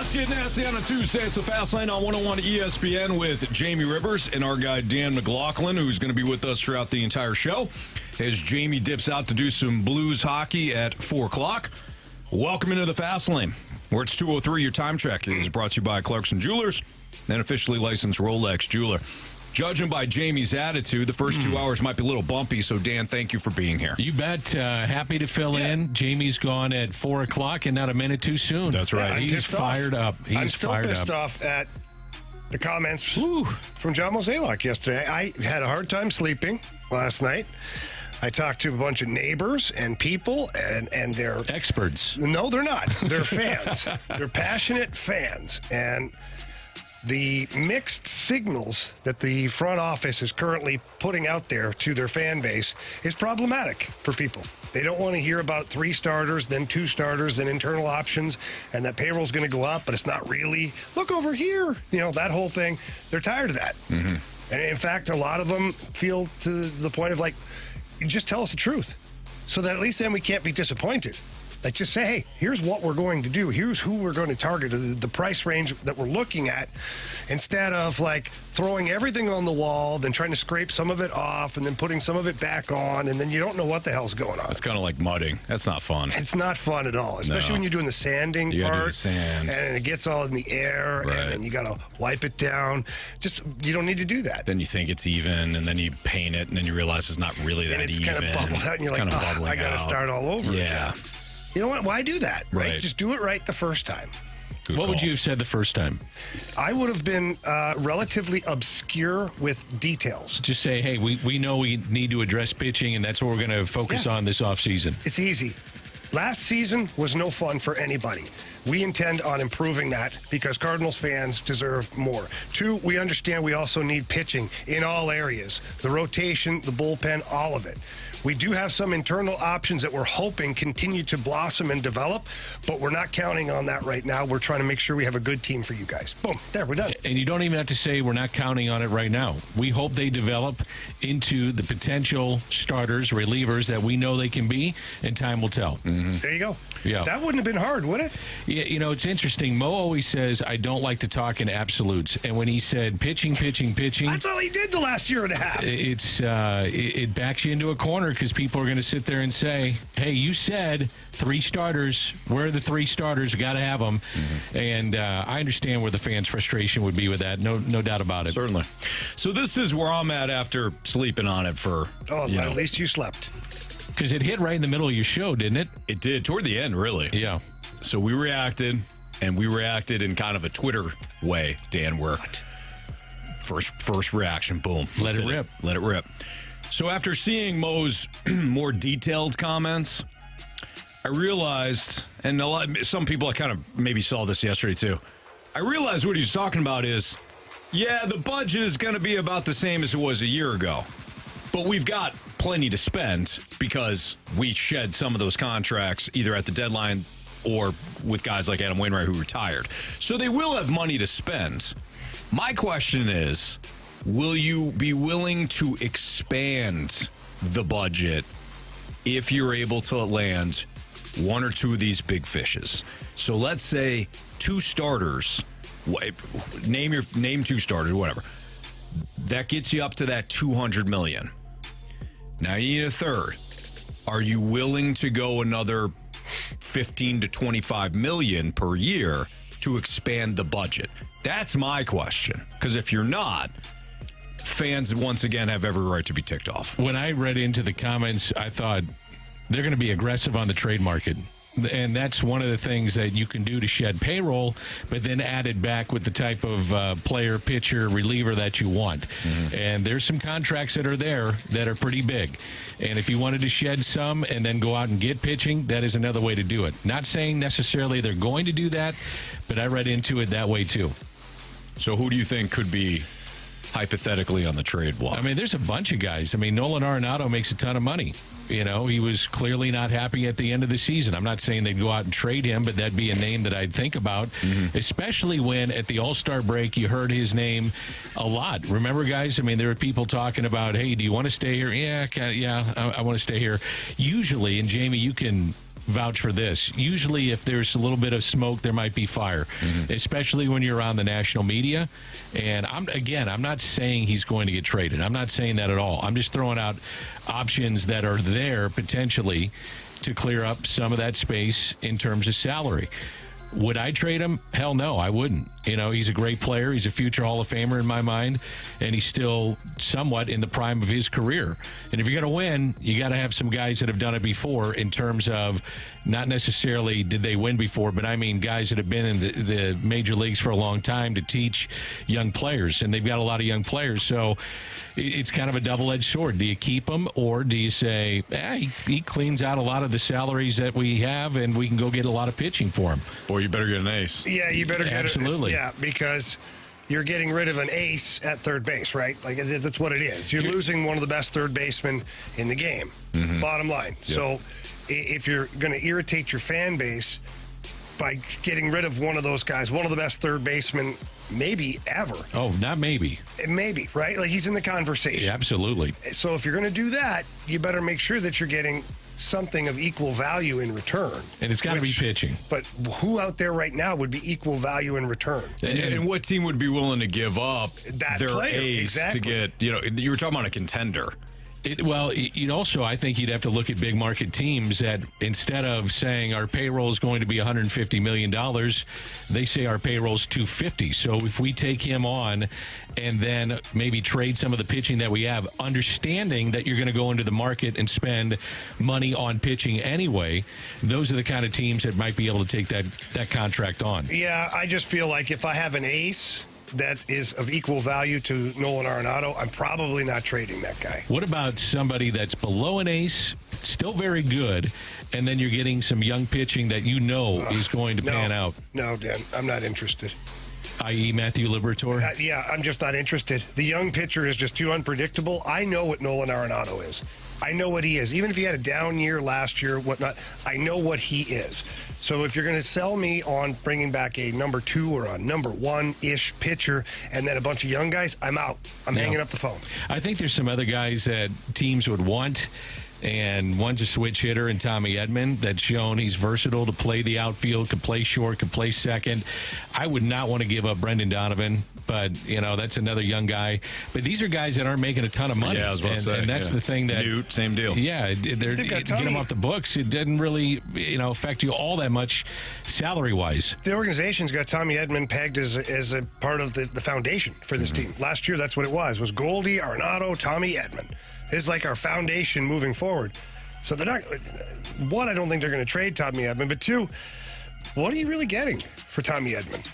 Let's get nasty on a Tuesday. It's the Fast Lane on 101 ESPN with Jamie Rivers and our guy Dan McLaughlin, who's going to be with us throughout the entire show as Jamie dips out to do some Blues hockey at 4 o'clock. Welcome into the Fast Lane, where it's 2:03. Your time check is brought to you by Clarkson Jewelers, an officially licensed Rolex jeweler. Judging by Jamie's attitude, the first 2 hours might be a little bumpy, so Dan, thank you for being here. You bet. Happy to fill in. Jamie's gone at 4 o'clock and not a minute too soon. That's right. He's fired up. I'm still pissed off at the comments from John Mozeliak yesterday. I had a hard time sleeping last night. I talked to a bunch of neighbors and people, and they're... experts. No, they're not. They're fans. They're passionate fans. And the mixed signals that the front office is currently putting out there to their fan base is problematic for people. They don't want to hear about 3 starters, then 2 starters, then internal options, and that payroll's going to go up, but it's not really. Look over here. You know, that whole thing. They're tired of that. Mm-hmm. And in fact, a lot of them feel to the point of like, just tell us the truth so that at least then we can't be disappointed. Like, just say, hey, here's what we're going to do. Here's who we're going to target, the price range that we're looking at, instead of, like, throwing everything on the wall, then trying to scrape some of it off, and then putting some of it back on, and then you don't know what the hell's going on. It's kind of like mudding. That's not fun. It's not fun at all, especially when you're doing the sanding you part. do the sand. And it gets all in the air, and then you got to wipe it down. Just, you don't need to do that. Then you think it's even, and then you paint it, and then you realize it's not really that even. And it's kind of bubbled out, and you're like, I got to start all over again. You know what? Why do that? Right? Just do it right the first time. What would you have said the first time? I would have been relatively obscure with details. Just say, hey, we know we need to address pitching, and that's what we're going to focus on this offseason. It's easy. Last season was no fun for anybody. We intend on improving that because Cardinals fans deserve more. 2, we understand we also need pitching in all areas. The rotation, the bullpen, all of it. We do have some internal options that we're hoping continue to blossom and develop, but we're not counting on that right now. We're trying to make sure we have a good team for you guys. Boom. There, we're done. And you don't even have to say we're not counting on it right now. We hope they develop into the potential starters, relievers that we know they can be, and time will tell. Mm-hmm. There you go. Yeah. That wouldn't have been hard, would it? Yeah, you know, it's interesting. Mo always says, I don't like to talk in absolutes. And when he said pitching. That's all he did the last year and a half. It backs you into a corner because people are going to sit there and say, hey, you said 3 starters. Where are the 3 starters? We got to have them. Mm-hmm. And I understand where the fans' frustration would be with that. No doubt about it. Certainly. So this is where I'm at after sleeping on it for, at least you slept. Because it hit right in the middle of your show, didn't it? It did. Toward the end, really. Yeah. So we reacted, and we reacted in kind of a Twitter way, Dan, where first reaction, boom. Let it rip. So after seeing Mo's more detailed comments, I realized, and some people I kind of maybe saw this yesterday too, I realized what he's talking about is, the budget is going to be about the same as it was a year ago, but we've got plenty to spend because we shed some of those contracts either at the deadline or with guys like Adam Wainwright who retired. So they will have money to spend. My question is, will you be willing to expand the budget if you're able to land 1 or 2 of these big fishes? So let's say 2 starters, name 2 starters, whatever. That gets you up to that $200 million. Now you need a third. Are you willing to go another $15 to $25 million per year to expand the budget? That's my question. Because if you're not, fans once again have every right to be ticked off. When I read into the comments, I thought they're going to be aggressive on the trade market. And that's one of the things that you can do to shed payroll, but then add it back with the type of player, pitcher, reliever that you want. Mm-hmm. And there's some contracts that are there that are pretty big. And if you wanted to shed some and then go out and get pitching, that is another way to do it. Not saying necessarily they're going to do that, but I read into it that way too. So who do you think could be hypothetically on the trade block? I mean, there's a bunch of guys. I mean, Nolan Arenado makes a ton of money. You know, he was clearly not happy at the end of the season. I'm not saying they'd go out and trade him, but that'd be a name that I'd think about, especially when at the All-Star break you heard his name a lot. Remember, guys? I mean, there were people talking about, hey, do you want to stay here? Yeah, I want to stay here. Usually, and Jamie, you can vouch for this. Usually, if there's a little bit of smoke, there might be fire, especially when you're on the national media. And I'm not saying he's going to get traded. I'm not saying that at all. I'm just throwing out options that are there potentially to clear up some of that space in terms of salary. Would I trade him? Hell no, I wouldn't. He's a great player. He's a future Hall of Famer in my mind, and he's still somewhat in the prime of his career. And if you're going to win, you got to have some guys that have done it before in terms of not necessarily did they win before, but I mean guys that have been in the major leagues for a long time to teach young players, and they've got a lot of young players. So it's kind of a double-edged sword. Do you keep him, or do you say, he cleans out a lot of the salaries that we have, and we can go get a lot of pitching for him? Or you better get an ace. Yeah, you better get Absolutely. Yeah, because you're getting rid of an ace at third base, right? Like, that's what it is. You're losing one of the best third basemen in the game, bottom line. Yep. So if you're going to irritate your fan base by getting rid of one of those guys, one of the best third basemen maybe ever. Oh, not maybe. Maybe, right? Like, he's in the conversation. Yeah, absolutely. So if you're going to do that, you better make sure that you're getting something of equal value in return. And it's got to be pitching. But who out there right now would be equal value in return? And what team would be willing to give up their player, ace to get, you were talking about a contender. Also, I think you'd have to look at big market teams that instead of saying our payroll is going to be $150 million, they say our payroll is $250. So if we take him on and then maybe trade some of the pitching that we have, understanding that you're going to go into the market and spend money on pitching anyway, those are the kind of teams that might be able to take that contract on. Yeah, I just feel like if I have an ace that is of equal value to Nolan Arenado, I'm probably not trading that guy. What about somebody that's below an ace, still very good, and then you're getting some young pitching that is going to pan out? No, Dan, I'm not interested. I.e. Matthew Liberatore? Yeah, I'm just not interested. The young pitcher is just too unpredictable. I know what Nolan Arenado is. I know what he is. Even if he had a down year last year, whatnot, I know what he is. So if you're going to sell me on bringing back a number 2 or a number 1-ish pitcher and then a bunch of young guys, I'm out. I'm hanging up the phone. I think there's some other guys that teams would want, and one's a switch hitter in Tommy Edman that's shown he's versatile to play the outfield, can play short, can play second. I would not want to give up Brendan Donovan, but, that's another young guy. But these are guys that aren't making a ton of money. Yeah, I was about to say. And that's the thing that... Newt, same deal. Yeah, get them off the books. It didn't really, affect you all that much salary-wise. The organization's got Tommy Edman pegged as a part of the foundation for this team. Last year, that's what it was Goldie, Arenado, Tommy Edman. It's like our foundation moving forward. So they're not... One, I don't think they're going to trade Tommy Edman. But two, what are you really getting for Tommy Edman?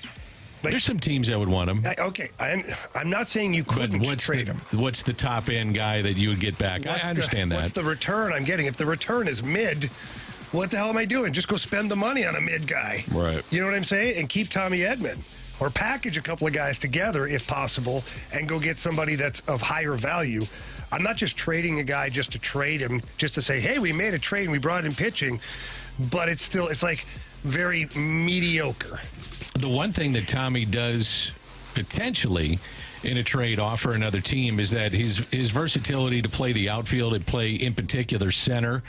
There's some teams that would want him. Okay, I'm not saying you couldn't trade him. What's the top end guy that you would get back? I understand that. What's the return I'm getting? If the return is mid, what the hell am I doing? Just go spend the money on a mid guy. Right. You know what I'm saying? And keep Tommy Edman. Or package a couple of guys together, if possible, and go get somebody that's of higher value. I'm not just trading a guy just to trade him, just to say, hey, we made a trade and we brought in pitching. But it's like very mediocre. The one thing that Tommy does potentially in a trade offer another team is that his versatility to play the outfield and play in particular center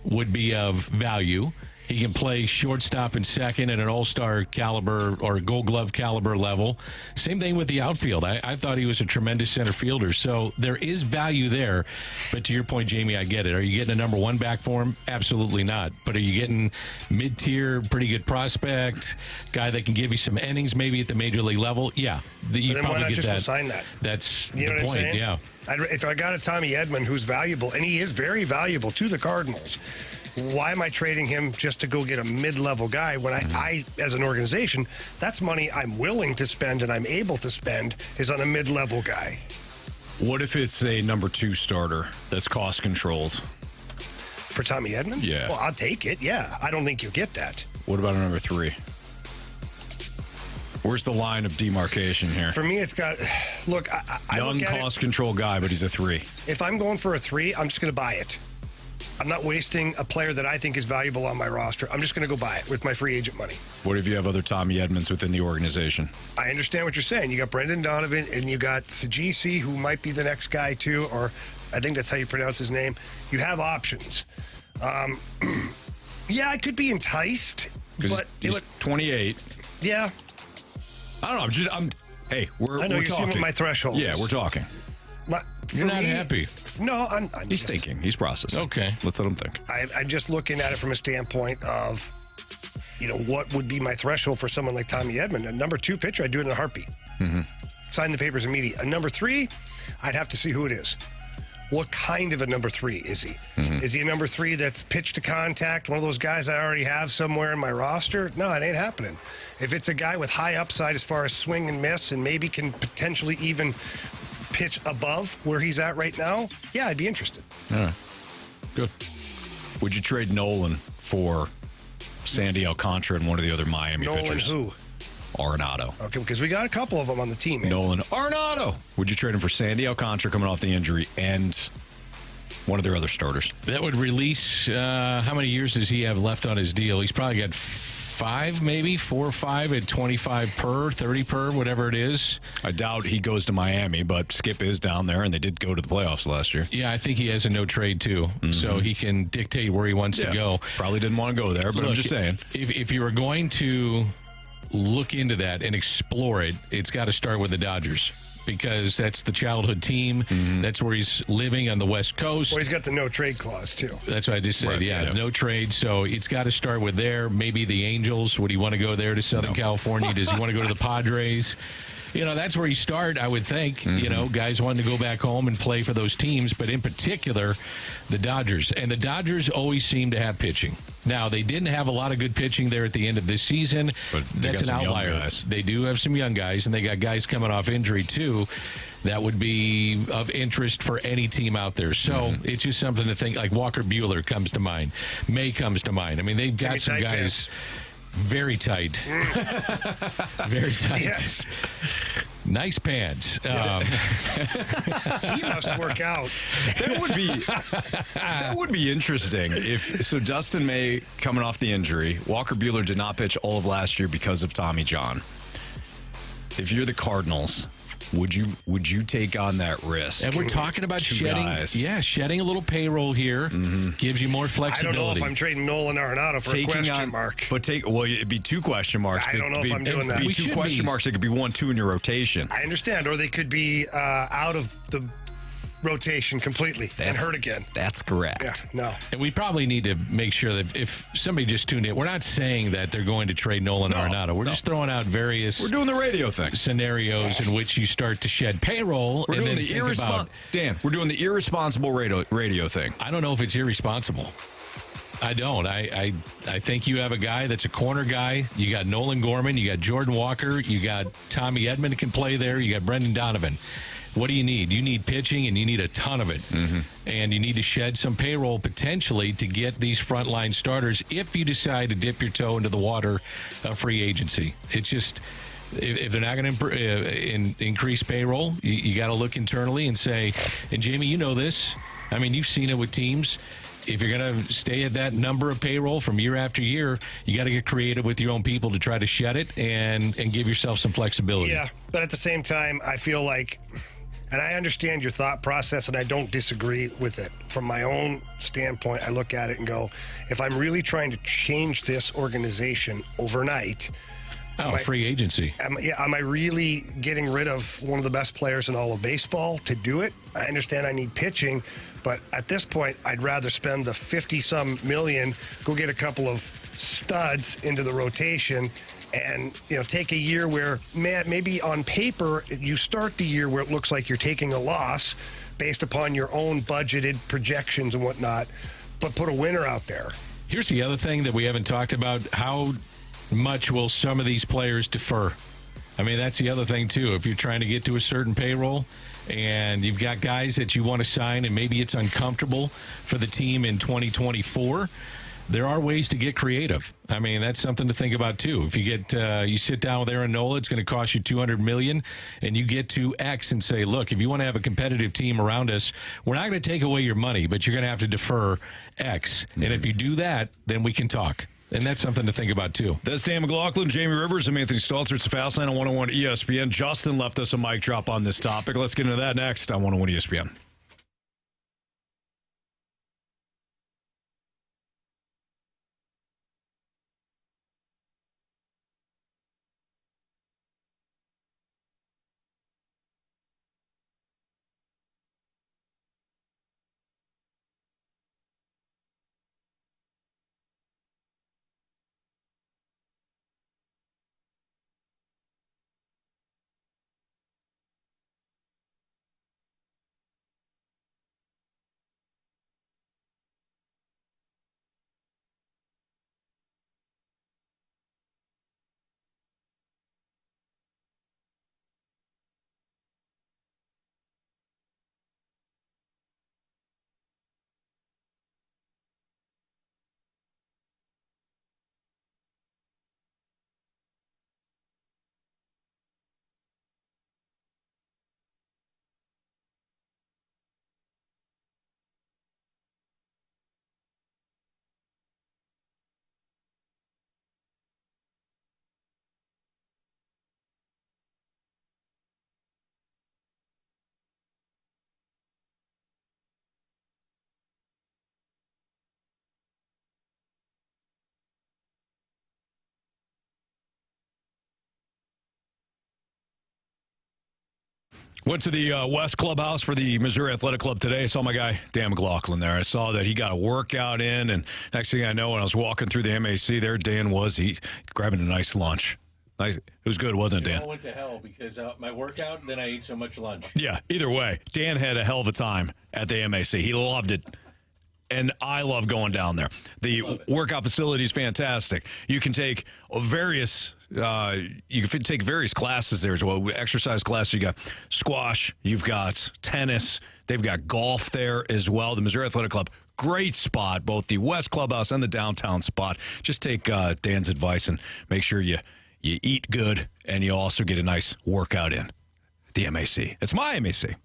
would be of value. He can play shortstop and second at an all-star caliber or Gold Glove caliber level. Same thing with the outfield. I thought he was a tremendous center fielder. So there is value there. But to your point, Jamie, I get it. Are you getting a number 1 back for him? Absolutely not. But are you getting mid-tier, pretty good prospect, guy that can give you some innings maybe at the major league level? Yeah. You then probably why not get just that. go sign that? That's you know the what point. I'm saying? Yeah. If I got a Tommy Edman who's valuable, and he is very valuable to the Cardinals, why am I trading him just to go get a mid-level guy when I, as an organization, that's money I'm willing to spend and I'm able to spend is on a mid-level guy? What if it's a number 2 starter that's cost-controlled? For Tommy Edman? Yeah. Well, I'll take it, yeah. I don't think you'll get that. What about a number 3? Where's the line of demarcation here? For me, it's got... Look, I young look at cost-control guy, but he's a 3. If I'm going for a 3, I'm just going to buy it. I'm not wasting a player that I think is valuable on my roster. I'm just going to go buy it with my free agent money. What if you have other Tommy Edmonds within the organization? I understand what you're saying. You got Brendan Donovan and you got Sajisi, who might be the next guy too, or I think that's how you pronounce his name. You have options. Yeah, I could be enticed, but he's 28. Yeah. I don't know. Hey, we're I know you're talking. seeing what my threshold Yeah, is. we're talking. You're not happy. No, I'm He's thinking. He's processing. Okay. Let's let him think. I'm just looking at it from a standpoint of, what would be my threshold for someone like Tommy Edman? A number 2 pitcher, I'd do it in a heartbeat. Mm-hmm. Sign the papers immediately. A number 3, I'd have to see who it is. What kind of a number 3 is he? Mm-hmm. Is he a number 3 that's pitch to contact, one of those guys I already have somewhere in my roster? No, it ain't happening. If it's a guy with high upside as far as swing and miss and maybe can potentially even pitch above where he's at right now, yeah, I'd be interested. All right. Good. Would you trade Nolan for Sandy Alcantara and one of the other Miami pitchers? Nolan who? Arenado. Okay, because we got a couple of them on the team. Man. Nolan Arenado. Would you trade him for Sandy Alcantara coming off the injury and one of their other starters? That would release, how many years does he have left on his deal? He's probably got 5, maybe 4 or 5 at 25 per, 30 per, whatever it is. I doubt he goes to Miami, but Skip is down there, and they did go to the playoffs last year. Yeah, I think he has a no trade too, so he can dictate where he wants to go. Probably didn't want to go there, but Look, I'm just saying. If you were going to look into that and explore it, it's got to start with the Dodgers. Because that's the childhood team. That's where he's living on the West Coast. Well, he's got the no trade clause, too. That's what I just said. Right, yeah, no trade. So it's got to start with there. Maybe the Angels. Would he want to go there to Southern California? Does he want to go to the Padres? That's where you start, I would think. Guys wanting to go back home and play for those teams, but in particular, the Dodgers. And the Dodgers always seem to have pitching. Now, they didn't have a lot of good pitching there at the end of this season. But that's an outlier. They do have some young guys, and they got guys coming off injury, too. That would be of interest for any team out there. So it's just something to think. Like Walker Buehler comes to mind. May comes to mind. I mean, they've got some guys... Very tight. Very tight. Yes. Nice pants. He must work out. That would be interesting. So Dustin May coming off the injury. Walker Buehler did not pitch all of last year because of Tommy John. If you're the Cardinals, would you take on that risk? And we're talking about shedding a little payroll here. Gives you more flexibility. I don't know if I'm trading Nolan Arenado for a question mark. But it'd be 2 question marks. I don't know if I'm doing that. It'd be 2 question marks. It could be 1-2 in your rotation. I understand. Or they could be out of the rotation completely and hurt again. That's correct. Yeah, no. And we probably need to make sure that if somebody just tuned in, we're not saying that they're going to trade Nolan Arenado. We're just throwing out various We're doing the radio thing. Scenarios in which you start to shed payroll. We're doing the irresponsible radio thing. I don't know if it's irresponsible. I don't. I think you have a guy that's a corner guy. You got Nolan Gorman. You got Jordan Walker. You got Tommy Edman can play there. You got Brendan Donovan. What do you need? You need pitching, and you need a ton of it. And you need to shed some payroll potentially to get these frontline starters if you decide to dip your toe into the water of free agency. It's just, if they're not going to increase payroll, you got to look internally and say, and Jamie, you know this. I mean, you've seen it with teams. If you're going to stay at that number of payroll from year after year, you got to get creative with your own people to try to shed it and give yourself some flexibility. Yeah, but at the same time, I feel like... And I understand your thought process, and I don't disagree with it. From my own standpoint, I look at it and go, if I'm really trying to change this organization overnight... free agency. Am I really getting rid of one of the best players in all of baseball to do it? I understand I need pitching, but at this point, I'd rather spend the 50-some million, go get a couple of studs into the rotation, and take a year where maybe on paper you start the year where it looks like you're taking a loss based upon your own budgeted projections and whatnot, but put a winner out there. Here's the other thing that we haven't talked about. How much will some of these players defer? I mean, that's the other thing, too. If you're trying to get to a certain payroll and you've got guys that you want to sign and maybe it's uncomfortable for the team in 2024, there are ways to get creative. I mean, that's something to think about, too. If you get you sit down with Aaron Nola, it's going to cost you $200 million, and you get to X and say, look, if you want to have a competitive team around us, we're not going to take away your money, but you're going to have to defer X. And if you do that, then we can talk. And that's something to think about, too. That's Dan McLaughlin, Jamie Rivers, and Anthony Stalter. It's the Fast Line on 101 ESPN. Justin left us a mic drop on this topic. Let's get into that next on 101 ESPN. Went to the West Clubhouse for the Missouri Athletic Club today. I saw my guy, Dan McLaughlin, there. I saw that he got a workout in, and next thing I know, when I was walking through the MAC there, Dan was grabbing a nice lunch. Nice. It was good, wasn't it, Dan? I went to hell because my workout, then I ate so much lunch. Yeah, either way, Dan had a hell of a time at the MAC. He loved it. And I love going down there. The workout facility is fantastic. You can take various classes there as well. Exercise classes. You got squash. You've got tennis. They've got golf there as well. The Missouri Athletic Club, great spot. Both the West Clubhouse and the downtown spot. Just take Dan's advice and make sure you eat good and you also get a nice workout in at the MAC. It's my MAC.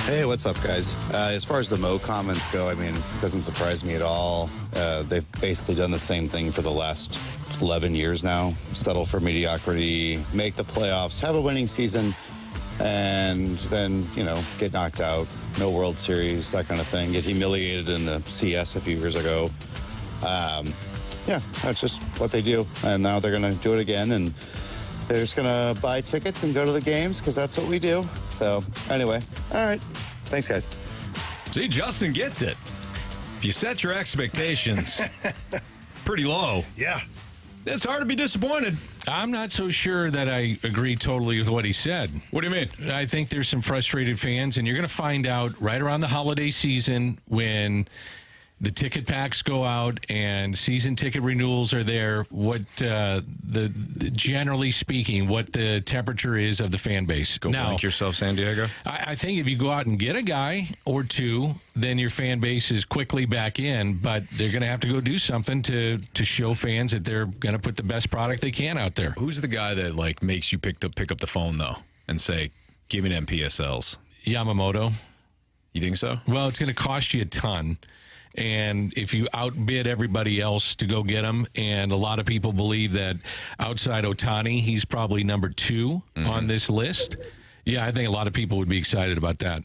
Hey, what's up, guys? As far as the Mo comments go, I mean, it doesn't surprise me at all. They've basically done the same thing for the last 11 years now. Settle for mediocrity, make the playoffs, have a winning season, and then, get knocked out. No World Series, that kind of thing. Get humiliated in the CS a few years ago. Yeah, that's just what they do. And now they're going to do it again, and they're just going to buy tickets and go to the games because that's what we do. So, anyway, all right. Thanks, guys. See, Justin gets it. If you set your expectations pretty low, Yeah. it's hard to be disappointed. I'm not so sure that I agree totally with what he said. What do you mean? I think there's some frustrated fans, and you're going to find out right around the holiday season when the ticket packs go out and season ticket renewals are there, what generally speaking, what the temperature is of the fan base. Go blank yourself, San Diego. I think if you go out and get a guy or two, then your fan base is quickly back in, but they're going to have to go do something to show fans that they're going to put the best product they can out there. Who's the guy that makes you pick up the phone though and say, "Give me them PSLs"? Yamamoto. You think so? Well, it's going to cost you a ton. And if you outbid everybody else to go get him, and a lot of people believe that outside Ohtani, he's probably number 2 on this list. Yeah, I think a lot of people would be excited about that.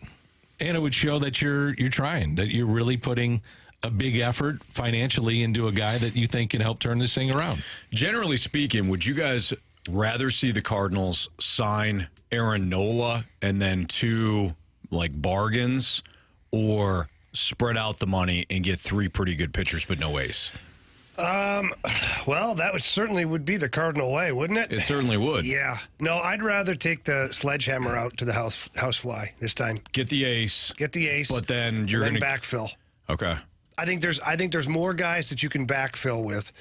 And it would show that you're trying, that you're really putting a big effort financially into a guy that you think can help turn this thing around. Generally speaking, would you guys rather see the Cardinals sign Aaron Nola and then 2 bargains, or spread out the money and get 3 pretty good pitchers but no ace? Well, that would be the Cardinal way, wouldn't it? It certainly would. Yeah. No, I'd rather take the sledgehammer out to the housefly this time. Get the ace. But then you're going to backfill. Okay. I think there's more guys that you can backfill with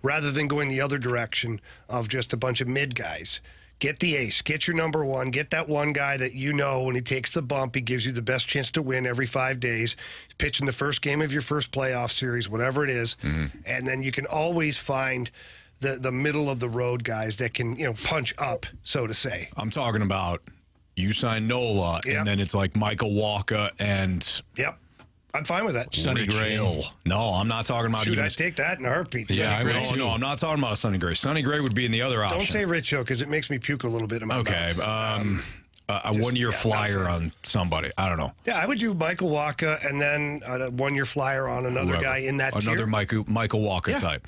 rather than going the other direction of just a bunch of mid guys. Get the ace. Get your number one. Get that one guy that you know when he takes the bump, he gives you the best chance to win every 5 days. He's pitching the first game of your first playoff series, whatever it is. Mm-hmm. And then you can always find the middle of the road guys that can, punch up, so to say. I'm talking about you sign Nola, and then it's like Michael Walker and... Yep. I'm fine with that. Sonny Gray. No, I'm not talking about I'd take that in a heartbeat. Yeah, no, I'm not talking about a Sonny Gray. Sonny Gray would be in the other option. Don't say Rich Hill because it makes me puke a little bit in my mouth. Okay, a one-year flyer on somebody. I don't know. Yeah, I would do Michael Walker and then a one-year flyer on another guy in that tier. Another Michael Walker type.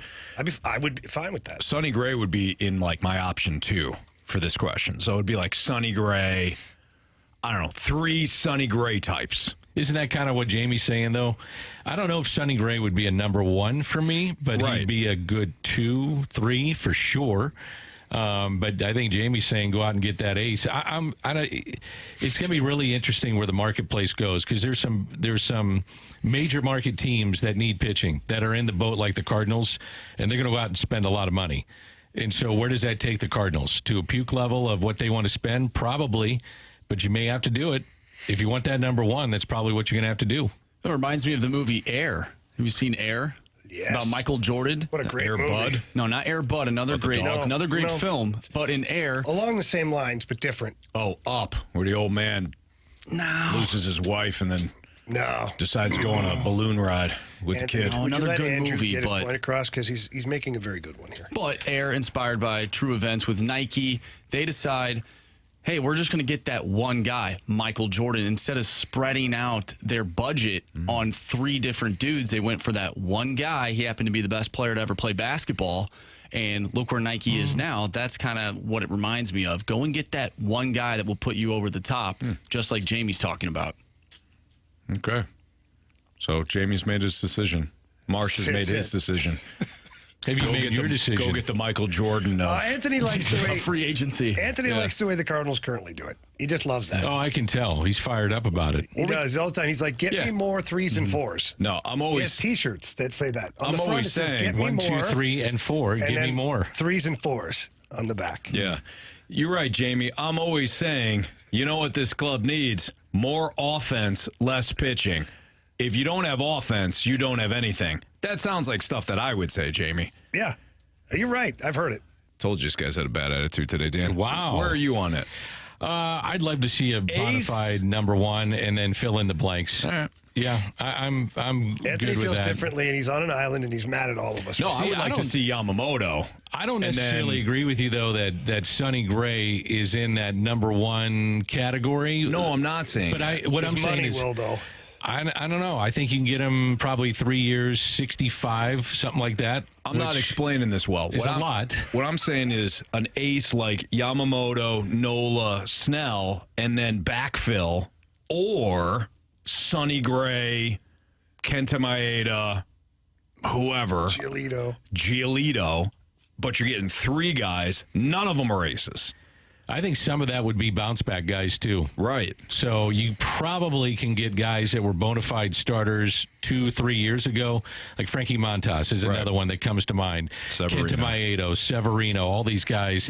I would be fine with that. Sonny Gray would be in like my option 2 for this question. So it would be like Sonny Gray, I don't know, 3 Sonny Gray types. Isn't that kind of what Jamie's saying, though? I don't know if Sonny Gray would be a number 1 for me, but he'd be a good 2, 3 for sure. But I think Jamie's saying go out and get that ace. It's going to be really interesting where the marketplace goes because there's some major market teams that need pitching that are in the boat like the Cardinals, and they're going to go out and spend a lot of money. And so where does that take the Cardinals? To a puke level of what they want to spend? Probably, but you may have to do it. If you want that number 1, that's probably what you're going to have to do. It reminds me of the movie Air. Have you seen Air? Yes. About Michael Jordan. What a great Air movie. Bud? No, not Air Bud. Another great film. But in Air. Along the same lines, but different. Oh, Up, where the old man loses his wife and then decides to go on a balloon ride with the kid. No, another good Andrew movie. Get his point across because he's making a very good one here. But Air, inspired by true events with Nike, they decide, hey, we're just going to get that one guy, Michael Jordan. Instead of spreading out their budget on 3 different dudes, they went for that one guy. He happened to be the best player to ever play basketball. And look where Nike is now. That's kind of what it reminds me of. Go and get that one guy that will put you over the top, just like Jamie's talking about. Okay. So Jamie's made his decision. Marsh has made his decision. Have you made your decision? Go get the Michael Jordan. Anthony likes the way free agency. Anthony likes the way the Cardinals currently do it. He just loves that. Oh, I can tell. He's fired up about it. He does all the time. He's like, get me more 3s and 4s. No, I'm always... He has T-shirts that say that. On I'm the front, always it says, saying get me 1, 2, more, 3, and 4. and Give me more. 3s and 4s on the back. Yeah. You're right, Jamie. I'm always saying, you know what this club needs? More offense, less pitching. If you don't have offense, you don't have anything. That sounds like stuff that I would say, Jamie. Yeah. You're right. I've heard it. Told you this guys had a bad attitude today, Dan. Wow. Where are you on it? I'd love to see a bona fide number 1 and then fill in the blanks. All right. Yeah, I'm Anthony good with feels that. differently, and he's on an island, and he's mad at all of us. No, I would like to see Yamamoto. I don't necessarily agree with you, though, that Sonny Gray is in that number 1 category. No, I'm not saying. But what I'm saying is, though. I don't know. I think you can get him probably 3 years, 65, something like that. I'm not explaining this well. It's a lot. What I'm saying is an ace like Yamamoto, Nola, Snell, and then backfill, or Sonny Gray, Kenta Maeda, whoever. Giolito. But you're getting 3 guys. None of them are aces. I think some of that would be bounce back guys, too. Right. So you probably can get guys that were bona fide starters 2-3 years ago. Like Frankie Montas is another one that comes to mind. Kenta Maeda, Severino, all these guys.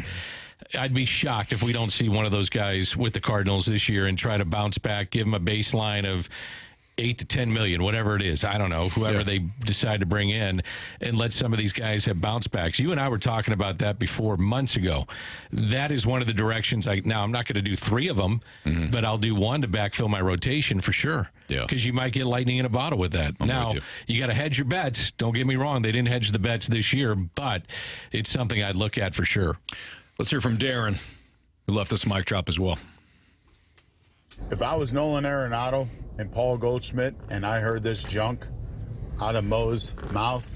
I'd be shocked if we don't see one of those guys with the Cardinals this year and try to bounce back, give them a baseline of 8 to 10 million, whatever it is. I don't know, whoever they decide to bring in, and let some of these guys have bounce backs. You and I were talking about that before months ago. That is one of the directions. Now, I'm not going to do 3 of them, but I'll do 1 to backfill my rotation for sure. Yeah. Because you might get lightning in a bottle with that. Now, you got to hedge your bets. Don't get me wrong. They didn't hedge the bets this year, but it's something I'd look at for sure. Let's hear from Darren, who left us a mic drop as well. If I was Nolan Arenado and Paul Goldschmidt and I heard this junk out of Mo's mouth,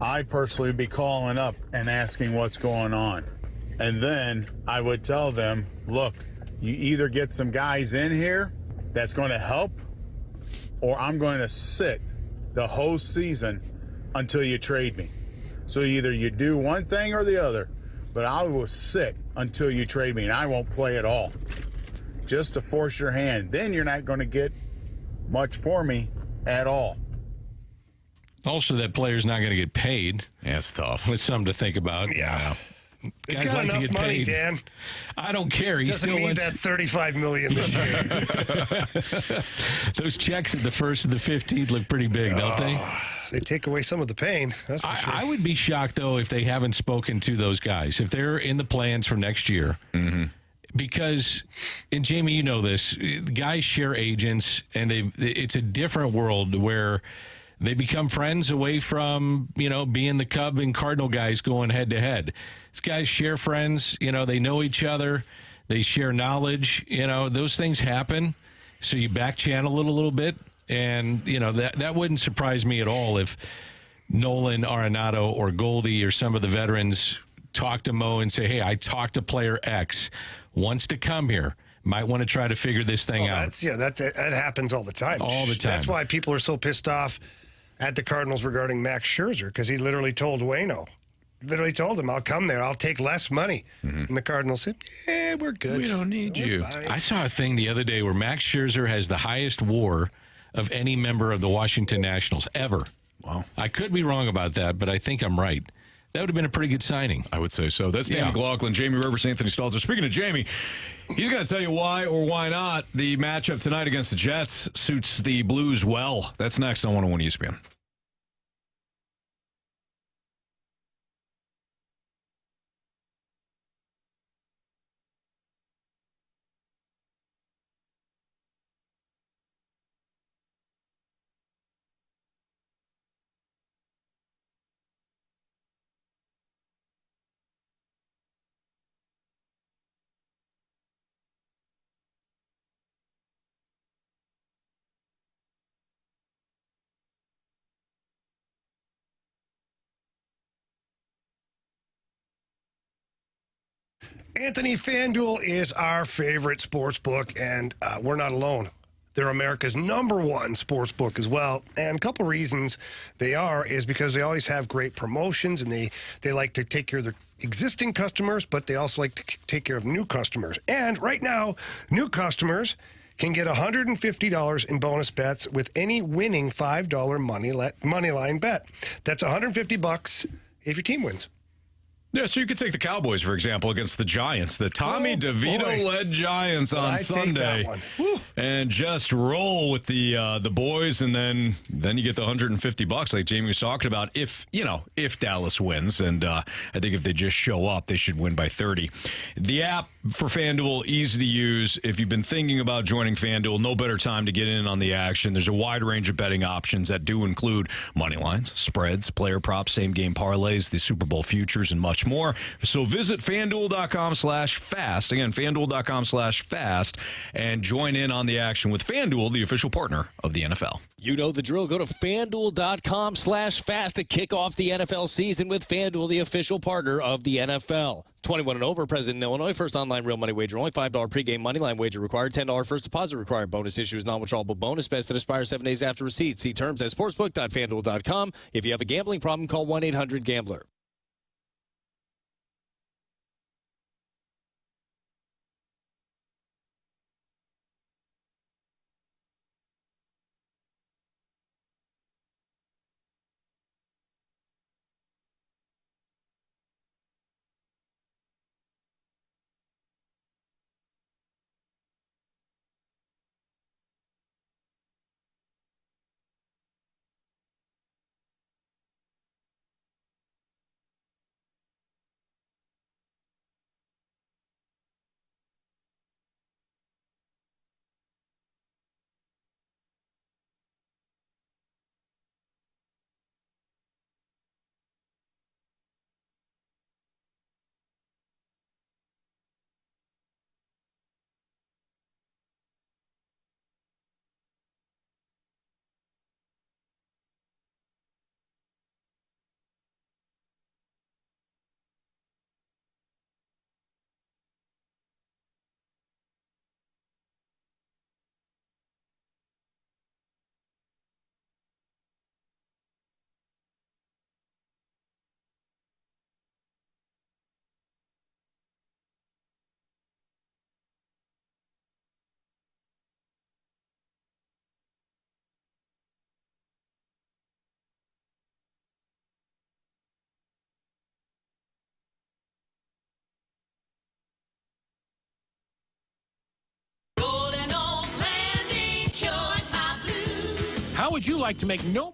I personally would be calling up and asking what's going on. And then I would tell them, look, you either get some guys in here that's going to help, or I'm going to sit the whole season until you trade me. So either you do one thing or the other. But I will sit until you trade me, and I won't play at all. Just to force your hand. Then you're not going to get much for me at all. Also, that player's not going to get paid. Yeah, it's tough. That's something to think about. Yeah. He's Guys got like to enough get money, paid. Dan. I don't care. He Doesn't still need wants that $35 million this year. those checks at the 1st and the 15th look pretty big, don't they? They take away some of the pain. That's for sure. I would be shocked, though, if they haven't spoken to those guys, if they're in the plans for next year. Mm-hmm. Because, and Jamie, you know this, guys share agents, and it's a different world where they become friends away from, being the Cub and Cardinal guys going head-to-head. These guys share friends, they know each other, they share knowledge, those things happen. So you back channel it a little bit. And, that wouldn't surprise me at all if Nolan, Arenado, or Goldie or some of the veterans talk to Mo and say, hey, I talked to player X, wants to come here. Might want to try to figure this thing out. That happens all the time. All the time. That's why people are so pissed off at the Cardinals regarding Max Scherzer, because he literally told Waino, told him, I'll come there. I'll take less money. Mm-hmm. And the Cardinals said, we're good. We don't need you. Fine. I saw a thing the other day where Max Scherzer has the highest WAR of any member of the Washington Nationals ever. Wow. I could be wrong about that, but I think I'm right. That would have been a pretty good signing. I would say so. That's Dan McLaughlin, Jamie Rivers, Anthony Stalter. Speaking of Jamie, he's going to tell you why or why not the matchup tonight against the Jets suits the Blues well. That's next on 101 ESPN. Anthony, FanDuel is our favorite sports book, and we're not alone. They're America's #1 sports book as well. And a couple reasons they are is because they always have great promotions, and they like to take care of their existing customers, but they also like to take care of new customers. And right now, new customers can get $150 in bonus bets with any winning $5 money line bet. That's $150 if your team wins. Yeah, so you could take the Cowboys, for example, against the Giants, the Tommy DeVito-led Giants on Sunday, and just roll with the boys, and then you get the $150, like Jamie was talking about, if Dallas wins, and I think if they just show up, they should win by 30. The app for FanDuel, easy to use. If you've been thinking about joining FanDuel, no better time to get in on the action. There's a wide range of betting options that do include money lines, spreads, player props, same-game parlays, the Super Bowl futures, and much more. So visit FanDuel.com/fast. Again, FanDuel.com/fast, and join in on the action with FanDuel, the official partner of the NFL. You know the drill. Go to FanDuel.com/fast to kick off the NFL season with FanDuel, the official partner of the NFL. 21 and over, present in Illinois. First online real money wager. Only $5 pregame money line wager required. $10 first deposit required. Bonus issue is non-withdrawable bonus. Best that expire 7 days after receipt. See terms at sportsbook.fanduel.com. If you have a gambling problem, call 1-800-GAMBLER. would you like to make no more?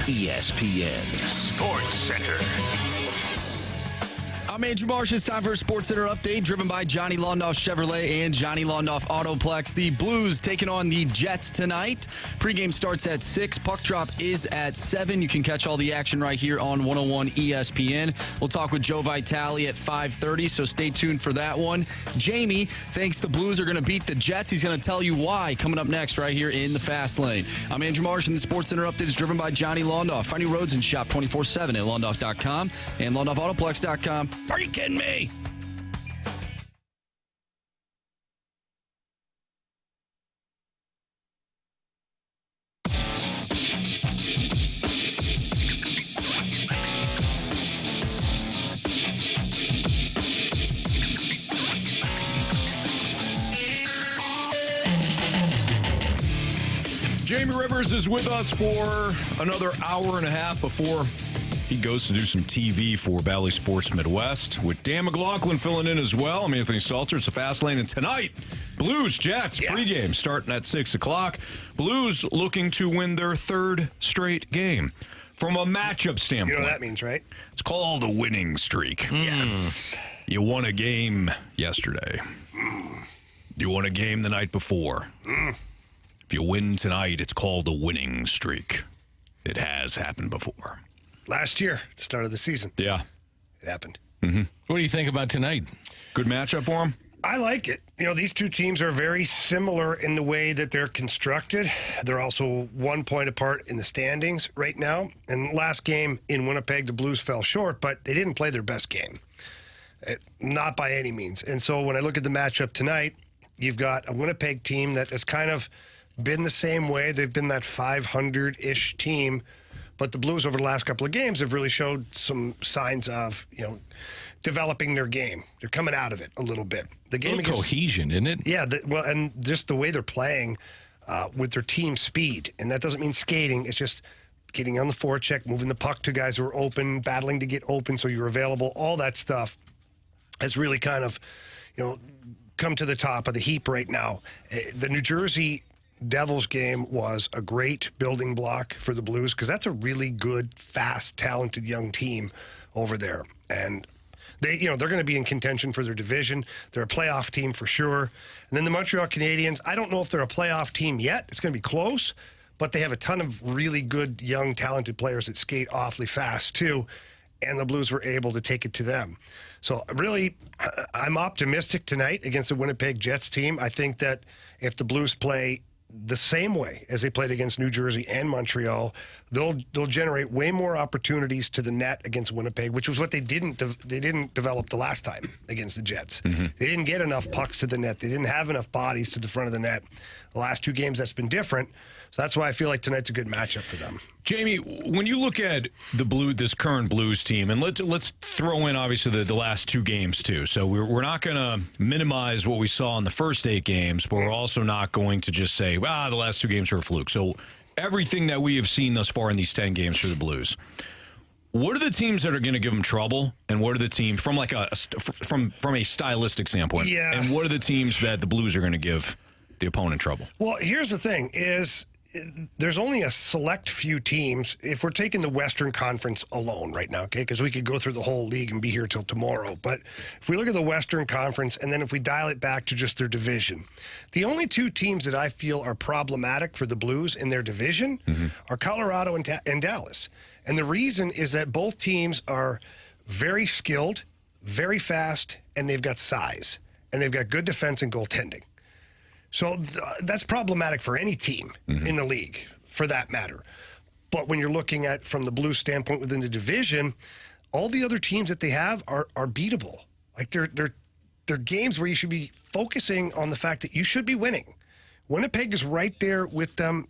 ESPN Sports Center. I'm Andrew Marsh. It's time for a Sports Center update driven by Johnny Londoff Chevrolet and Johnny Londoff Autoplex. The Blues taking on the Jets tonight. Pregame starts at 6. Puck drop is at 7. You can catch all the action right here on 101 ESPN. We'll talk with Joe Vitale at 5:30, so stay tuned for that one. Jamie thinks the Blues are going to beat the Jets. He's going to tell you why coming up next right here in the Fast Lane. I'm Andrew Marsh, and the Sports Center update is driven by Johnny Londoff. Find new roads and shop 24/7 at londoff.com and londoffAutoplex.com. Are you kidding me? Jamie Rivers is with us for another hour and a half before he goes to do some TV for Bally Sports Midwest, with Dan McLaughlin filling in as well. I'm Anthony Stalter. It's the Fast Lane, and tonight, Blues Jets pregame starting at 6 o'clock. Blues looking to win their third straight game. From a matchup standpoint, You know what that means, right? it's called a winning streak. Yes. You won a game yesterday. You won a game the night before. If you win tonight, it's called a winning streak. It has happened before. Last year, at the start of the season, Yeah. it happened. What do you think about tonight? Good matchup for him? I like it. You know, these two teams are very similar in the way that they're constructed. They're also 1 point apart in the standings right now. And last game in Winnipeg, the Blues fell short, but they didn't play their best game. Not by any means. And so when I look at the matchup tonight, you've got a Winnipeg team that has kind of been the same way. They've been that 500-ish team. But the Blues over the last couple of games have really showed some signs of, developing their game. They're coming out of it a little bit. The game against Cohesion, isn't it? Yeah, and just the way they're playing with their team speed. And that doesn't mean skating. It's just getting on the forecheck, moving the puck to guys who are open, battling to get open so you're available. All that stuff has really kind of, come to the top of the heap right now. The New Jersey Devils game was a great building block for the Blues because that's a really good, fast, talented young team over there. And they're going to be in contention for their division. They're a playoff team for sure. And then the Montreal Canadiens, I don't know if they're a playoff team yet. It's going to be close, but they have a ton of really good, young, talented players that skate awfully fast too. And the Blues were able to take it to them. So really, I'm optimistic tonight against the Winnipeg Jets team. I think that if the Blues play the same way as they played against New Jersey and Montreal. They'll generate way more opportunities to the net against Winnipeg, which was what they didn't develop the last time against the Jets. They didn't get enough pucks to the net. They didn't have enough bodies to the front of the net. The last 2 games, that's been different. So that's why I feel like tonight's a good matchup for them. Jamie, when you look at this current Blues team, and let's throw in obviously the last 2 games too. So we're not going to minimize what we saw in the first 8 games, but we're also not going to just say, the last 2 games were a fluke. So everything that we have seen thus far in these 10 games for the Blues, what are the teams that are going to give them trouble, and what are the teams from a stylistic standpoint? Yeah. And what are the teams that the Blues are going to give the opponent trouble? Well, here's the thing: is there's only a select few teams. If we're taking the Western Conference alone right now, okay, because we could go through the whole league and be here till tomorrow. But if we look at the Western Conference, and then if we dial it back to just their division, the only 2 teams that I feel are problematic for the Blues in their division are Colorado and Dallas. And the reason is that both teams are very skilled, very fast, and they've got size, and they've got good defense and goaltending. So that's problematic for any team in the league, for that matter. But when you're looking at from the Blues standpoint within the division, all the other teams that they have are beatable. Like they're games where you should be focusing on the fact that you should be winning. Winnipeg is right there with them,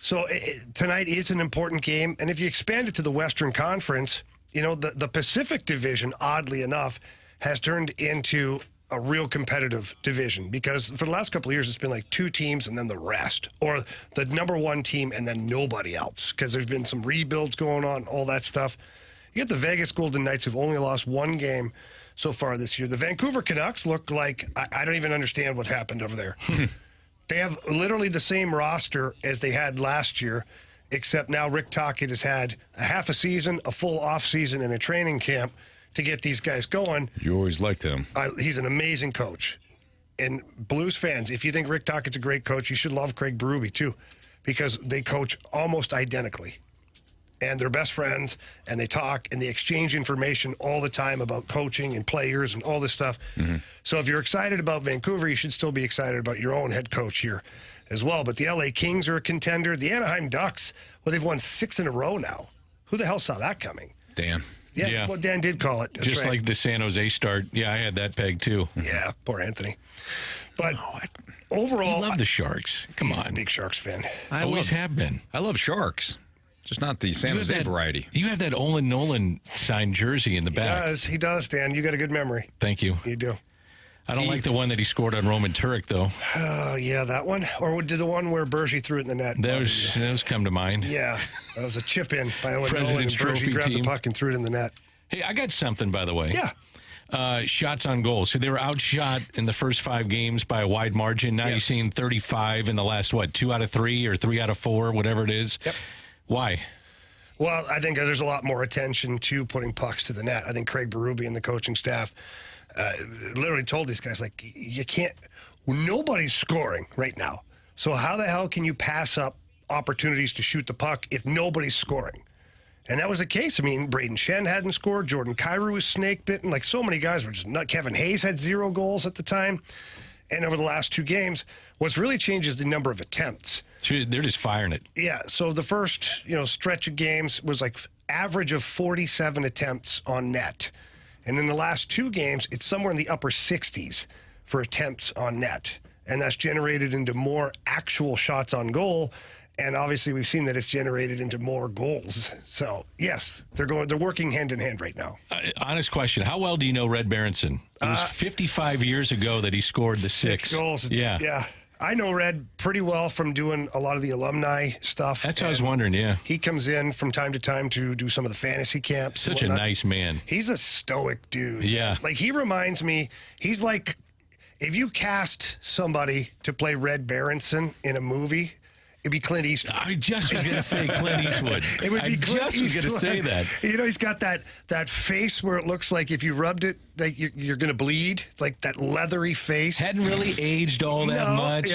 So tonight is an important game. And if you expand it to the Western Conference, the Pacific Division, oddly enough, has turned into a real competitive division, because for the last couple of years it's been like 2 teams and then the rest, or the number 1 team and then nobody else, because there's been some rebuilds going on, all that stuff. You get the Vegas Golden Knights, who've only lost 1 game so far this year. The Vancouver Canucks look like I don't even understand what happened over there. They have literally the same roster as they had last year, except now Rick Tocchet has had a half a season, a full off season, and a training camp to get these guys going. You always liked him. He's an amazing coach. And Blues fans, if you think Rick Tocchett's a great coach, you should love Craig Berube too, because they coach almost identically. And they're best friends, and they talk, and they exchange information all the time about coaching and players and all this stuff. So if you're excited about Vancouver, you should still be excited about your own head coach here as well. But the LA Kings are a contender. The Anaheim Ducks, they've won 6 in a row now. Who the hell saw that coming? Dan. Yeah, well, Dan did call it. That's just right. like the San Jose start. Yeah, I had that peg too. Yeah, poor Anthony. But overall, I love the Sharks. Come he's on. a big Sharks fan. I always have been. I love Sharks. Just not the San Jose variety. You have that Olin Nolan signed jersey in the back. He does, Dan. You got a good memory. Thank you. You do. I don't like the one that he scored on Roman Turek, though. Yeah, that one? Or did the one where Bergie threw it in the net? Those come to mind. Yeah, that was a chip in by Owen President's Nolan. Trophy Bergie grabbed team. the puck and threw it in the net. Hey, I got something, by the way. Yeah. Shots on goal. So they were outshot in the first 5 games by a wide margin. Now you're seeing 35 in the last, 2 out of 3 or 3 out of 4, whatever it is. Yep. Why? Well, I think there's a lot more attention to putting pucks to the net. I think Craig Berube and the coaching staff literally told these guys, like, you can't, nobody's scoring right now. So how the hell can you pass up opportunities to shoot the puck if nobody's scoring? And that was the case. I mean, Braden Shen hadn't scored. Jordan Kyrou was snake bitten. Like, so many guys were just not. Kevin Hayes had 0 goals at the time. And over the last 2 games, what's really changed is the number of attempts. They're just firing it. Yeah. So the first, stretch of games was like average of 47 attempts on net. And in the last 2 games, it's somewhere in the upper 60s for attempts on net. And that's generated into more actual shots on goal. And obviously, we've seen that it's generated into more goals. So, yes, they're working hand in hand right now. Honest question. How well do you know Red Berenson? It was 55 years ago that he scored the 6 goals. Yeah. Yeah. I know Red pretty well from doing a lot of the alumni stuff. That's what I was wondering, yeah. He comes in from time to time to do some of the fantasy camps. Such a nice man. He's a stoic dude. Yeah. Like, he reminds me, he's like, if you cast somebody to play Red Berenson in a movie, it'd be Clint Eastwood. I just was going to say Clint Eastwood. It would be Clint just was going to say that. He's got that face where it looks like if you rubbed it, like you're going to bleed. It's like that leathery face. Hadn't really aged all that much,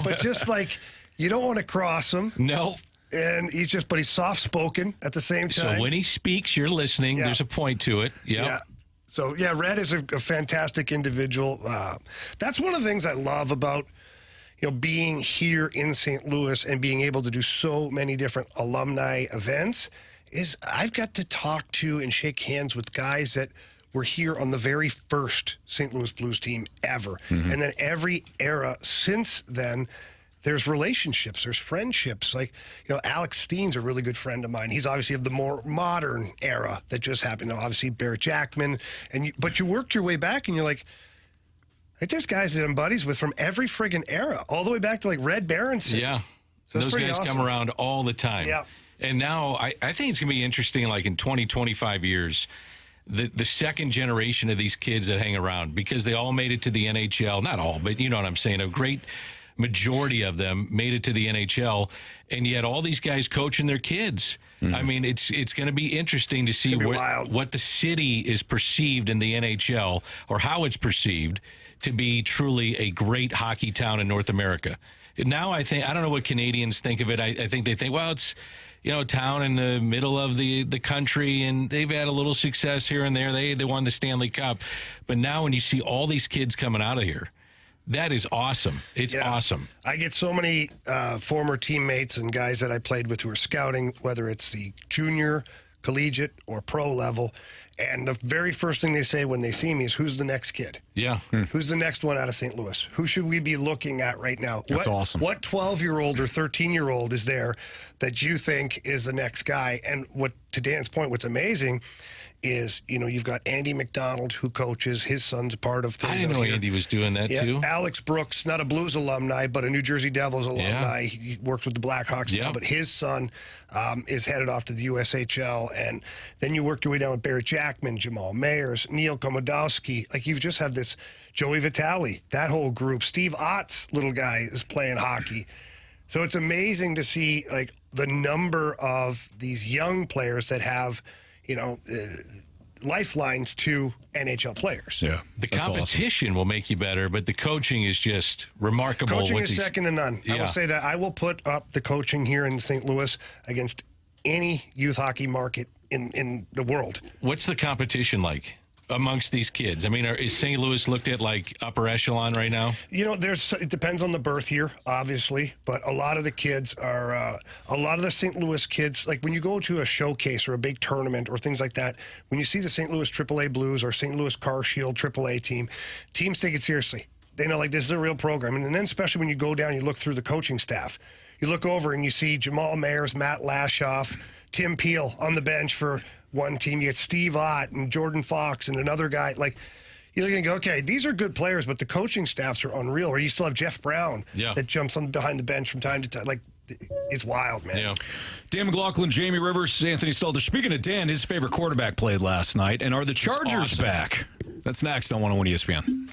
But just like, you don't want to cross him. No. And he's soft-spoken at the same time. So when he speaks, you're listening. Yeah. There's a point to it. Yep. Yeah. So, Red is a fantastic individual. That's one of the things I love about, being here in St. Louis and being able to do so many different alumni events is I've got to talk to and shake hands with guys that were here on the very first St. Louis Blues team ever. And then every era since then, there's relationships, there's friendships. Like, Alex Steen's a really good friend of mine. He's obviously of the more modern era that just happened. Obviously, Barrett Jackman. But you work your way back and you're like, there's guys that I'm buddies with from every friggin' era, all the way back to like Red Berenson. Yeah. So those guys awesome. come around all the time. Yeah. And now I think it's going to be interesting, like in 20, 25 years, the second generation of these kids that hang around, because they all made it to the NHL. Not all, but you know what I'm saying. A great majority of them made it to the NHL, and yet all these guys coaching their kids. I mean, it's going to be interesting to see what the city is perceived in the NHL, or how it's perceived to be truly a great hockey town in North America. Now I don't know what Canadians think of it. I think they think, well, it's, a town in the middle of the country, and they've had a little success here and there. They won the Stanley Cup. But now when you see all these kids coming out of here, that is awesome. It's awesome. I get so many former teammates and guys that I played with who are scouting, whether it's the junior, collegiate, or pro level. And the very first thing they say when they see me is, who's the next kid? Yeah. Who's the next one out of St. Louis? Who should we be looking at right now? That's awesome. What 12-year-old or 13-year-old is there that you think is the next guy? And to Dan's point, what's amazing is, you've got Andy McDonald, who coaches. His son's part of things. I didn't know Andy was doing that too. Alex Brooks, not a Blues alumni, but a New Jersey Devils alumni. He works with the Blackhawks now, but his son is headed off to the USHL. And then you work your way down with Barrett Jackman, Jamal Mayers, Neil Komodowski. Like, you just have this Joey Vitale, that whole group. Steve Ott's little guy is playing hockey. So it's amazing to see, like, the number of these young players that have, lifelines to NHL players. Yeah. The competition will make you better, but the coaching is just remarkable. Coaching is second to none. Yeah. I will say that I will put up the coaching here in St. Louis against any youth hockey market in the world. What's the competition like amongst these kids? I mean, is St. Louis looked at like upper echelon right now? It depends on the birth year, obviously, but a lot of the kids are, a lot of the St. Louis kids, like when you go to a showcase or a big tournament or things like that, when you see the St. Louis AAA Blues or St. Louis Car Shield AAA team, teams take it seriously. They know, like, this is a real program. And then especially when you go down, you look through the coaching staff. You look over and you see Jamal Mayers, Matt Lashoff, Tim Peel on the bench for one team. You get Steve Ott and Jordan Fox and another guy. Like, you're going to go, okay, these are good players, but the coaching staffs are unreal. Or you still have Jeff Brown that jumps on behind the bench from time to time. Like, it's wild, man. Yeah. Dan McLaughlin, Jamie Rivers, Anthony Stalter. Speaking of Dan, his favorite quarterback played last night. And are the Chargers back? That's next on 101 ESPN.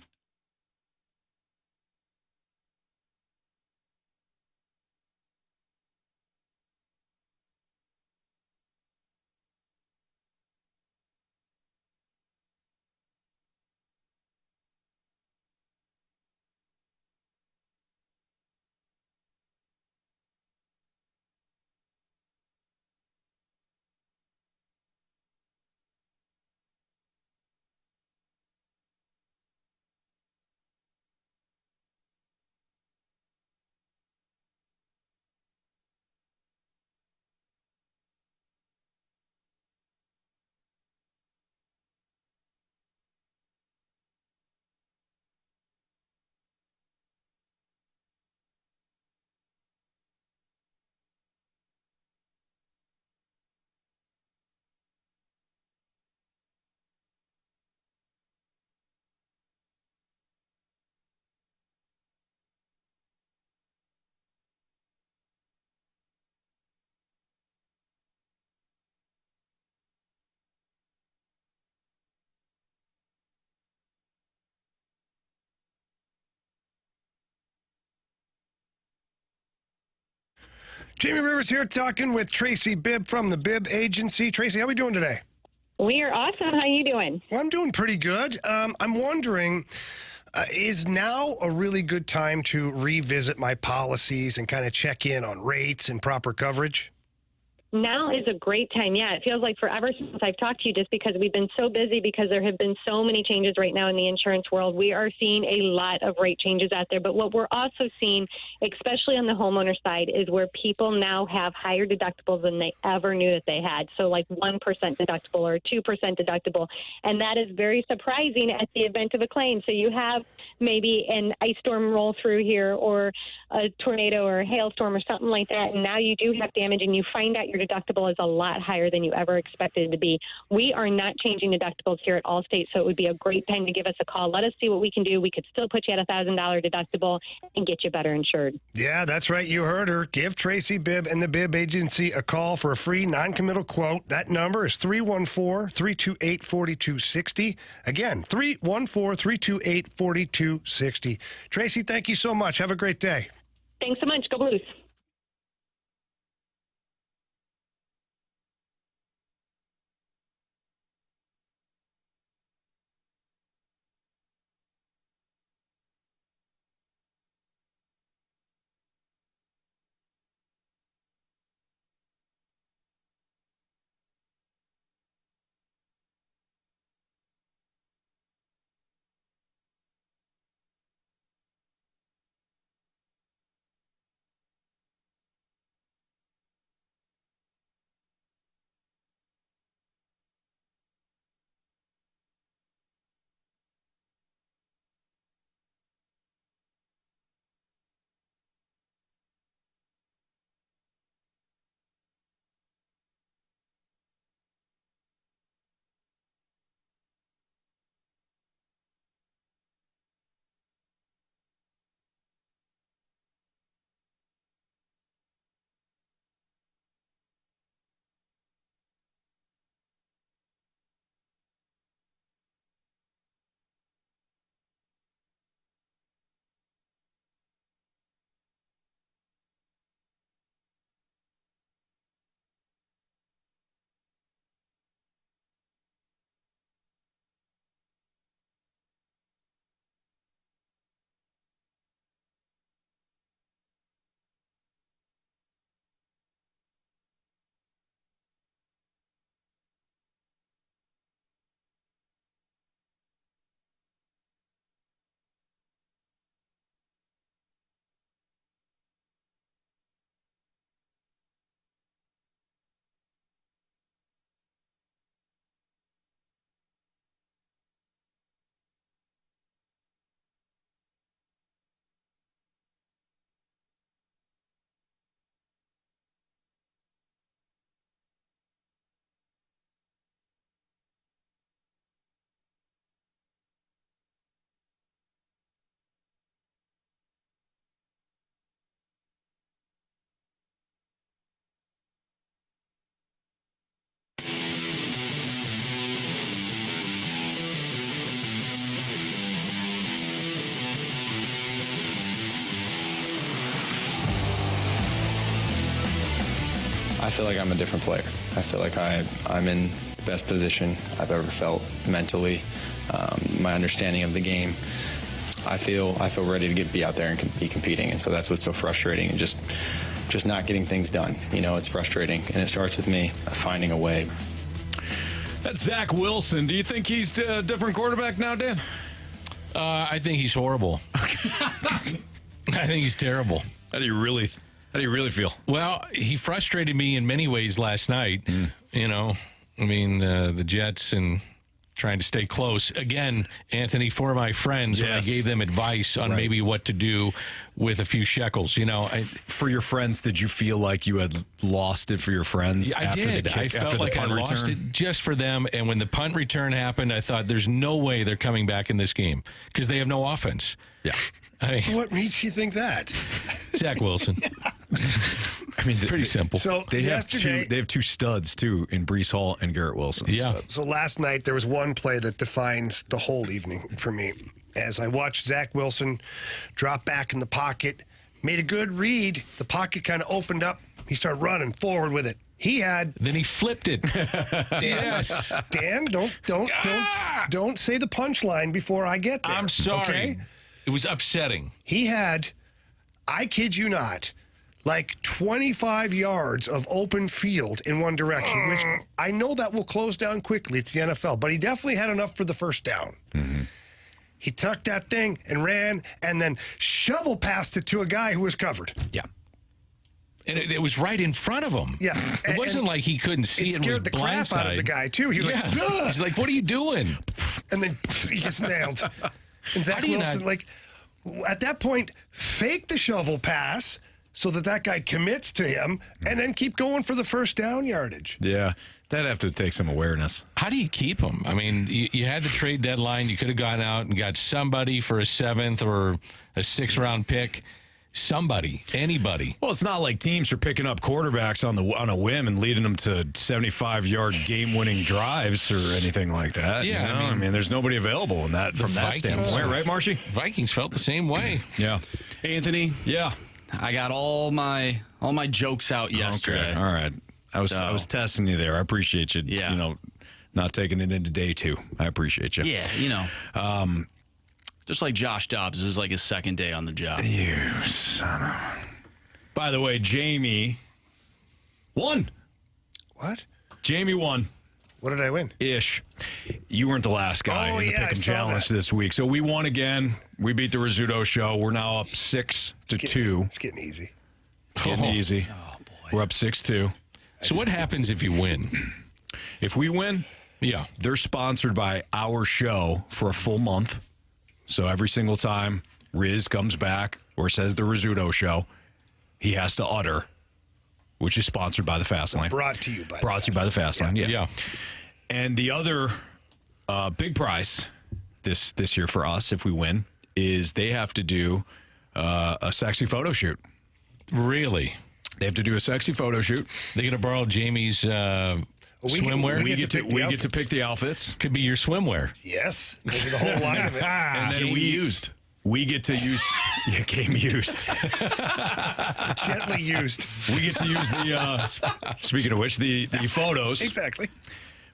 Jamie Rivers here talking with Tracy Bibb from the Bibb Agency. Tracy, how are we doing today? We are awesome. How you doing? Well, I'm doing pretty good. I'm wondering, is now a really good time to revisit my policies and kind of check in on rates and proper coverage? Now is a great time. Yeah, it feels like forever since I've talked to you, just because we've been so busy, because there have been so many changes right now in the insurance world. We are seeing a lot of rate changes out there. But what we're also seeing, especially on the homeowner side, is where people now have higher deductibles than they ever knew that they had. So like 1% deductible or 2% deductible. And that is very surprising at the event of a claim. So you have maybe an ice storm roll through here, or a tornado or a hailstorm or something like that, and now you do have damage, and you find out your deductible is a lot higher than you ever expected it to be. We are not changing deductibles here at Allstate, so it would be a great time to give us a call. Let us see what we can do. We could still put you at $1,000 deductible and get you better insured. Yeah, that's right. You heard her. Give Tracy Bibb and the Bibb Agency a call for a free non-committal quote. That number is 314-328-4260. Again, 314-328-4260. Tracy, thank you so much. Have a great day. Thanks so much. Go Blues. I feel like I'm a different player. I feel like I'm in the best position I've ever felt mentally. My understanding of the game, I feel ready to be out there and be competing, and so that's what's so frustrating, and just not getting things done. You know, it's frustrating, and it starts with me finding a way. That's Zach Wilson. Do you think he's a different quarterback now, Dan? I think he's horrible. I think he's terrible. How do you really feel? Well, he frustrated me in many ways last night. You know, I mean, the Jets and trying to stay close. Again, Anthony, for my friends, when I gave them advice on maybe what to do with a few shekels, you know. For your friends, did you feel like you had lost it for your friends? I did. I felt like I lost it just for them. And when the punt return happened, I thought there's no way they're coming back in this game because they have no offense. Yeah. I mean, what makes you think that? Zach Wilson. I mean, pretty simple. So they have two studs too in Breece Hall and Garrett Wilson. Yeah. So last night there was one play that defines the whole evening for me. As I watched Zach Wilson drop back in the pocket, made a good read. The pocket kind of opened up. He started running forward with it. Then he flipped it. Dan, don't say the punchline before I get there. I'm sorry. Okay? It was upsetting. He had, I kid you not, like 25 yards of open field in one direction, which I know that will close down quickly. It's the NFL, but he definitely had enough for the first down. Mm-hmm. He tucked that thing and ran and then shovel passed it to a guy who was covered. Yeah. And it was right in front of him. Yeah. It wasn't like he couldn't see it. It scared the crap out of the guy, too. He was like, ugh! He's like, what are you doing? And then he gets nailed. And Zach Wilson, at that point, fake the shovel pass so that guy commits to him and then keep going for the first down yardage. Yeah. That'd have to take some awareness. How do you keep him? I mean, you had the trade deadline. You could have gone out and got somebody for a 7th or a 6th-round pick. Somebody, anybody. Well, it's not like teams are picking up quarterbacks on a whim and leading them to 75-yard game-winning drives or anything like that. Yeah, you know? I mean, there's nobody available in that from that standpoint, right, Marshy? Vikings felt the same way. Yeah. Anthony? Yeah. I got all my jokes out yesterday. Okay. All right. I was testing you there. I appreciate you. Yeah. You know, not taking it into day 2. I appreciate you. Yeah, you know. Just like Josh Dobbs, it was like his second day on the job. You son of... By the way, Jamie won. What? Jamie won. What did I win? Ish. You weren't the last guy in the Pick'em Challenge this week. So we won again. We beat the Rizzuto Show. We're now up 6-2. It's getting easy. It's getting easy. Oh, boy. We're up 6-2. So what happens if you win? If we win, yeah, they're sponsored by our show for a full month. So every single time Riz comes back or says the Rizzuto Show, he has to utter, which is sponsored by the Fast Lane. Brought to you by the Fast Lane. Yeah. And the other big prize this year for us, if we win, is they have to do a sexy photo shoot. Really? They have to do a sexy photo shoot. They're going to borrow Jamie's swimwear? We get to pick the outfits. Could be your swimwear. Yes. Maybe the whole line of it. And then we get to use game used. Gently used. We get to use the speaking of which, the photos. Exactly.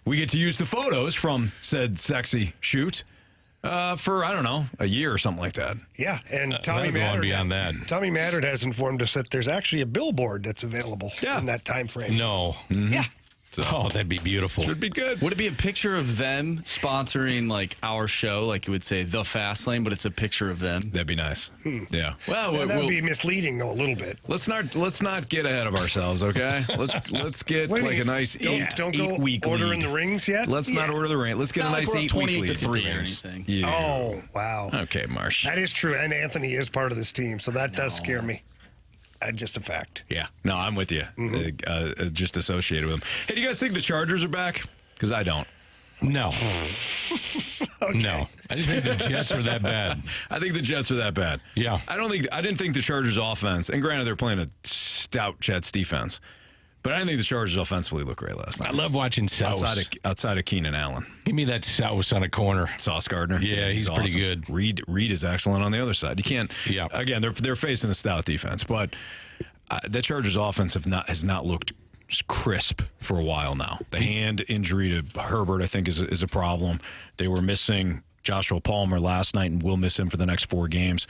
We get to use the photos from said sexy shoot for, I don't know, a year or something like that. Yeah, and Tommy Mattern beyond that. Tommy Mattern has informed us that there's actually a billboard that's available in that time frame. No. Mm-hmm. Yeah. So, that'd be beautiful. Should be good. Would it be a picture of them sponsoring like our show, like you would say the Fast Lane, but it's a picture of them? That'd be nice. Yeah. Well, that would be misleading though a little bit. Let's not get ahead of ourselves, okay? Let's get like a nice don't go 8 week ordering lead. the rings yet. Let's not order the ring. Let's get a nice 8 week lead. 28-3 or anything. Yeah. Oh wow. Okay, Marsh. That is true, and Anthony is part of this team, so that does scare me. Just a fact. Yeah. No, I'm with you. Just associated with them. Hey, do you guys think the Chargers are back? Because I don't. No. Okay. No. I just think the Jets are that bad. I think the Jets are that bad. Yeah. I didn't think the Chargers offense, and granted they're playing a stout Jets defense, but I didn't think the Chargers offensively looked great last night. I love watching Sauce. Outside of Keenan Allen. Give me that Sauce on a corner. Sauce Gardner. Yeah, he's pretty awesome. good. Reed is excellent on the other side. You can't. Yeah. Again, they're facing a stout defense, but the Chargers offense has not looked crisp for a while now. The hand injury to Herbert, I think, is a problem. They were missing Joshua Palmer last night and will miss him for the next 4 games.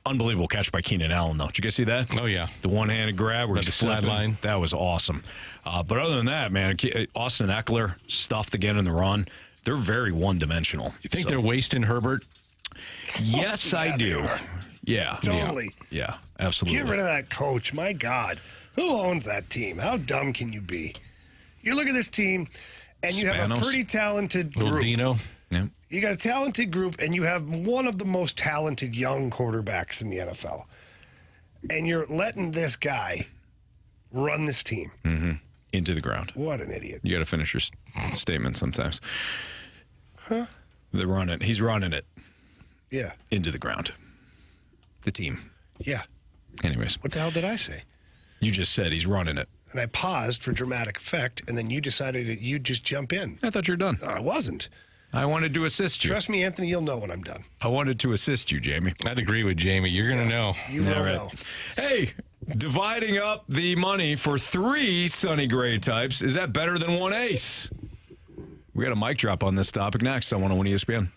Unbelievable catch by Keenan Allen, though. Did you guys see that? Oh, yeah. The one-handed grab where he's the flat line. That was awesome. But other than that, man, Austin Eckler stuffed again in the run. They're very one-dimensional. You think they're wasting Herbert? Yes, I do. Yeah. Totally. Yeah, absolutely. Get rid of that coach. My God. Who owns that team? How dumb can you be? You look at this team, and you have a pretty talented group. Little Dino. Yeah. You got a talented group, and you have one of the most talented young quarterbacks in the NFL. And you're letting this guy run this team. Mm-hmm. Into the ground. What an idiot. You got to finish your statement sometimes. Huh? He's running it. Yeah. Into the ground. The team. Yeah. Anyways. What the hell did I say? You just said he's running it. And I paused for dramatic effect, and then you decided that you'd just jump in. I thought you were done. No, I wasn't. I wanted to assist you. Trust me, Anthony, you'll know when I'm done. I wanted to assist you, Jamie. I'd agree with Jamie. You're going to know. You will know. Hey, dividing up the money for 3 Sonny Gray types, is that better than 1 ace? We got a mic drop on this topic next on 101 ESPN.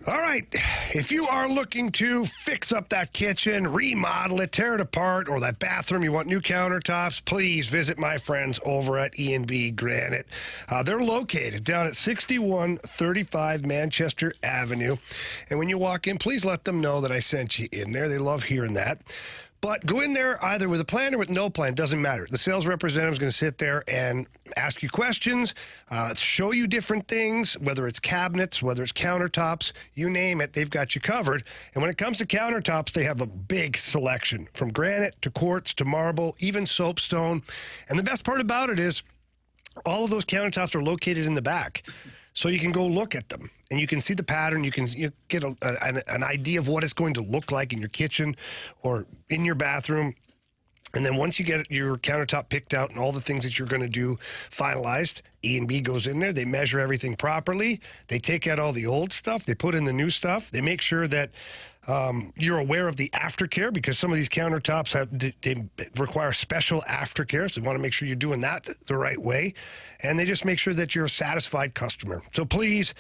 All right. If you are looking to fix up that kitchen, remodel it, tear it apart, or that bathroom, you want new countertops, please visit my friends over at E&B Granite. They're located down at 6135 Manchester Avenue. And when you walk in, please let them know that I sent you in there. They love hearing that. But go in there either with a plan or with no plan. Doesn't matter. The sales representative is going to sit there and ask you questions, show you different things, whether it's cabinets, whether it's countertops, you name it, they've got you covered. And when it comes to countertops, they have a big selection, from granite to quartz to marble, even soapstone. And the best part about it is all of those countertops are located in the back. So you can go look at them, and you can see the pattern. You can get an idea of what it's going to look like in your kitchen or in your bathroom. And then once you get your countertop picked out and all the things that you're going to do finalized, E&B goes in there. They measure everything properly. They take out all the old stuff. They put in the new stuff. They make sure that you're aware of the aftercare, because some of these countertops they require special aftercare, so you want to make sure you're doing that the right way. And they just make sure that you're a satisfied customer. So please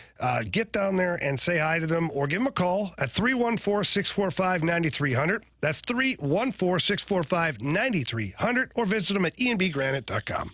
get down there and say hi to them, or give them a call at 314-645-9300. That's 314-645-9300, or visit them at enbgranite.com.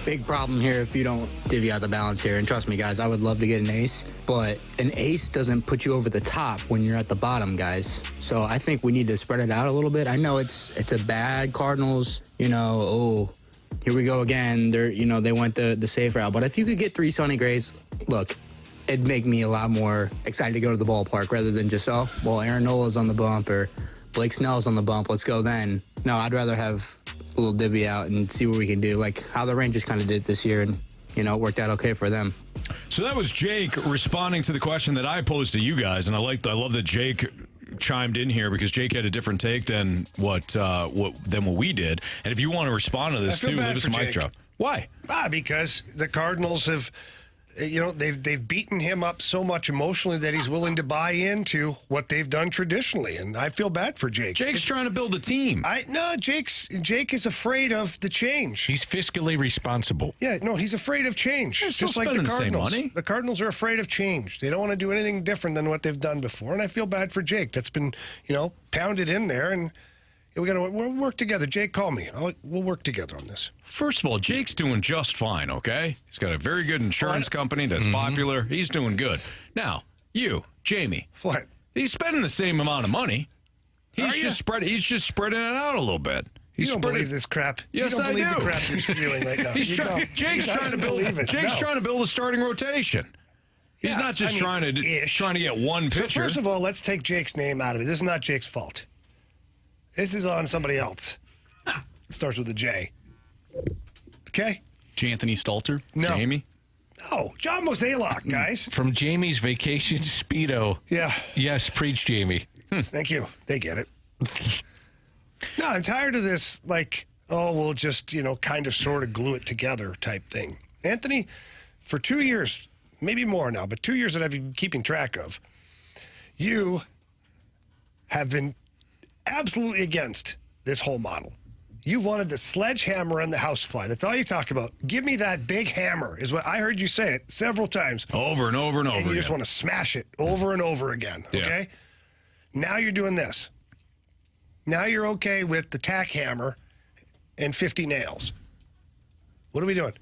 Big problem here if you don't divvy out the balance here. And trust me, guys, I would love to get an ace, but an ace doesn't put you over the top when you're at the bottom, guys. So I think we need to spread it out a little bit. I know it's a bad Cardinals, here we go again. They went the safe route. But if you could get 3 Sonny Grays, look, it'd make me a lot more excited to go to the ballpark rather than just, Aaron Nola's on the bump or Blake Snell's on the bump. Let's go then. No, I'd rather have a little divvy out and see what we can do, like how the Rangers kind of did this year, and it worked out okay for them. So that was Jake responding to the question that I posed to you guys, and I love that Jake chimed in here, because Jake had a different take than what we did. And if you want to respond to this too, leave us a mic drop. Why? Because the Cardinals have, they've beaten him up so much emotionally that he's willing to buy into what they've done traditionally, and I feel bad for Jake. Jake's trying to build a team. Jake is afraid of the change. He's fiscally responsible. Yeah, no, he's afraid of change. They're Just like the Cardinals. The same money. The Cardinals are afraid of change. They don't want to do anything different than what they've done before, and I feel bad for Jake. That's been, pounded in there, and We'll work together. Jake, call me. We'll work together on this. First of all, Jake's doing just fine, okay? He's got a very good insurance company that's popular. He's doing good. Now, you, Jamie. What? He's spending the same amount of money. He's just spreading it out a little bit. You don't believe this crap. Yes, you don't I believe do. the crap you're spewing right now. Jake's trying to build a starting rotation. He's not just trying to get one pitcher. So first of all, let's take Jake's name out of it. This is not Jake's fault. This is on somebody else. It starts with a J. Okay? Anthony Stalter? No. Jamie? No. John Mozeliak, guys. From Jamie's Vacation Speedo. Yeah. Yes, preach, Jamie. Thank you. They get it. No, I'm tired of this, we'll just, kind of sort of glue it together type thing. Anthony, for 2 years, maybe more now, but 2 years that I've been keeping track of, you have been absolutely against this whole model. You wanted the sledgehammer and the housefly. That's all you talk about. Give me that big hammer is what I heard you say it several times. Over and over and over again. And you just want to smash it over and over again, okay? Yeah. Now you're doing this. Now you're okay with the tack hammer and 50 nails. What are we doing?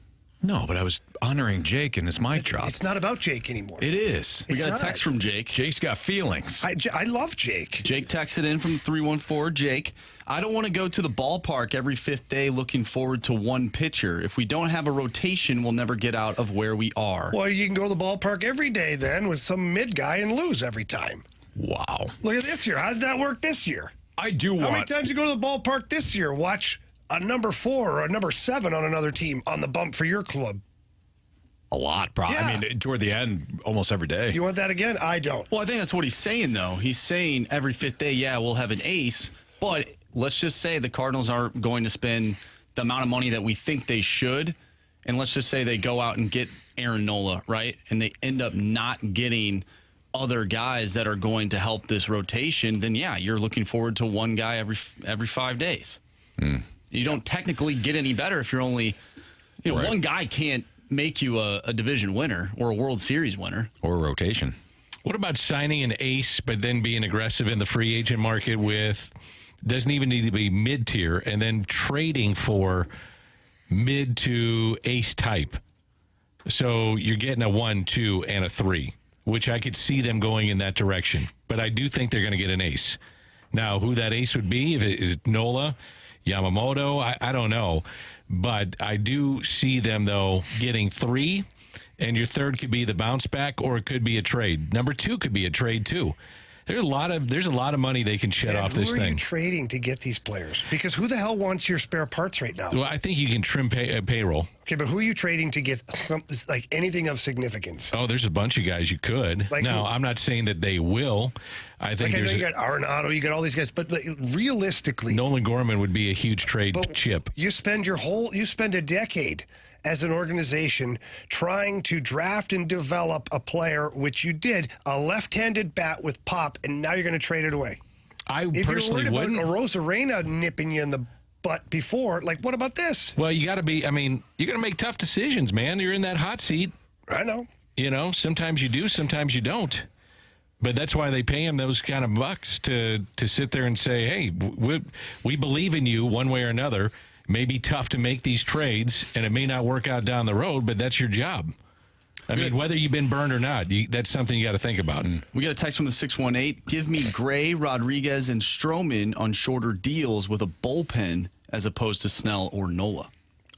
No, but I was honoring Jake and his mic drop. It's not about Jake anymore. It is. We got a text from Jake. Jake's got feelings. I love Jake. Jake texted in from 314. Jake, I don't want to go to the ballpark every fifth day looking forward to one pitcher. If we don't have a rotation, we'll never get out of where we are. Well, you can go to the ballpark every day then with some mid guy and lose every time. Wow. Look at this year. How did that work this year? I do want... How many times you go to the ballpark this year? Watch a number 4 or a number 7 on another team on the bump for your club. A lot, probably. Yeah. I mean, toward the end, almost every day. You want that again? I don't. Well, I think that's what he's saying, though. He's saying every fifth day, we'll have an ace, but let's just say the Cardinals aren't going to spend the amount of money that we think they should, and let's just say they go out and get Aaron Nola, right? And they end up not getting other guys that are going to help this rotation, then, you're looking forward to one guy every 5 days. You don't technically get any better if you're only, one guy can't make you a division winner or a World Series winner. Or a rotation. What about signing an ace, but then being aggressive in the free agent market with, doesn't even need to be mid-tier, and then trading for mid to ace type? So you're getting a 1, 2, and a 3, which I could see them going in that direction. But I do think they're going to get an ace. Now, who that ace would be, if it is Nola, Yamamoto, I don't know. But I do see them, though, getting 3, and your third could be the bounce back, or it could be a trade. Number 2 could be a trade, too. There's a lot of money they can shed off this thing. Who are you trading to get these players? Because who the hell wants your spare parts right now? Well, I think you can trim payroll. Okay, but who are you trading to get anything of significance? Oh, there's a bunch of guys you could. Now, I'm not saying that they will. I think I know you got Arenado, you got all these guys, but realistically, Nolan Gorman would be a huge trade chip. You spend a decade as an organization trying to draft and develop a player, which you did, a left-handed bat with pop, and now you're going to trade it away. If personally you're worried wouldn't. about a Rosarena nipping you in the butt before, what about this? Well, you got to be, you got to make tough decisions, man. You're in that hot seat. I know. Sometimes you do, sometimes you don't. But that's why they pay him those kind of bucks to sit there and say, hey, we believe in you one way or another. It may be tough to make these trades, and it may not work out down the road, but that's your job. Whether you've been burned or not, that's something you got to think about. We got a text from the 618. Give me Gray, Rodriguez, and Stroman on shorter deals with a bullpen as opposed to Snell or Nola.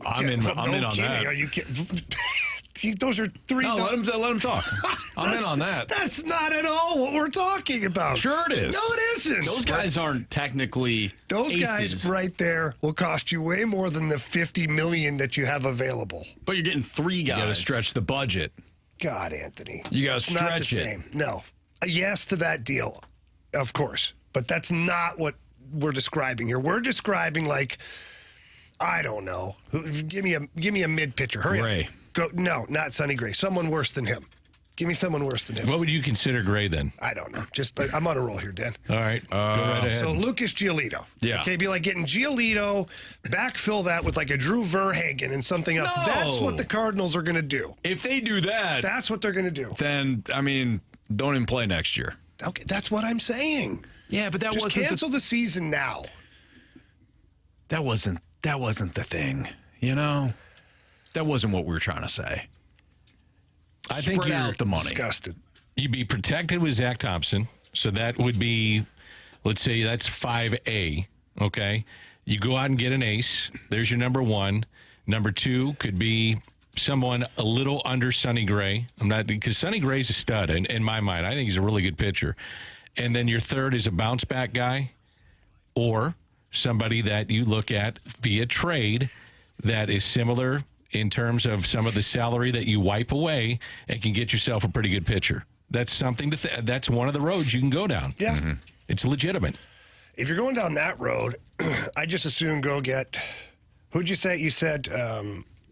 I'm in on that. Are you kidding? Those are 3. No, let him talk. I'm in on that. That's not at all what we're talking about. Sure it is. No, it isn't. Those guys aren't technically Those aces. guys right there will cost you way more than the $50 million that you have available. But you're getting 3 guys. You got to stretch the budget. God, Anthony. You got to stretch stretch not the it. Same. No. A yes to that deal, of course. But that's not what we're describing here. We're describing I don't know. Give me a mid pitcher. Hurry Gray. up. No, not Sonny Gray. Someone worse than him. Give me someone worse than him. What would you consider Gray then? I don't know. I'm on a roll here, Dan. All right. Go right ahead. So Lucas Giolito. Yeah. Okay, be like getting Giolito, backfill that with a Drew Verhagen and something else. No. That's what the Cardinals are going to do. If they do that, That's what they're going to do. then, don't even play next year. Okay, that's what I'm saying. Yeah, but that Just wasn't cancel the season now. that wasn't the thing, you know? That wasn't what we were trying to say. I think Spread you're out the money. Disgusted. You'd be protected with Zach Thompson, so that would be, let's say that's 5A, okay? You go out and get an ace. There's your number one. Number two could be someone a little under Sonny Gray. Because Sonny Gray's a stud in my mind. I think he's a really good pitcher. And then your third is a bounce back guy or somebody that you look at via trade that is similar in terms of some of the salary that you wipe away and can get yourself a pretty good pitcher. That's something that's one of the roads you can go down. Yeah. Mm-hmm. It's legitimate. If you're going down that road, I just assume go get, who'd you say? You said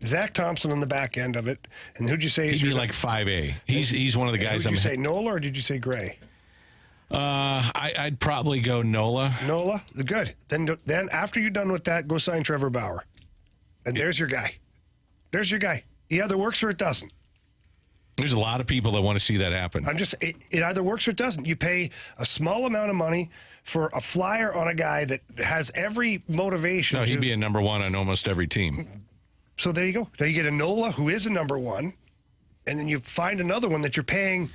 Zach Thompson on the back end of it. And who'd you say? He'd be like 5A. He's one of the guys. Did you say Nola or did you say Gray? I'd probably go Nola. Nola? Good. Then after you're done with that, go sign Trevor Bauer. And there's your guy. There's your guy. He either works or it doesn't. There's a lot of people that want to see that happen. It either works or it doesn't. You pay a small amount of money for a flyer on a guy that has every motivation. No, he'd be a number one on almost every team. So there you go. Now you get a Nola who is a number one, and then you find another one that you're paying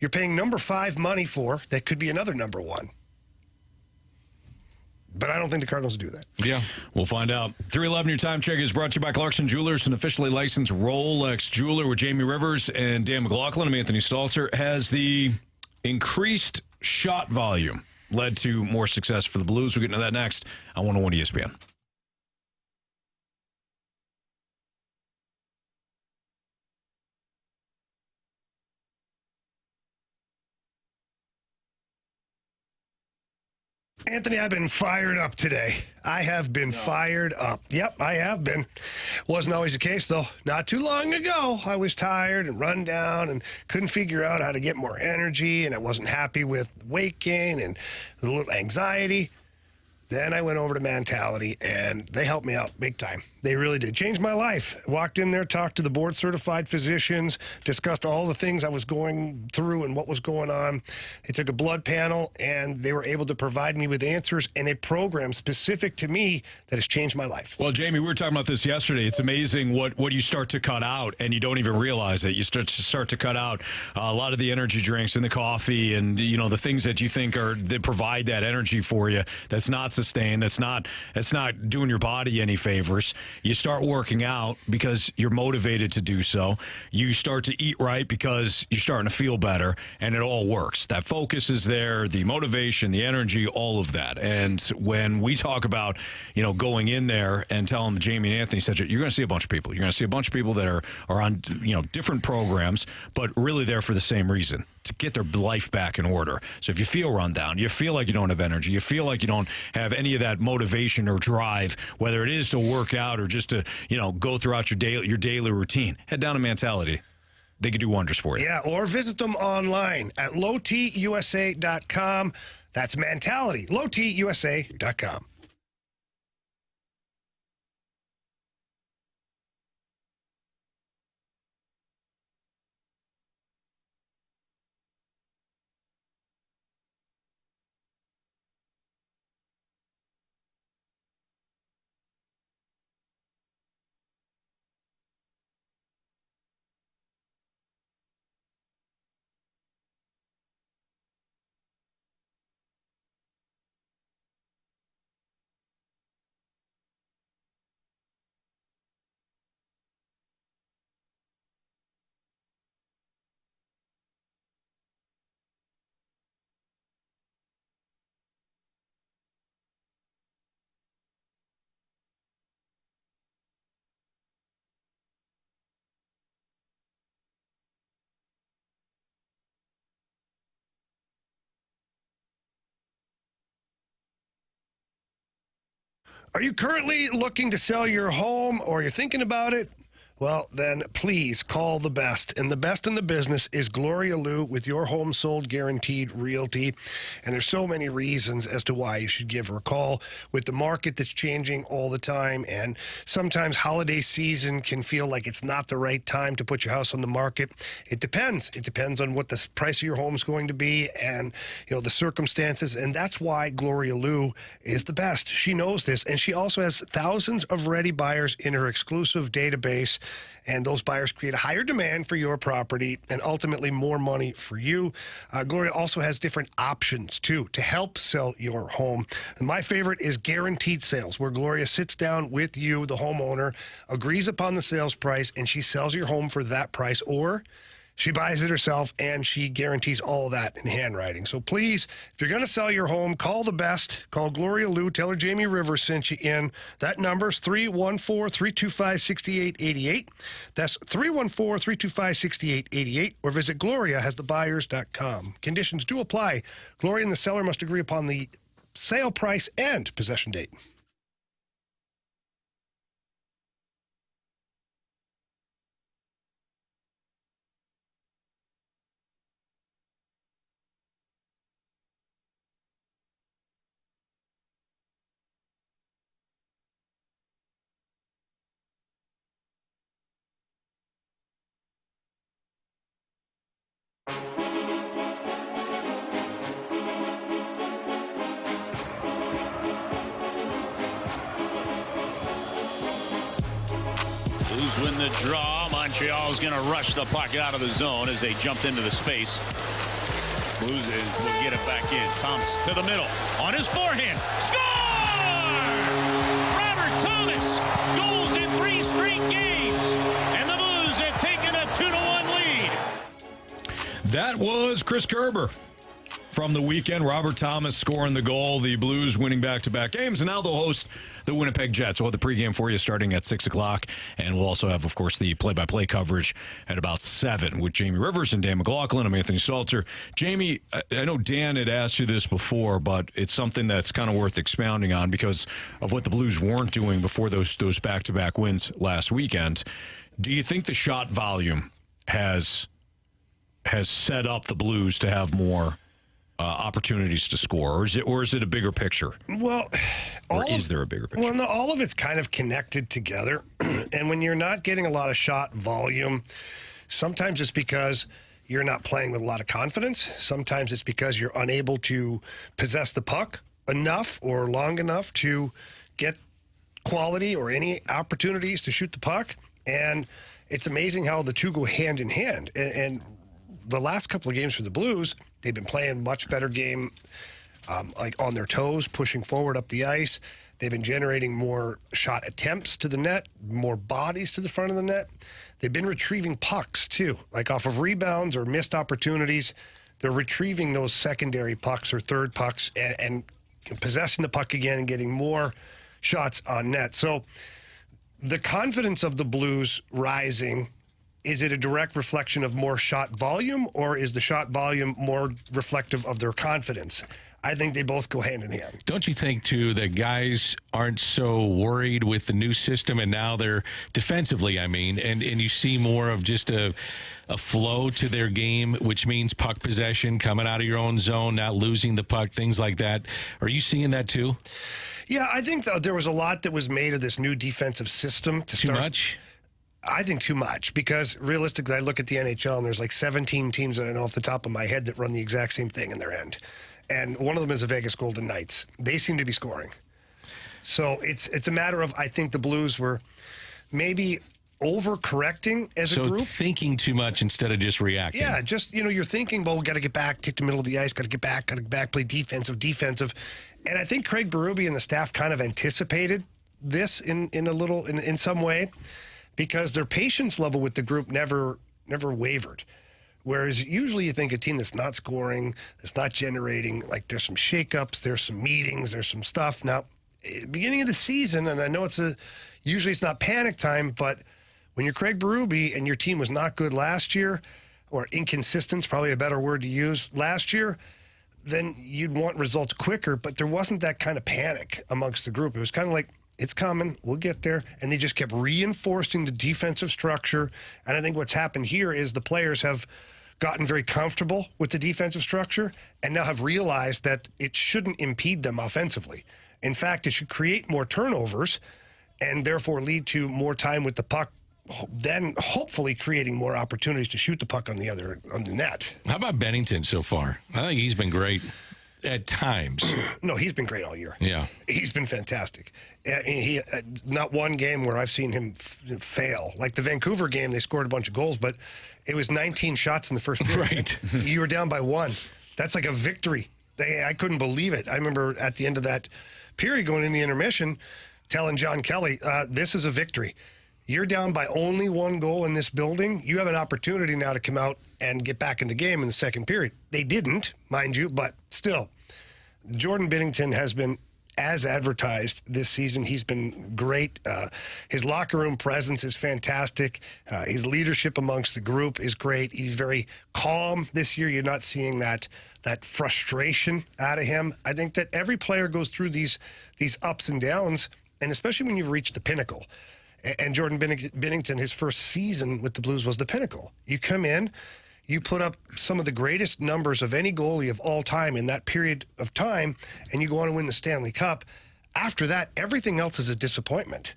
number 5 money for that could be another number one. But I don't think the Cardinals do that. Yeah, we'll find out. 311, your time check is brought to you by Clarkson Jewelers, an officially licensed Rolex jeweler with Jamie Rivers and Dan McLaughlin. I'm Anthony Stalter. Has the increased shot volume led to more success for the Blues? We'll get into that next on 101 ESPN. Anthony, I've been fired up today. I have been fired up. Yep, I have been. Wasn't always the case, though. Not too long ago, I was tired and run down and couldn't figure out how to get more energy, and I wasn't happy with weight gain and a little anxiety. Then I went over to Mentality, and they helped me out big time. They really did. Changed my life. Walked in there, talked to the board-certified physicians, discussed all the things I was going through and what was going on. They took a blood panel, and they were able to provide me with answers and a program specific to me that has changed my life. Well, Jamie, we were talking about this yesterday. It's amazing what you start to cut out, and you don't even realize it. You start to cut out a lot of the energy drinks and the coffee and, you know, the things that you think that provide that energy for you. That's not sustained. That's not doing your body any favors. You start working out because you're motivated to do so. You start to eat right because you're starting to feel better, and it all works. That focus is there, the motivation, the energy, all of that. And when we talk about, you know, going in there and telling Jamie and Anthony, you're going to see a bunch of people. You're going to see a bunch of people that are on, you know, different programs, but really there for the same reason, to get their life back in order. So if you feel run down, you feel like you don't have energy, you feel like you don't have any of that motivation or drive, whether it is to work out or just to, you know, go throughout your daily routine, head down to Mentality. They could do wonders for you. Yeah, or visit them online at lowtusa.com. That's Mentality, lowtusa.com. Are you currently looking to sell your home or you're thinking about it? Well, then please call the best. And the best in the business is Gloria Lou with your home sold guaranteed realty. And there's so many reasons as to why you should give her a call with the market that's changing all the time. And sometimes holiday season can feel like it's not the right time to put your house on the market. It depends. It depends on what the price of your home is going to be and, the circumstances. And that's why Gloria Lou is the best. She knows this. And she also has thousands of ready buyers in her exclusive database. And those buyers create a higher demand for your property and ultimately more money for you. Gloria also has different options, too, to help sell your home. And my favorite is guaranteed sales, where Gloria sits down with you, the homeowner, agrees upon the sales price, and she sells your home for that price, or she buys it herself, and she guarantees all of that in handwriting. So please, if you're going to sell your home, call the best. Call Gloria Lou. Tell her Jamie Rivers sent you in. That number is 314-325-6888. That's 314-325-6888. Or visit GloriaHasTheBuyers.com. Conditions do apply. Gloria and the seller must agree upon the sale price and possession date. Blues win the draw. Montreal's going to rush the puck out of the zone as they jumped into the space. Blues will get it back in. Thomas to the middle. On his forehand. Score! Robert Thomas. Goals in 3 straight games. And the Blues have taken a 2-1 lead. That was Chris Kerber from the weekend. Robert Thomas scoring the goal. The Blues winning back-to-back games. And now they'll host the Winnipeg Jets. We'll have the pregame for you starting at 6 o'clock. And we'll also have, of course, the play-by-play coverage at about 7 with Jamie Rivers and Dan McLaughlin. I'm Anthony Stalter. Jamie, I know Dan had asked you this before, but it's something that's kind of worth expounding on because of what the Blues weren't doing before those back-to-back wins last weekend. Do you think the shot volume has set up the Blues to have more opportunities to score, or is it a bigger picture? Well, is there a bigger picture? Well, no, all of it's kind of connected together. And when you're not getting a lot of shot volume, sometimes it's because you're not playing with a lot of confidence. Sometimes it's because you're unable to possess the puck enough or long enough to get quality or any opportunities to shoot the puck. And it's amazing how the two go hand in hand. And the last couple of games for the Blues, they've been playing much better game, like on their toes, pushing forward up the ice. They've been generating more shot attempts to the net, more bodies to the front of the net. They've been retrieving pucks, too, like off of rebounds or missed opportunities. They're retrieving those secondary pucks or third pucks and possessing the puck again and getting more shots on net. So the confidence of the Blues rising. Is it a direct reflection of more shot volume, or is the shot volume more reflective of their confidence? I think they both go hand in hand. Don't you think, too, that guys aren't so worried with the new system, and now they're defensively, and you see more of just a flow to their game, which means puck possession, coming out of your own zone, not losing the puck, things like that. Are you seeing that, too? Yeah, I think there was a lot that was made of this new defensive system. Too much? I think too much, because realistically, I look at the NHL and there's like 17 teams that I know off the top of my head that run the exact same thing in their end. And one of them is the Vegas Golden Knights. They seem to be scoring. So it's a matter of, I think the Blues were maybe overcorrecting as a group. So thinking too much instead of just reacting. Yeah, just, you're thinking, well, we got to get back, take the middle of the ice, got to get back, play defensive. And I think Craig Berube and the staff kind of anticipated this in some way, because their patience level with the group never wavered. Whereas usually you think a team that's not scoring, that's not generating, like there's some shakeups, there's some meetings, there's some stuff. Now, beginning of the season, and I know usually it's not panic time, but when you're Craig Berube and your team was not good last year, or inconsistent is probably a better word to use, last year, then you'd want results quicker, but there wasn't that kind of panic amongst the group. It was kind of like It's coming. We'll get there. And they just kept reinforcing the defensive structure. And I think what's happened here is the players have gotten very comfortable with the defensive structure and now have realized that it shouldn't impede them offensively. In fact, it should create more turnovers and therefore lead to more time with the puck, then hopefully creating more opportunities to shoot the puck on the net. How about Bennington so far? I think he's been great at times. No, he's been great all year. Yeah. He's been fantastic. He not one game where I've seen him fail. Like the Vancouver game, they scored a bunch of goals, but it was 19 shots in the first period. Right. You were down by 1. That's like a victory. I couldn't believe it. I remember at the end of that period going in the intermission telling John Kelly, this is a victory. You're down by only 1 goal in this building. You have an opportunity now to come out and get back in the game in the second period. They didn't, mind you, but still. Jordan Binnington has been as advertised this season. He's been great. His locker room presence is fantastic. His leadership amongst the group is great. He's very calm this year. You're not seeing that frustration out of him. I think that every player goes through these ups and downs, and especially when you've reached the pinnacle. And Jordan Binnington, his first season with the Blues was the pinnacle. You come in, you put up some of the greatest numbers of any goalie of all time in that period of time, and you go on to win the Stanley Cup. After that, everything else is a disappointment.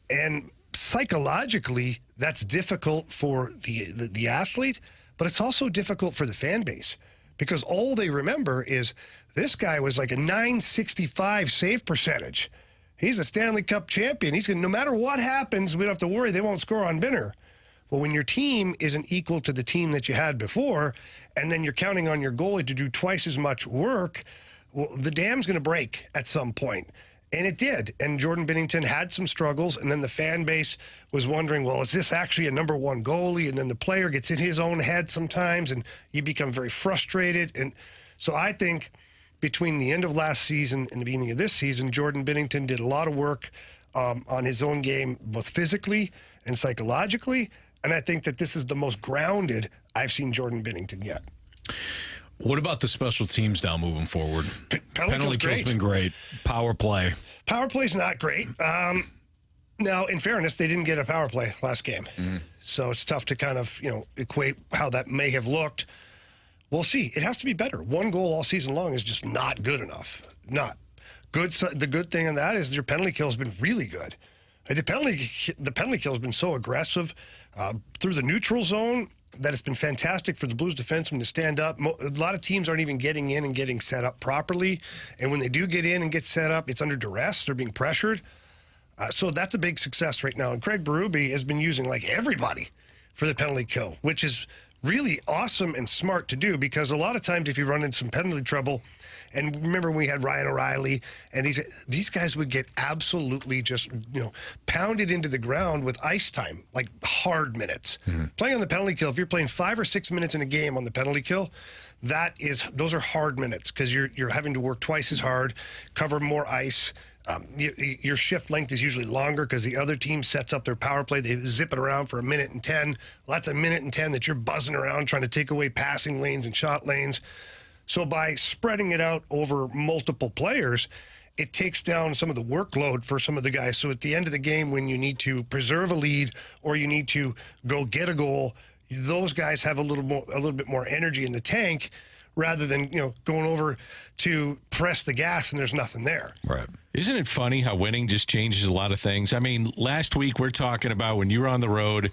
And psychologically, that's difficult for the athlete, but it's also difficult for the fan base because all they remember is this guy was like a .965 save percentage. He's a Stanley Cup champion. He's going, no matter what happens, we don't have to worry they won't score on Binner. Well, when your team isn't equal to the team that you had before, and then you're counting on your goalie to do twice as much work, well, the dam's going to break at some point. And it did. And Jordan Binnington had some struggles, and then the fan base was wondering, well, is this actually a number 1 goalie? And then the player gets in his own head sometimes, and you become very frustrated. And so I think between the end of last season and the beginning of this season, Jordan Binnington did a lot of work on his own game, both physically and psychologically. And I think that this is the most grounded I've seen Jordan Binnington yet. What about the special teams now moving forward? Penalty kill's been great. Power play. Power play's not great. Now, in fairness, they didn't get a power play last game. Mm-hmm. So it's tough to kind of, equate how that may have looked. We'll see. It has to be better. 1 goal all season long is just not good enough. Not good. The good thing on that is your penalty kill has been really good. The penalty kill has been so aggressive through the neutral zone that it's been fantastic for the Blues defensemen to stand up. A lot of teams aren't even getting in and getting set up properly. And when they do get in and get set up, it's under duress. They're being pressured. So that's a big success right now. And Craig Berube has been using like everybody for the penalty kill, which is really awesome and smart to do because a lot of times if you run into some penalty trouble, and remember when we had Ryan O'Reilly, and these guys would get absolutely just pounded into the ground with ice time, like hard minutes. Mm-hmm. Playing on the penalty kill, if you're playing 5 or 6 minutes in a game on the penalty kill, those are hard minutes because you're having to work twice as hard, cover more ice. Your shift length is usually longer because the other team sets up their power play. They zip it around for 1:10. Well, that's 1:10 that you're buzzing around trying to take away passing lanes and shot lanes. So by spreading it out over multiple players, it takes down some of the workload for some of the guys. So at the end of the game, when you need to preserve a lead or you need to go get a goal, those guys have a little bit more energy in the tank rather than going over to press the gas and there's nothing there. Right. Isn't it funny how winning just changes a lot of things? I mean, last week we're talking about when you were on the road,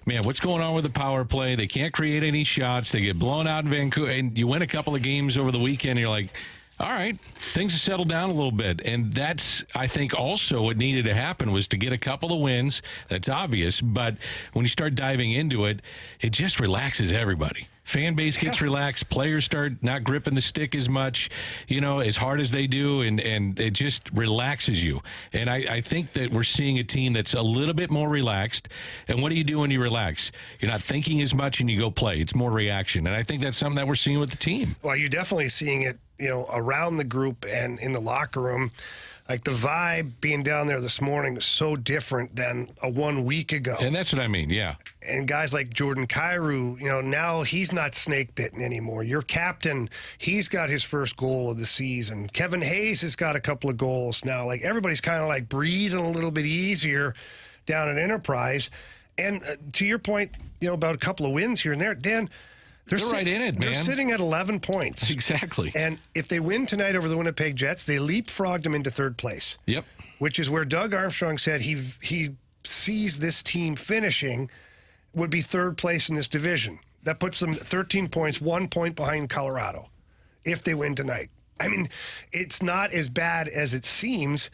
man, what's going on with the power play? They can't create any shots. They get blown out in Vancouver. And you win a couple of games over the weekend, and you're like, all right, things have settled down a little bit. And that's, I think, also what needed to happen was to get a couple of wins. That's obvious. But when you start diving into it, it just relaxes everybody. Fan base gets relaxed. Players start not gripping the stick as much, as hard as they do, and it just relaxes you. And I think that we're seeing a team that's a little bit more relaxed. And what do you do when you relax? You're not thinking as much and you go play. It's more reaction. And I think that's something that we're seeing with the team. Well, you're definitely seeing it, around the group and in the locker room. Like the vibe being down there this morning is so different than 1 week ago. And that's what I mean, yeah. And guys like Jordan Kyrou, now he's not snake bitten anymore. Your captain, he's got his first goal of the season. Kevin Hayes has got a couple of goals now. Like everybody's kind of like breathing a little bit easier down at Enterprise. And to your point, about a couple of wins here and there, Dan, they're right in it, man. They're sitting at 11 points. Exactly. And if they win tonight over the Winnipeg Jets, they leapfrogged them into third place. Yep. Which is where Doug Armstrong said he sees this team finishing would be third place in this division. That puts them 13 points, 1 point behind Colorado, if they win tonight. I mean, it's not as bad as it seems,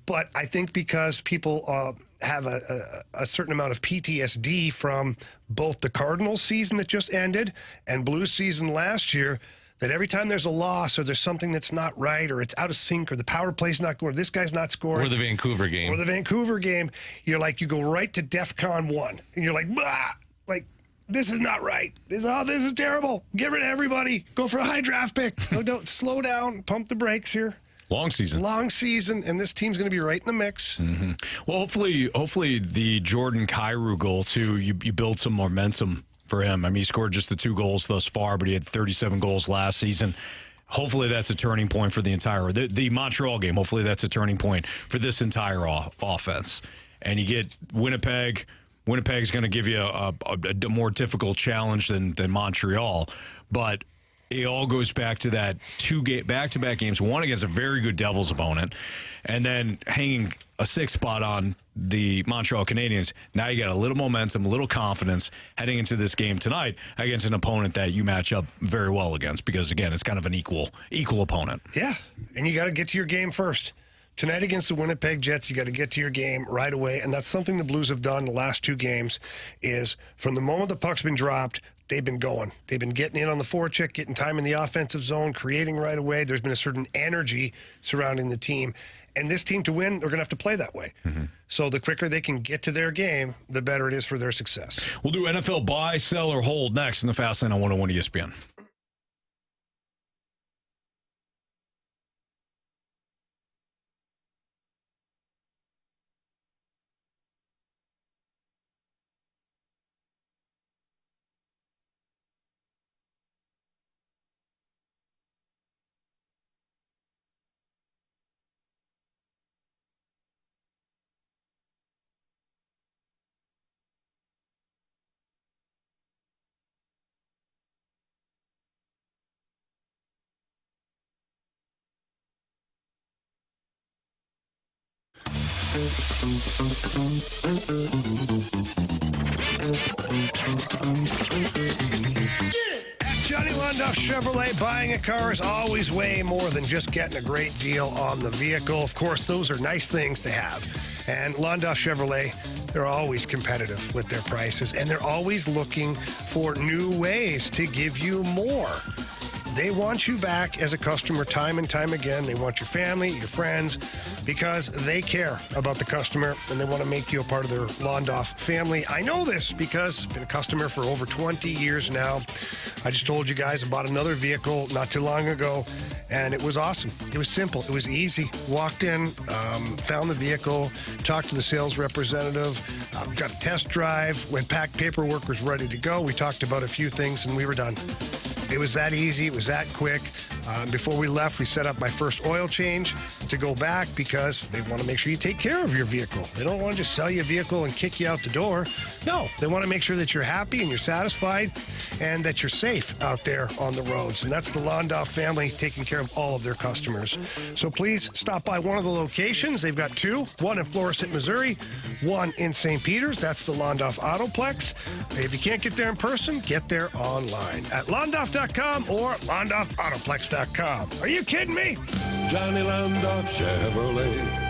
but I think because people have a certain amount of PTSD from both the Cardinals season that just ended and Blues season last year, that every time there's a loss or there's something that's not right or it's out of sync or the power play's not going, this guy's not scoring. Or the Vancouver game. Or the Vancouver game, you go right to DEFCON 1 and you're like, bah! Like, this is not right. This is terrible. Get rid of everybody. Go for a high draft pick. No, don't slow down. Pump the brakes here. Long season, and this team's going to be right in the mix. Mm-hmm. Well, hopefully the Jordan Kyrou goal too. You build some momentum for him. I mean, he scored just the 2 goals thus far, but he had 37 goals last season. Hopefully, that's a turning point for the entire the Montreal game. Hopefully, that's a turning point for this entire offense. And you get Winnipeg. Winnipeg's going to give you a more difficult challenge than Montreal, but it all goes back to that back-to-back games, one against a very good Devils opponent, and then hanging a 6th spot on the Montreal Canadiens. Now you got a little momentum, a little confidence heading into this game tonight against an opponent that you match up very well against because, again, it's kind of an equal opponent. Yeah, and you got to get to your game first. Tonight against the Winnipeg Jets, you got to get to your game right away, and that's something the Blues have done the last 2 games is from the moment the puck's been dropped, they've been going. They've been getting in on the forecheck, getting time in the offensive zone, creating right away. There's been a certain energy surrounding the team. And this team to win, they're going to have to play that way. Mm-hmm. So the quicker they can get to their game, the better it is for their success. We'll do NFL buy, sell, or hold next in the Fast Lane on 101 ESPN. Johnny Londoff Chevrolet, buying a car is always way more than just getting a great deal on the vehicle. Of course, those are nice things to have. And Londoff Chevrolet, they're always competitive with their prices, and they're always looking for new ways to give you more. They want you back as a customer time and time again. They want your family, your friends, because they care about the customer and they want to make you a part of their Londoff family. I know this because I've been a customer for over 20 years now. I just told you guys about another vehicle not too long ago, and it was awesome. It was simple. It was easy. Walked in, found the vehicle, talked to the sales representative, got a test drive, when packed paperwork was ready to go. We talked about a few things, and we were done. It was that easy. It was that quick. Before we left, we set up my first oil change to go back because they want to make sure you take care of your vehicle. They don't want to just sell you a vehicle and kick you out the door. No, they want to make sure that you're happy and you're satisfied and that you're safe out there on the roads. And that's the Londoff family taking care of all of their customers. So please stop by one of the locations. They've got 2, one in Florissant, Missouri, one in St. Peters. That's the Londoff Autoplex. If you can't get there in person, get there online at londoff.com or londoffautoplex.com. Are you kidding me? Johnny Londoff Chevrolet.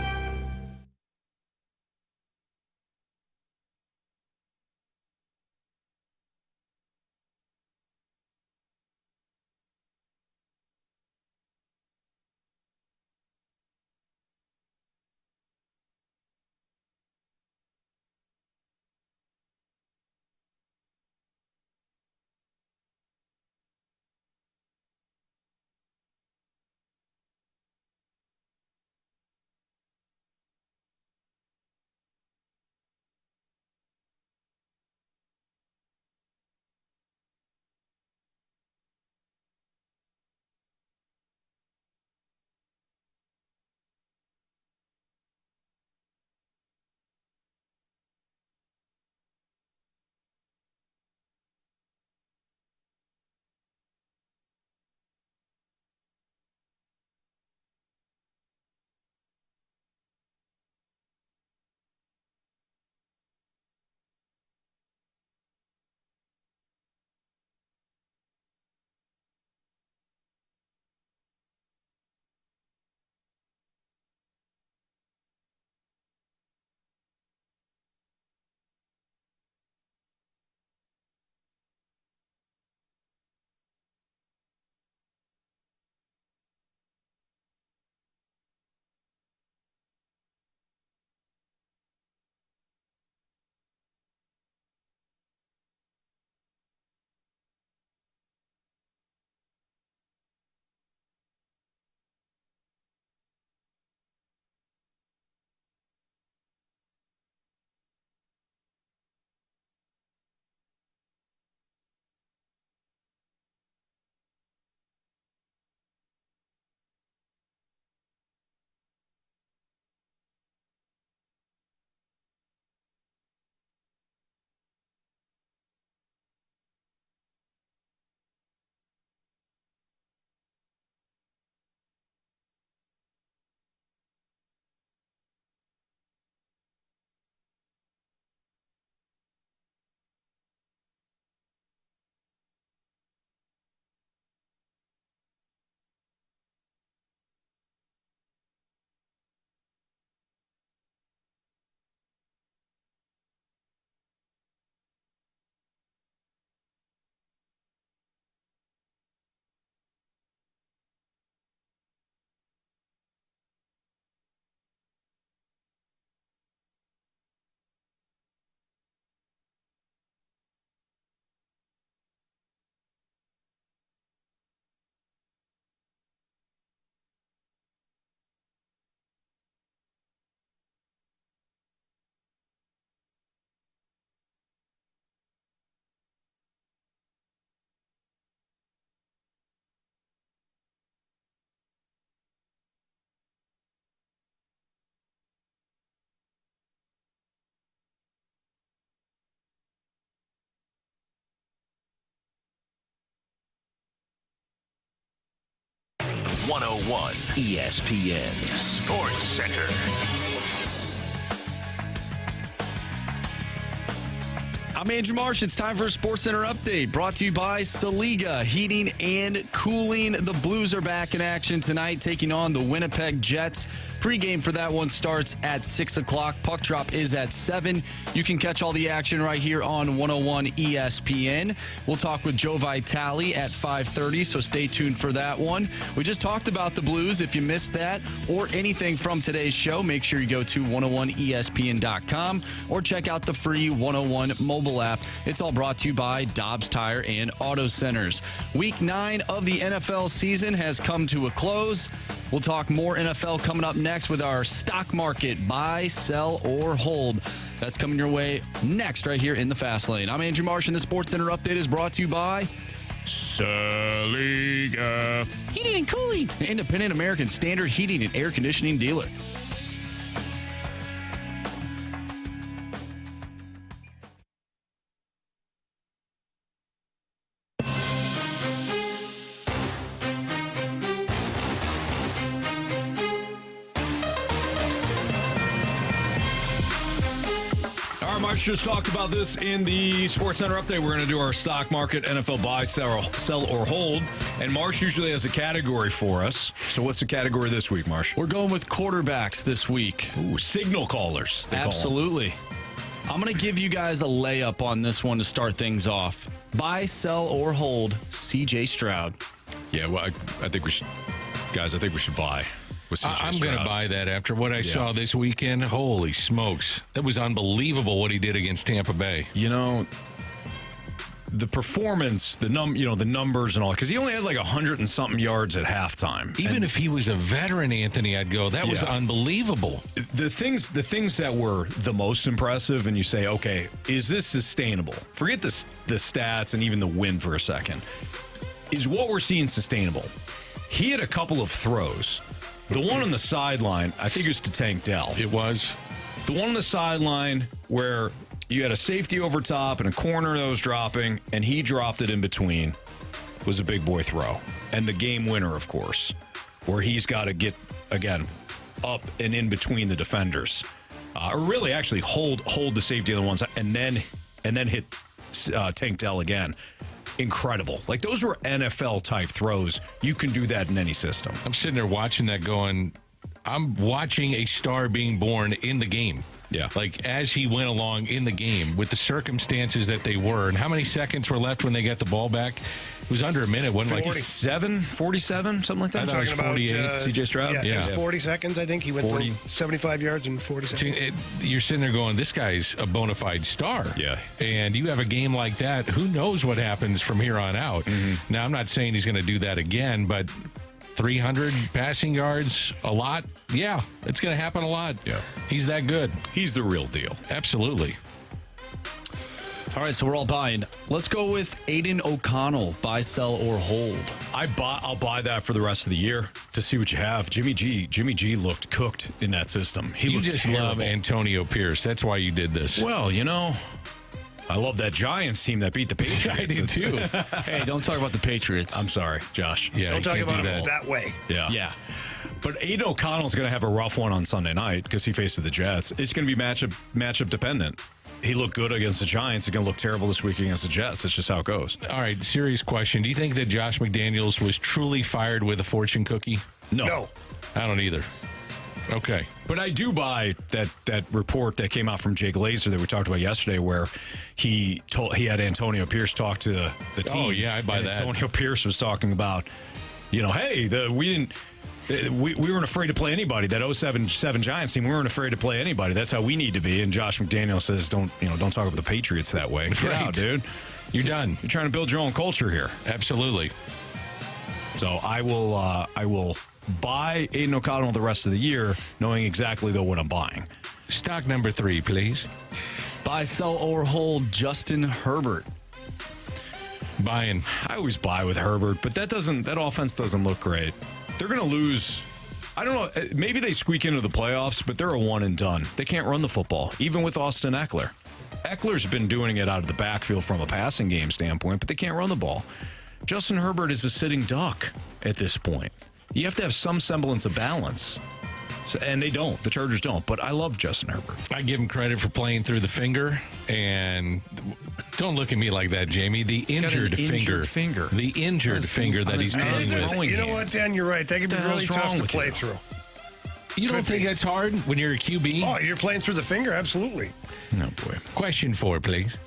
101 ESPN Sports Center. I'm Andrew Marsh. It's time for a Sports Center update brought to you by Saliga Heating and Cooling. The Blues are back in action tonight, taking on the Winnipeg Jets. Pre-game for that one starts at 6 o'clock. Puck drop is at 7. You can catch all the action right here on 101 ESPN. We'll talk with Joe Vitale at 5:30, so stay tuned for that one. We just talked about the Blues. If you missed that or anything from today's show, make sure you go to 101ESPN.com or check out the free 101 mobile app. It's all brought to you by Dobbs Tire and Auto Centers. Week 9 of the NFL season has come to a close. We'll talk more NFL coming up next with our stock market buy, sell, or hold. That's coming your way next right here in the Fast Lane. I'm Andrew Marsh, and the Sports Center update is brought to you by Saliga Heating and Cooling, independent American Standard heating and air conditioning dealer. March just talked about this in the Sports Center update. We're going to do our stock market NFL buy, sell, or hold. And Marsh usually has a category for us. So what's the category this week, Marsh? We're going with quarterbacks this week. Ooh, signal callers. Absolutely. I'm going to give you guys a layup on this one to start things off. Buy, sell, or hold C.J. Stroud. Yeah, well, I think we should. Guys, I think we should buy. I'm going to buy that after what I saw this weekend. Holy smokes. That was unbelievable what he did against Tampa Bay. You know, the performance, the numbers and all, because he only had like 100 and something yards at halftime. Even if he was a veteran, Anthony, I'd go, that was unbelievable. The things that were the most impressive, and you say, okay, is this sustainable? Forget the stats and even the win for a second. Is what we're seeing sustainable? He had a couple of throws. The one on the sideline, I think it was to Tank Dell. It was. The one on the sideline where you had a safety over top and a corner that was dropping, and he dropped it in between, was a big boy throw. And the game winner, of course, where he's got to get, again, up and in between the defenders. Or really actually hold the safety on the one side and then hit Tank Dell again. Incredible. Like, those were NFL-type throws. You can do that in any system. I'm sitting there watching that going, I'm watching a star being born in the game. Yeah. Like, as he went along in the game with the circumstances that they were. And how many seconds were left when they got the ball back? It was under a minute, wasn't 47, something like that? I thought it was 48. C.J. Stroud? Yeah. 40 seconds, I think. He went 40. 75 yards in 40 seconds. You're sitting there going, this guy's a bona fide star. Yeah. And you have a game like that, who knows what happens from here on out. Mm-hmm. Now, I'm not saying he's going to do that again, but 300 passing yards, a lot? Yeah, it's going to happen a lot. Yeah. He's that good. He's the real deal. Absolutely. All right, so we're all buying. Let's go with Aiden O'Connell, buy, sell, or hold. I'll buy that for the rest of the year to see what you have. Jimmy G looked cooked in that system. You just terrible. love Antonio Pierce. That's why you did this. Well, I love that Giants team that beat the Patriots. I do too. Hey, don't talk about the Patriots. I'm sorry, Josh. Yeah, don't talk about it that way. Yeah. But Aiden O'Connell's going to have a rough one on Sunday night because he faces the Jets. It's going to be matchup dependent. He looked good against the Giants. He's going to look terrible this week against the Jets. That's just how it goes. All right, serious question. Do you think that Josh McDaniels was truly fired with a fortune cookie? No. I don't either. Okay. But I do buy that report that came out from Jay Glazer that we talked about yesterday where he had Antonio Pierce talk to the team. Oh, yeah, I buy that. Antonio Pierce was talking about, hey, we weren't afraid to play anybody. That 0-7 Giants team, we weren't afraid to play anybody. That's how we need to be. And Josh McDaniel says, don't talk about the Patriots that way. Get out, dude. You're done. You're trying to build your own culture here. Absolutely. So I will buy Aiden O'Connell the rest of the year, knowing exactly though what I'm buying. Stock number 3, please. Buy, sell, or hold Justin Herbert. Buying. I always buy with Herbert, but that offense doesn't look great. They're going to lose. I don't know. Maybe they squeak into the playoffs, but they're a one and done. They can't run the football, even with Austin Eckler. Eckler's been doing it out of the backfield from a passing game standpoint, but they can't run the ball. Justin Herbert is a sitting duck at this point. You have to have some semblance of balance. So, and they don't. The Chargers don't. But I love Justin Herbert. I give him credit for playing through the finger. And don't look at me like that, Jamie. The injured finger. The injured finger that he's dealing with. You know what, Dan? You're right. That could be really tough to play through. You don't think that's hard when you're a QB? Oh, you're playing through the finger? Absolutely. Oh, boy. Question 4, please.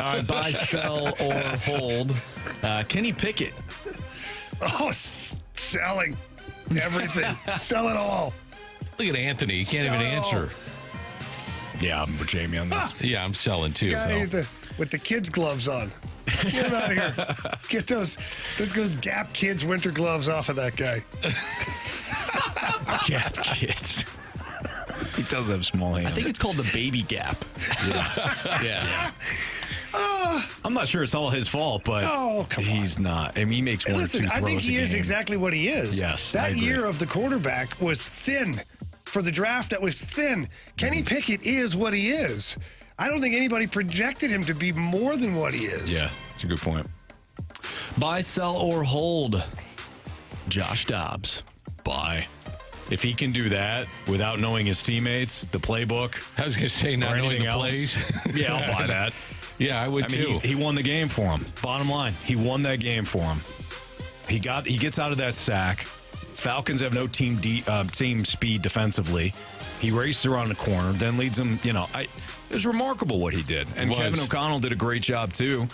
All right, buy, sell, or hold. Kenny Pickett. Oh, selling everything. Sell it all. Look at Anthony. He can't even answer. Yeah, I'm with Jamie on this. Yeah, I'm selling too. Guy with the kids' gloves on. Get him out of here. Get those Gap Kids winter gloves off of that guy. Gap Kids. He does have small hands. I think it's called the baby gap. Yeah. I'm not sure it's all his fault, but he's not. I mean, he makes one or two throws I think he is game. exactly what he is. Yes, that year of the quarterback was thin. For the draft, that was thin. Kenny Pickett is what he is. I don't think anybody projected him to be more than what he is. Yeah, that's a good point. Buy, sell, or hold. Josh Dobbs. Buy. If he can do that without knowing his teammates, the playbook. I was going to say not knowing the plays. Yeah, I'll buy that. Yeah, I would too. He won the game for him. Bottom line, he won that game for him. He gets out of that sack. Falcons have no team speed defensively. He races around the corner, then leads them. It was remarkable what he did. And Kevin O'Connell did a great job too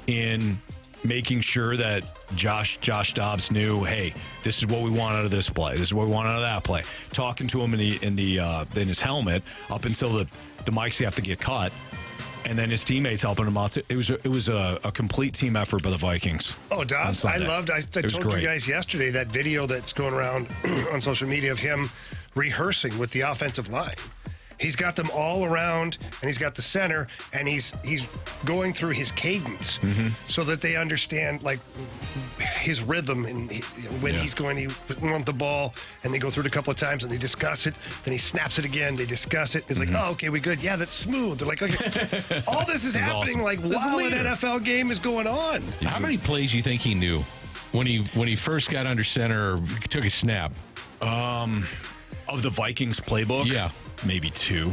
in making sure that Josh Dobbs knew, hey, this is what we want out of this play. This is what we want out of that play. Talking to him in his helmet up until the mics have to get cut. And then his teammates helping him out. It was a complete team effort by the Vikings. Oh, Dobbs, I told great. you guys yesterday that video that's going around on social media of him rehearsing with the offensive line. He's got them all around, and he's got the center, and he's going through his cadence so that they understand like his rhythm and when he's going to want the ball, and they go through it a couple of times and they discuss it. Then he snaps it again. They discuss it. It's like, oh, okay, we good. Yeah, that's smooth. They're like, okay. All this is happening like while an NFL game is going on. How many plays do you think he knew when he first got under center or took a snap? Of the Vikings playbook? Yeah. Maybe 2.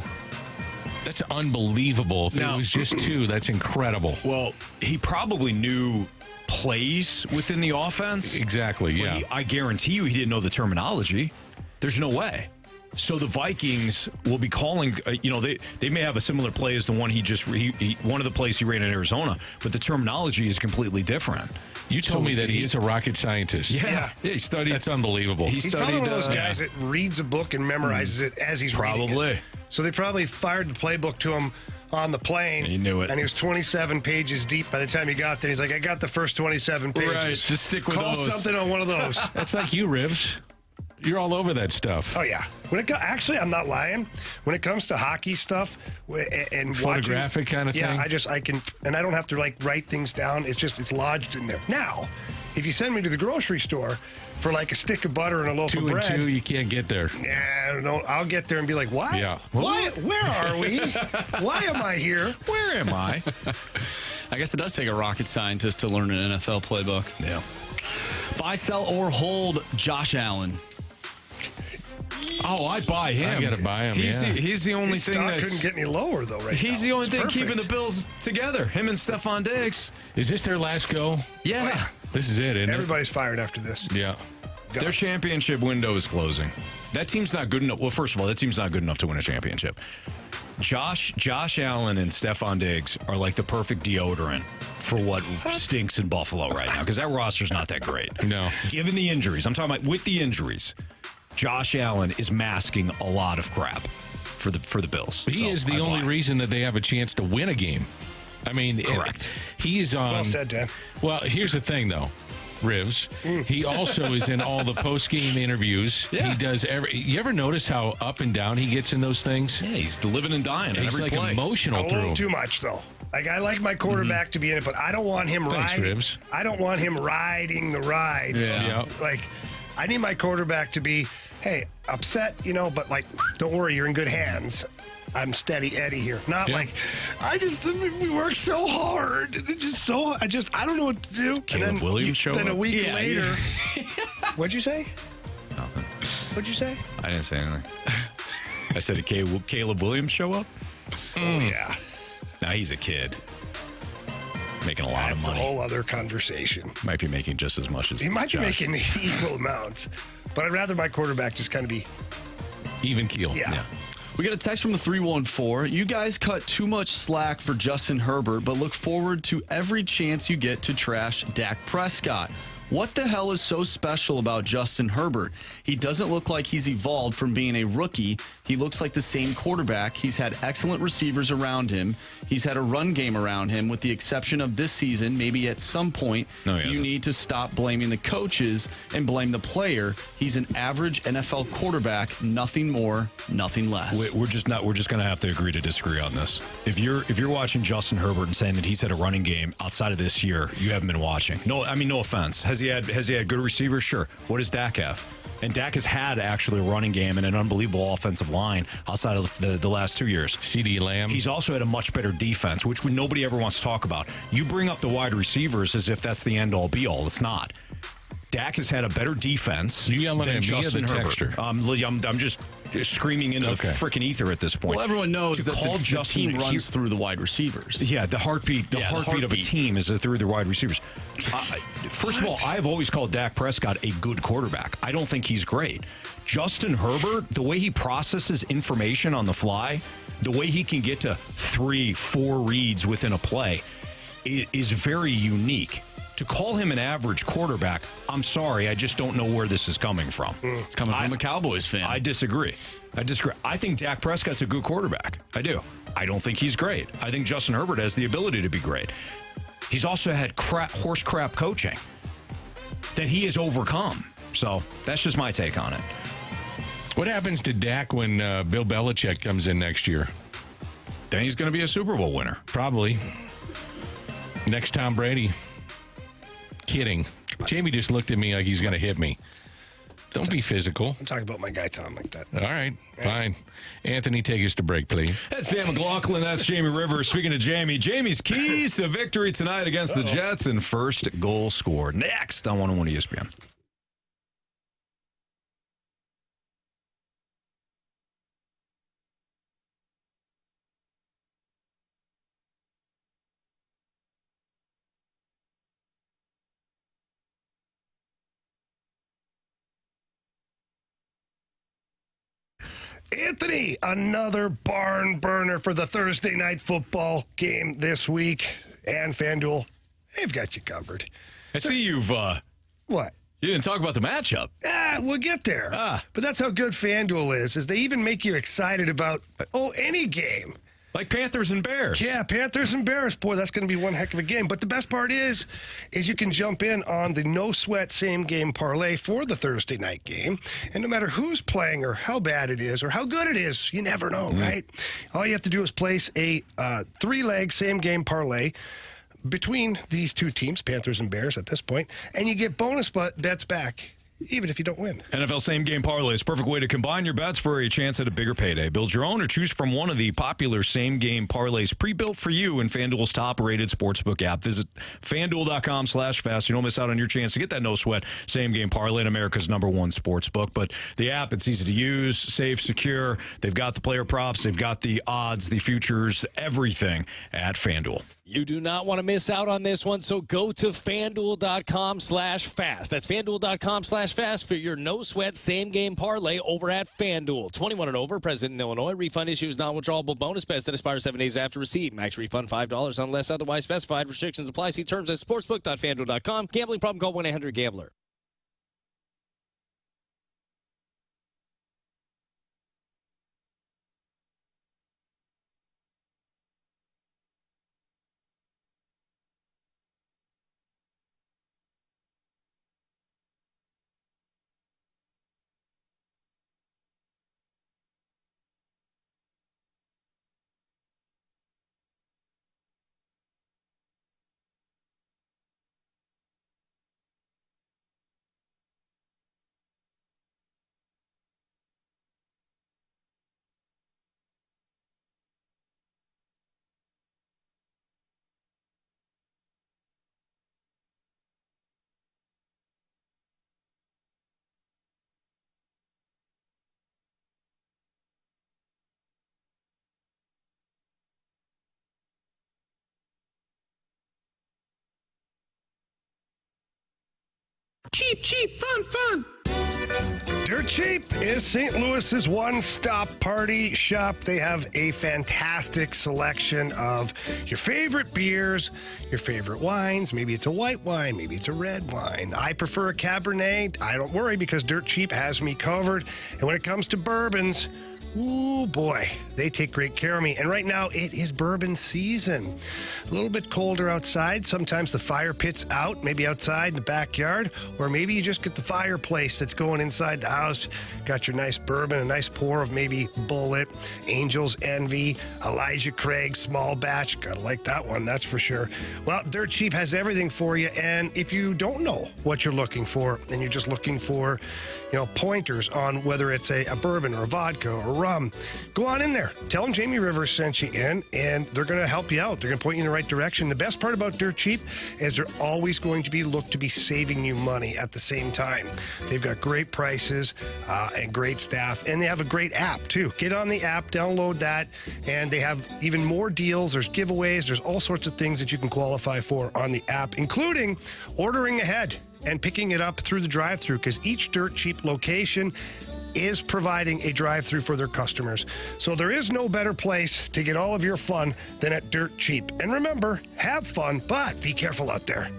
That's unbelievable. If it was just 2, that's incredible. Well, he probably knew plays within the offense. Exactly, yeah. I guarantee you he didn't know the terminology. There's no way. So the Vikings will be calling, they may have a similar play as the one one of the plays he ran in Arizona, but the terminology is completely different. You told me that he's a rocket scientist. Yeah, he studied. That's unbelievable. He's probably one of those guys that reads a book and memorizes it as he's reading it. So they probably fired the playbook to him on the plane. He knew it. And he was 27 pages deep by the time he got there. He's like, I got the first 27 pages. Right, just stick with Call those. something on one of those. That's like you, Ribs. You're all over that stuff. Oh, yeah. Actually, I'm not lying. When it comes to hockey stuff and photographic kind of thing? Yeah, I can, and I don't have to write things down. It's lodged in there. Now, if you send me to the grocery store for a stick of butter and a loaf of bread. 2 and 2, you can't get there. Yeah, no, I'll get there and be like, what? Yeah. Why? Where are we? Why am I here? Where am I? I guess it does take a rocket scientist to learn an NFL playbook. Yeah. Buy, sell, or hold Josh Allen. Oh, I buy him. I got to buy him, He's the only His thing stock that's... couldn't get any lower, though, right He's now. the only It's thing perfect. keeping the Bills together. Him and Stephon Diggs. Is this their last go? Yeah. Oh, yeah. This is it, isn't Everybody's fired after this. it? Yeah. Their championship window is closing. That team's not good enough. Well, first of all, that team's not good enough to win a championship. Josh Allen and Stephon Diggs are like the perfect deodorant for what stinks in Buffalo right now, because that roster's not that great. No. Given the injuries, I'm talking about with the injuries, Josh Allen is masking a lot of crap for the Bills. He is the only reason that they have a chance to win a game. I mean, correct. He's on. Well said, Dan. Well, here's the thing, though. Rivs. He also is in all the post-game interviews. Yeah. He does you ever notice how up and down he gets in those things? Yeah, he's living and dying. He's every like play. emotional A through little him. too much, though. I like my quarterback to be in it, but I don't want him riding. Ribs. I don't want him riding the ride. Yeah. I need my quarterback to be, hey, upset, but don't worry, you're in good hands. I'm steady Eddie here. Not like, we work so hard. It's just so, I don't know what to do. Caleb Williams show up? Then a week later. What'd you say? Nothing. What'd you say? I didn't say anything. I said, did Caleb Williams show up? Oh, yeah. Now he's a kid. Making a lot of money. That's a whole other conversation. Might be making just as much as He might Josh. be making equal amounts. But I'd rather my quarterback just kind of be even keel. Yeah. We got a text from the 314. You guys cut too much slack for Justin Herbert, but look forward to every chance you get to trash Dak Prescott. What the hell is so special about Justin Herbert? He doesn't look like he's evolved from being a rookie. He looks like the same quarterback. He's had excellent receivers around him. He's had a run game around him, with the exception of this season. Maybe at some point, you need to stop blaming the coaches and blame the player. He's an average NFL quarterback, nothing more, nothing less. We're just going to have to agree to disagree on this. If you're watching Justin Herbert and saying that he's had a running game outside of this year, you haven't been watching. No offense. Has he had good receivers? Sure. What does Dak have? And Dak has had actually a running game and an unbelievable offensive line outside of the last 2 years. CeeDee Lamb. He's also had a much better defense, which nobody ever wants to talk about. You bring up the wide receivers as if that's the end-all, be-all. It's not. Dak has had a better defense You yelling than at me or Justin the Herbert. texter? I'm just screaming into the freaking ether at this point. Well, everyone knows to that call the Justin team runs through the wide receivers. Yeah, the heartbeat of a team is through the wide receivers. First of all, I've always called Dak Prescott a good quarterback. I don't think he's great. Justin Herbert, the way he processes information on the fly, the way he can get to 3-4 reads within a play is very unique. To call him an average quarterback, I'm sorry, I just don't know where this is coming from. It's coming from a Cowboys fan. I disagree. I think Dak Prescott's a good quarterback. I do. I don't think he's great. I think Justin Herbert has the ability to be great. He's also had horse crap coaching that he has overcome. So that's just my take on it. What happens to Dak when Bill Belichick comes in next year? Then he's going to be a Super Bowl winner. Probably. Next Tom Brady. Kidding. Jamie just looked at me like he's going to hit me. Don't be physical. I'm talking about my guy Tom like that. All right, fine. Anthony, take us to break, please. That's Dan McLaughlin. That's Jamie Rivers. Speaking of Jamie's keys to victory tonight against the Jets and first goal scored. Next on 101 ESPN. Anthony, another barn burner for the Thursday night football game this week. And FanDuel, they've got you covered. I see you've... What? You didn't talk about the matchup. We'll get there. But that's how good FanDuel is they even make you excited about, any game. Like Panthers and Bears. Yeah, Panthers and Bears. Boy, that's going to be one heck of a game. But the best part is you can jump in on the no-sweat same-game parlay for the Thursday night game. And no matter who's playing or how bad it is or how good it is, you never know, right? All you have to do is place a three-leg same-game parlay between these two teams, Panthers and Bears at this point, and you get bonus bets back, even if you don't win. NFL Same Game Parlay is a perfect way to combine your bets for a chance at a bigger payday. Build your own or choose from one of the popular Same Game Parlays pre-built for you in FanDuel's top-rated sportsbook app. Visit FanDuel.com/fast. You don't miss out on your chance to get that no-sweat Same Game Parlay in America's #1 sportsbook. But the app, it's easy to use, safe, secure. They've got the player props. They've got the odds, the futures, everything at FanDuel. You do not want to miss out on this one, so go to FanDuel.com/fast. That's FanDuel.com/fast for your no-sweat same-game parlay over at FanDuel. 21 and over, present in Illinois. Refund issues, non-withdrawable bonus bets that expire 7 days after receipt. Max refund $5 unless otherwise specified. Restrictions apply. See terms at sportsbook.fanduel.com. Gambling problem, call 1-800-GAMBLER. Cheap, cheap, fun, fun. Dirt Cheap is St. Louis's one-stop party shop. They have a fantastic selection of your favorite beers, your favorite wines. Maybe it's a white wine, maybe it's a red wine. I prefer a Cabernet. I don't worry because Dirt Cheap has me covered. And when it comes to bourbons, ooh, boy, they take great care of me. And right now, it is bourbon season. A little bit colder outside. Sometimes the fire pit's out, maybe outside in the backyard, or maybe you just get the fireplace that's going inside the house. Got your nice bourbon, a nice pour of maybe Bullet, Angel's Envy, Elijah Craig, small batch. Gotta like that one, that's for sure. Well, Dirt Cheap has everything for you. And if you don't know what you're looking for, and you're just looking for, pointers on whether it's a bourbon or a vodka or rum, go on in there. Tell them Jamie Rivers sent you in, and they're going to help you out. They're going to point you in the right direction. The best part about Dirt Cheap is they're always going to be looked to be saving you money at the same time. They've got great prices and great staff, and they have a great app too. Get on the app, download that, and they have even more deals. There's giveaways. There's all sorts of things that you can qualify for on the app, including ordering ahead and picking it up through the drive-thru, because each Dirt Cheap location is providing a drive-thru for their customers. So there is no better place to get all of your fun than at Dirt Cheap. And remember, have fun, but be careful out there.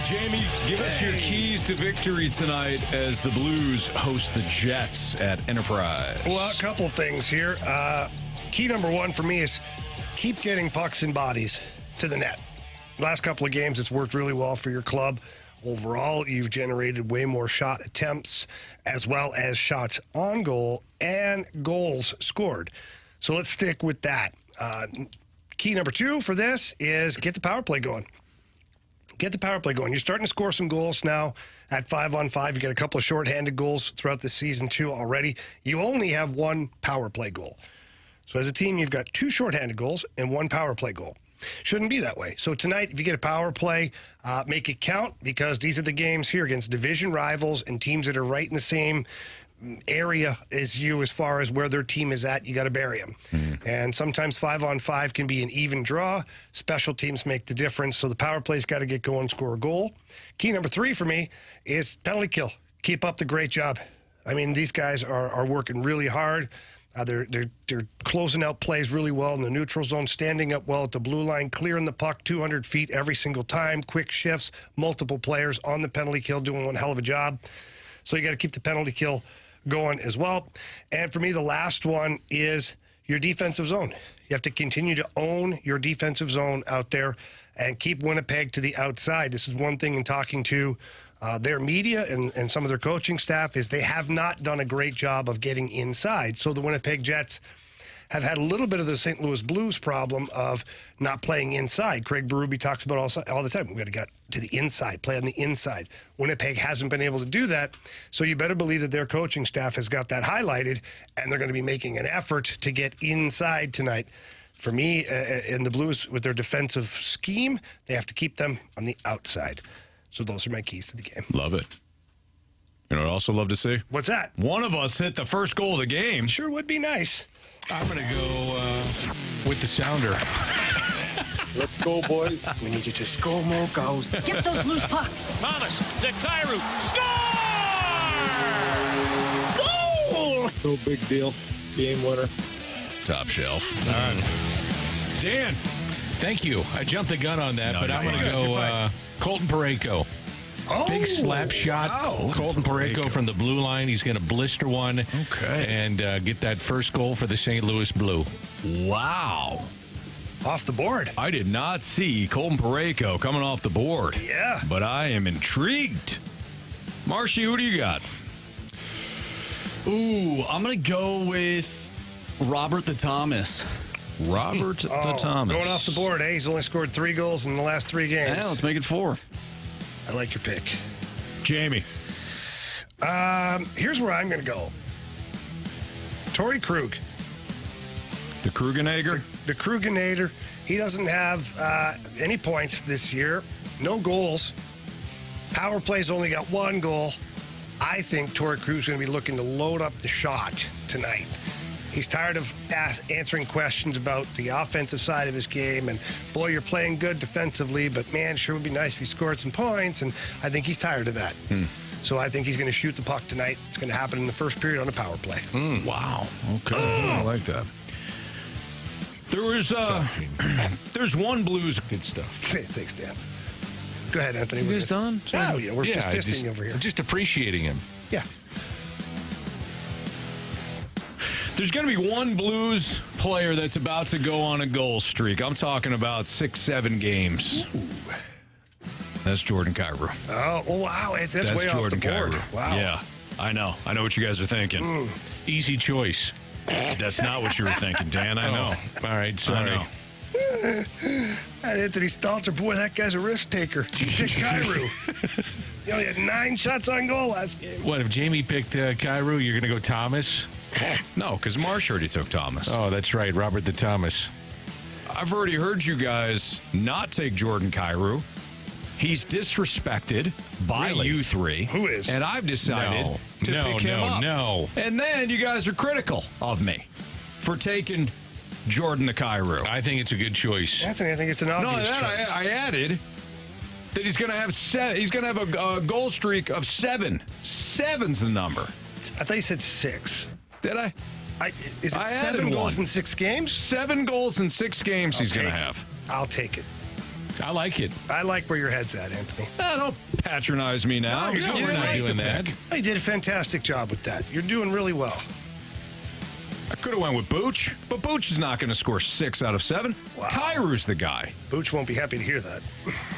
Jamie, give us your keys to victory tonight as the Blues host the Jets at Enterprise. Well, a couple of things here. Key number one for me is keep getting pucks and bodies to the net. Last couple of games, it's worked really well for your club. Overall, you've generated way more shot attempts as well as shots on goal and goals scored. So let's stick with that. Key number two for this is get the power play going. Get the power play going. You're starting to score some goals now at 5-on-5. You got a couple of shorthanded goals throughout the season, too, already. You only have one power play goal. So as a team, you've got two shorthanded goals and one power play goal. Shouldn't be that way. So tonight, if you get a power play, make it count, because these are the games here against division rivals and teams that are right in the same area as you as far as where their team is at. You got to bury them. And sometimes 5-on-5 can be an even draw. Special teams make the difference. So the power play's got to get going, score a goal. Key number three for me is penalty kill. Keep up the great job. I mean, these guys are working really hard. They're closing out plays really well in the neutral zone, standing up well at the blue line, clearing the puck 200 feet every single time, quick shifts, multiple players on the penalty kill doing one hell of a job. So you got to keep the penalty kill going as well. And for me, the last one is your defensive zone. You have to continue to own your defensive zone out there and keep Winnipeg to the outside. This is one thing in talking to their media and some of their coaching staff is they have not done a great job of getting inside. So the Winnipeg Jets have had a little bit of the St. Louis Blues problem of not playing inside. Craig Berube talks about all the time. We've got to get to the inside, play on the inside. Winnipeg hasn't been able to do that, so you better believe that their coaching staff has got that highlighted, and they're going to be making an effort to get inside tonight. For me, in the Blues, with their defensive scheme, they have to keep them on the outside. So those are my keys to the game. Love it. You know what I'd also love to see? What's that? One of us hit the first goal of the game. Sure would be nice. I'm going to go with the sounder. Let's go, boys. We need you to score more goals. Get those loose pucks. Thomas to Kyrou. Score! Goal! No big deal. Game winner. Top shelf. All right. Dan. Thank you. I jumped the gun on that, No, but you're I'm going fine. to go Colton Parayko. Oh, Big slap shot. wow. Colton Parayko from the blue line. He's going to blister one. Okay. And get that first goal for the St. Louis Blue. Wow. Off the board. I did not see Colton Parayko coming off the board. Yeah. But I am intrigued. Marshy, who do you got? Ooh, I'm going to go with Robert the Thomas. Robert the Thomas. Going off the board, He's only scored 3 goals in the last 3 games. Yeah, let's make it 4. I like your pick. Jamie. Here's where I'm going to go. Torrey Krug. The Kruganager. The Kruganator. He doesn't have any points this year. No goals. Power play's only got 1 goal. I think Torrey Krug's going to be looking to load up the shot tonight. He's tired of answering questions about the offensive side of his game. And, boy, you're playing good defensively, but, man, sure would be nice if you scored some points. And I think he's tired of that. So I think he's going to shoot the puck tonight. It's going to happen in the first period on a power play. Wow. Okay. I like that. There was there's one Blues. Good stuff. Thanks, Dan. Go ahead, Anthony. You guys done? Oh, yeah, we're just fisting over here. Just appreciating him. Yeah. There's going to be one Blues player that's about to go on a goal streak. I'm talking about 6-7 games. Ooh. That's Jordan Kyrou. Oh, wow. That's way Jordan off the board. Kyrou. Wow. Yeah, I know. I know what you guys are thinking. Easy choice. That's not what you were thinking, Dan. I know. All right, sorry. I know. Anthony Stalter, boy, that guy's a risk taker. Kyrou. He only had 9 shots on goal last game. What, if Jamie picked Kyrou, you're going to go Thomas? No, because Marsh already took Thomas. Oh, that's right, Robert the Thomas. I've already heard you guys not take Jordan Kyrou. He's disrespected by you 3. Who is? And I've decided to pick him up. No. And then you guys are critical of me for taking Jordan the Kyrou. I think it's a good choice. Anthony, I think it's an obvious choice. I added that he's going to have he's going to have a goal streak of 7. 7's the number. I thought you said 6. Did I? Is it I 7 added goals one. in 6 games? 7 goals in 6 games he's going to take it. have. I'll take it. I like it. I like where your head's at, Anthony. Don't patronize me now. No, we're not doing that. You did a fantastic job with that. You're doing really well. I could have went with Booch, but Booch is not going to score 6 out of 7. Wow. Kyrou's the guy. Booch won't be happy to hear that.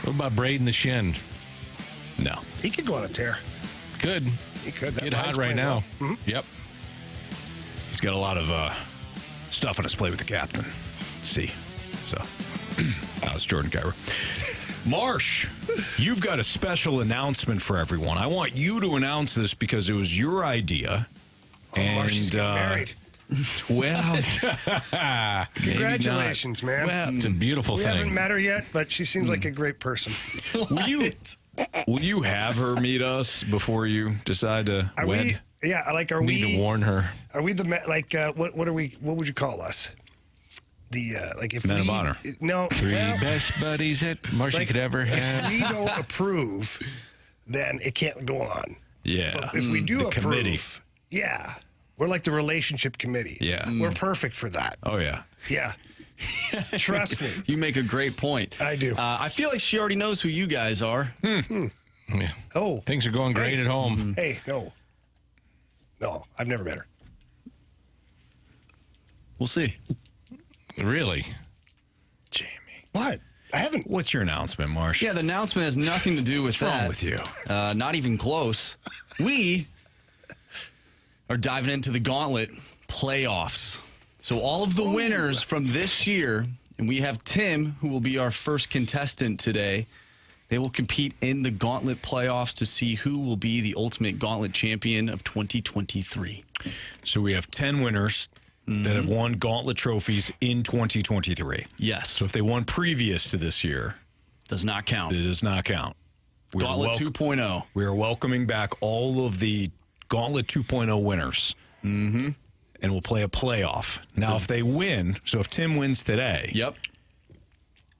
What about Braden the Shin? No. He could go on a tear. Good. He could. That Get hot line's right playing now. well. Yep. He's got a lot of stuff on his plate with the captain. See. So, now it's Jordan Kyrou. Marsh, you've got a special announcement for everyone. I want you to announce this because it was your idea. Oh, Marsh's getting married. Well, Congratulations, man. Well, it's a beautiful We thing. haven't met her yet, but she seems like a great person. will you have her meet us before you decide to Are wed? we? Yeah, like are Need we? to warn her. Are we the what are we? What would you call us? The like if Men we of honor. No, Three well, best buddies that Marcia could ever if have. we don't approve, then it can't go on. Yeah. But if we do the approve, committee. yeah, we're like the relationship committee. Yeah. We're perfect for that. Oh, yeah. Yeah. Trust me. You make a great point. I do. I feel like she already knows who you guys are. Yeah. Oh, Things are going great at home. hey, no, I've never met her. We'll see. Really? Jamie. What? I haven't. What's your announcement, Marsh? Yeah, the announcement has nothing to do with What's that. wrong with you? Not even close. We are diving into the Gauntlet Playoffs. So all of the winners from this year, and we have Tim, who will be our first contestant today. They will compete in the Gauntlet Playoffs to see who will be the ultimate Gauntlet champion of 2023. So we have 10 winners that have won Gauntlet trophies in 2023. Yes. So if they won previous to this year, does not count. It does not count. Gauntlet 2.0. We are welcoming back all of the Gauntlet 2.0 winners. Mm-hmm. And we'll play a playoff. Now, if they win, so if Tim wins today,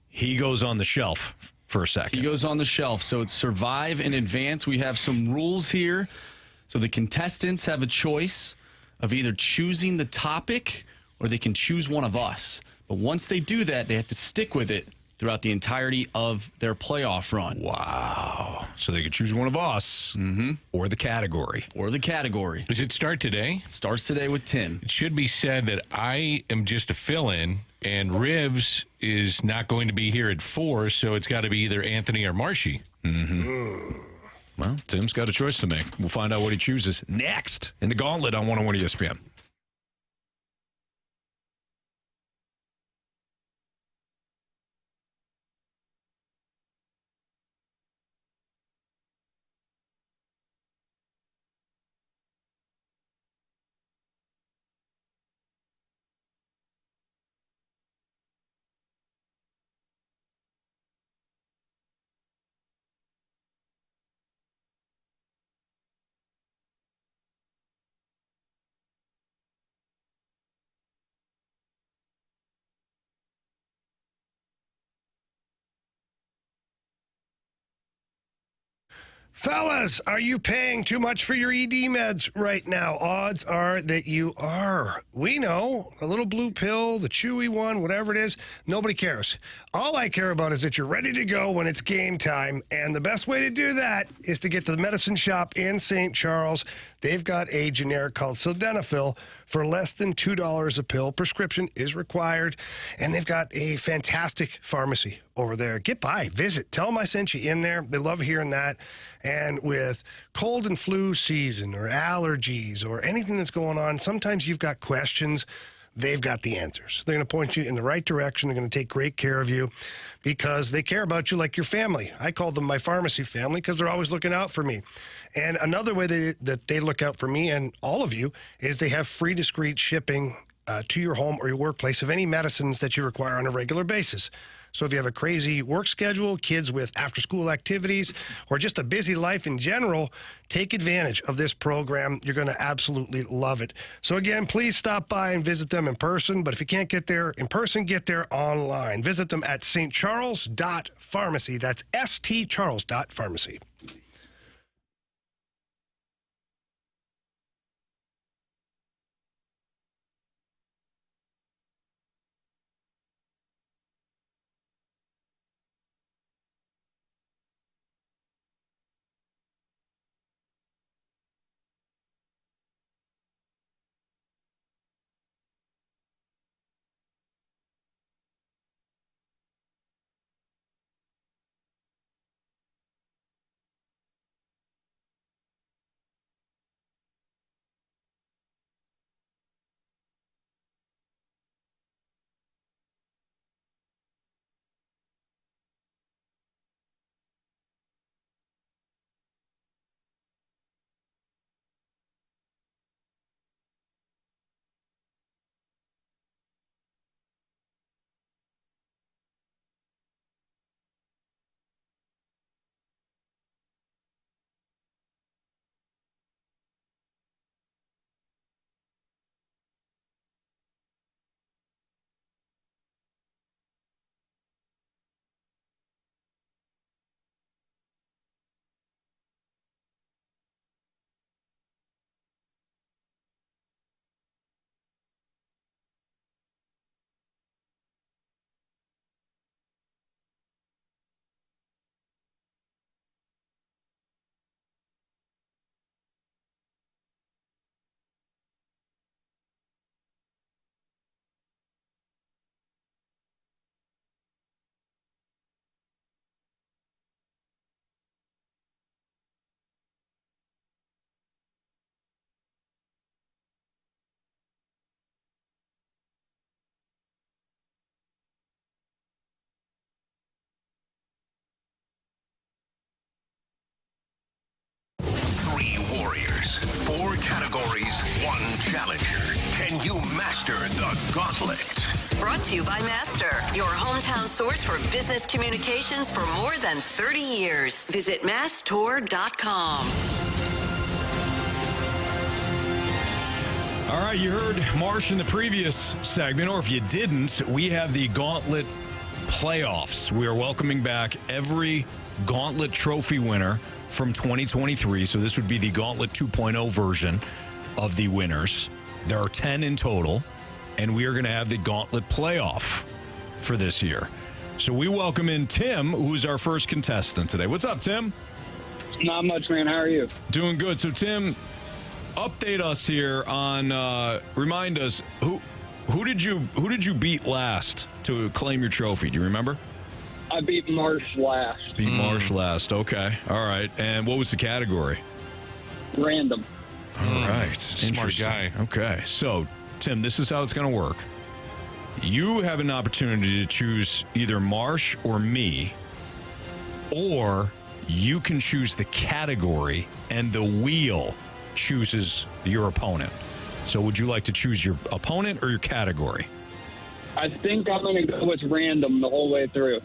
he goes on the shelf for a second. He goes on the shelf. So it's survive in advance. We have some rules here. So the contestants have a choice of either choosing the topic or they can choose one of us. But once they do that, they have to stick with it throughout the entirety of their playoff run. Wow. So they could choose one of us or the category. Does it start today? It starts today with Tim. It should be said that I am just a fill-in, and Rivs is not going to be here at 4, so it's got to be either Anthony or Marshy. Well, Tim's got a choice to make. We'll find out what he chooses next in the Gauntlet on 101 ESPN. Fellas, are you paying too much for your ED meds right now? Odds are that you are. We know, a little blue pill, the chewy one, whatever it is, nobody cares. All I care about is that you're ready to go when it's game time, and the best way to do that is to get to the medicine shop in St. Charles. They've got a generic called Sildenafil for less than $2 a pill. Prescription is required, and they've got a fantastic pharmacy over there. Get by, visit, tell them I sent you in there. They love hearing that. And with cold and flu season or allergies or anything that's going on, sometimes you've got questions. They've got the answers. They're going to point you in the right direction. They're going to take great care of you because they care about you like your family. I call them my pharmacy family because they're always looking out for me. And another way that they look out for me and all of you is they have free discreet shipping to your home or your workplace of any medicines that you require on a regular basis. So if you have a crazy work schedule, kids with after-school activities, or just a busy life in general, take advantage of this program. You're going to absolutely love it. So again, please stop by and visit them in person. But if you can't get there in person, get there online. Visit them at stcharles.pharmacy. That's stcharles.pharmacy. challenger. Can you master the gauntlet? Brought to you by Master, your hometown source for business communications for more than 30 years. Visit masstour.com. All right, you heard Marsh in the previous segment, or if you didn't, we have the Gauntlet Playoffs. We are welcoming back every Gauntlet Trophy winner from 2023. So this would be the Gauntlet 2.0 version of the winners. There are 10 in total, and we are going to have the Gauntlet Playoff for this year. So we welcome in Tim, who's our first contestant today. What's up, Tim? Not much, man. How are you? Doing good. So, Tim, update us here on, remind us, who did you beat last to claim your trophy? Do you remember? I beat Marsh last. Beat Marsh last. Okay. All right. And what was the category? Random. All right. Smart guy. Okay. So, Tim, this is how it's going to work. You have an opportunity to choose either Marsh or me, or you can choose the category and the wheel chooses your opponent. So would you like to choose your opponent or your category? I think I'm going to go with random the whole way through.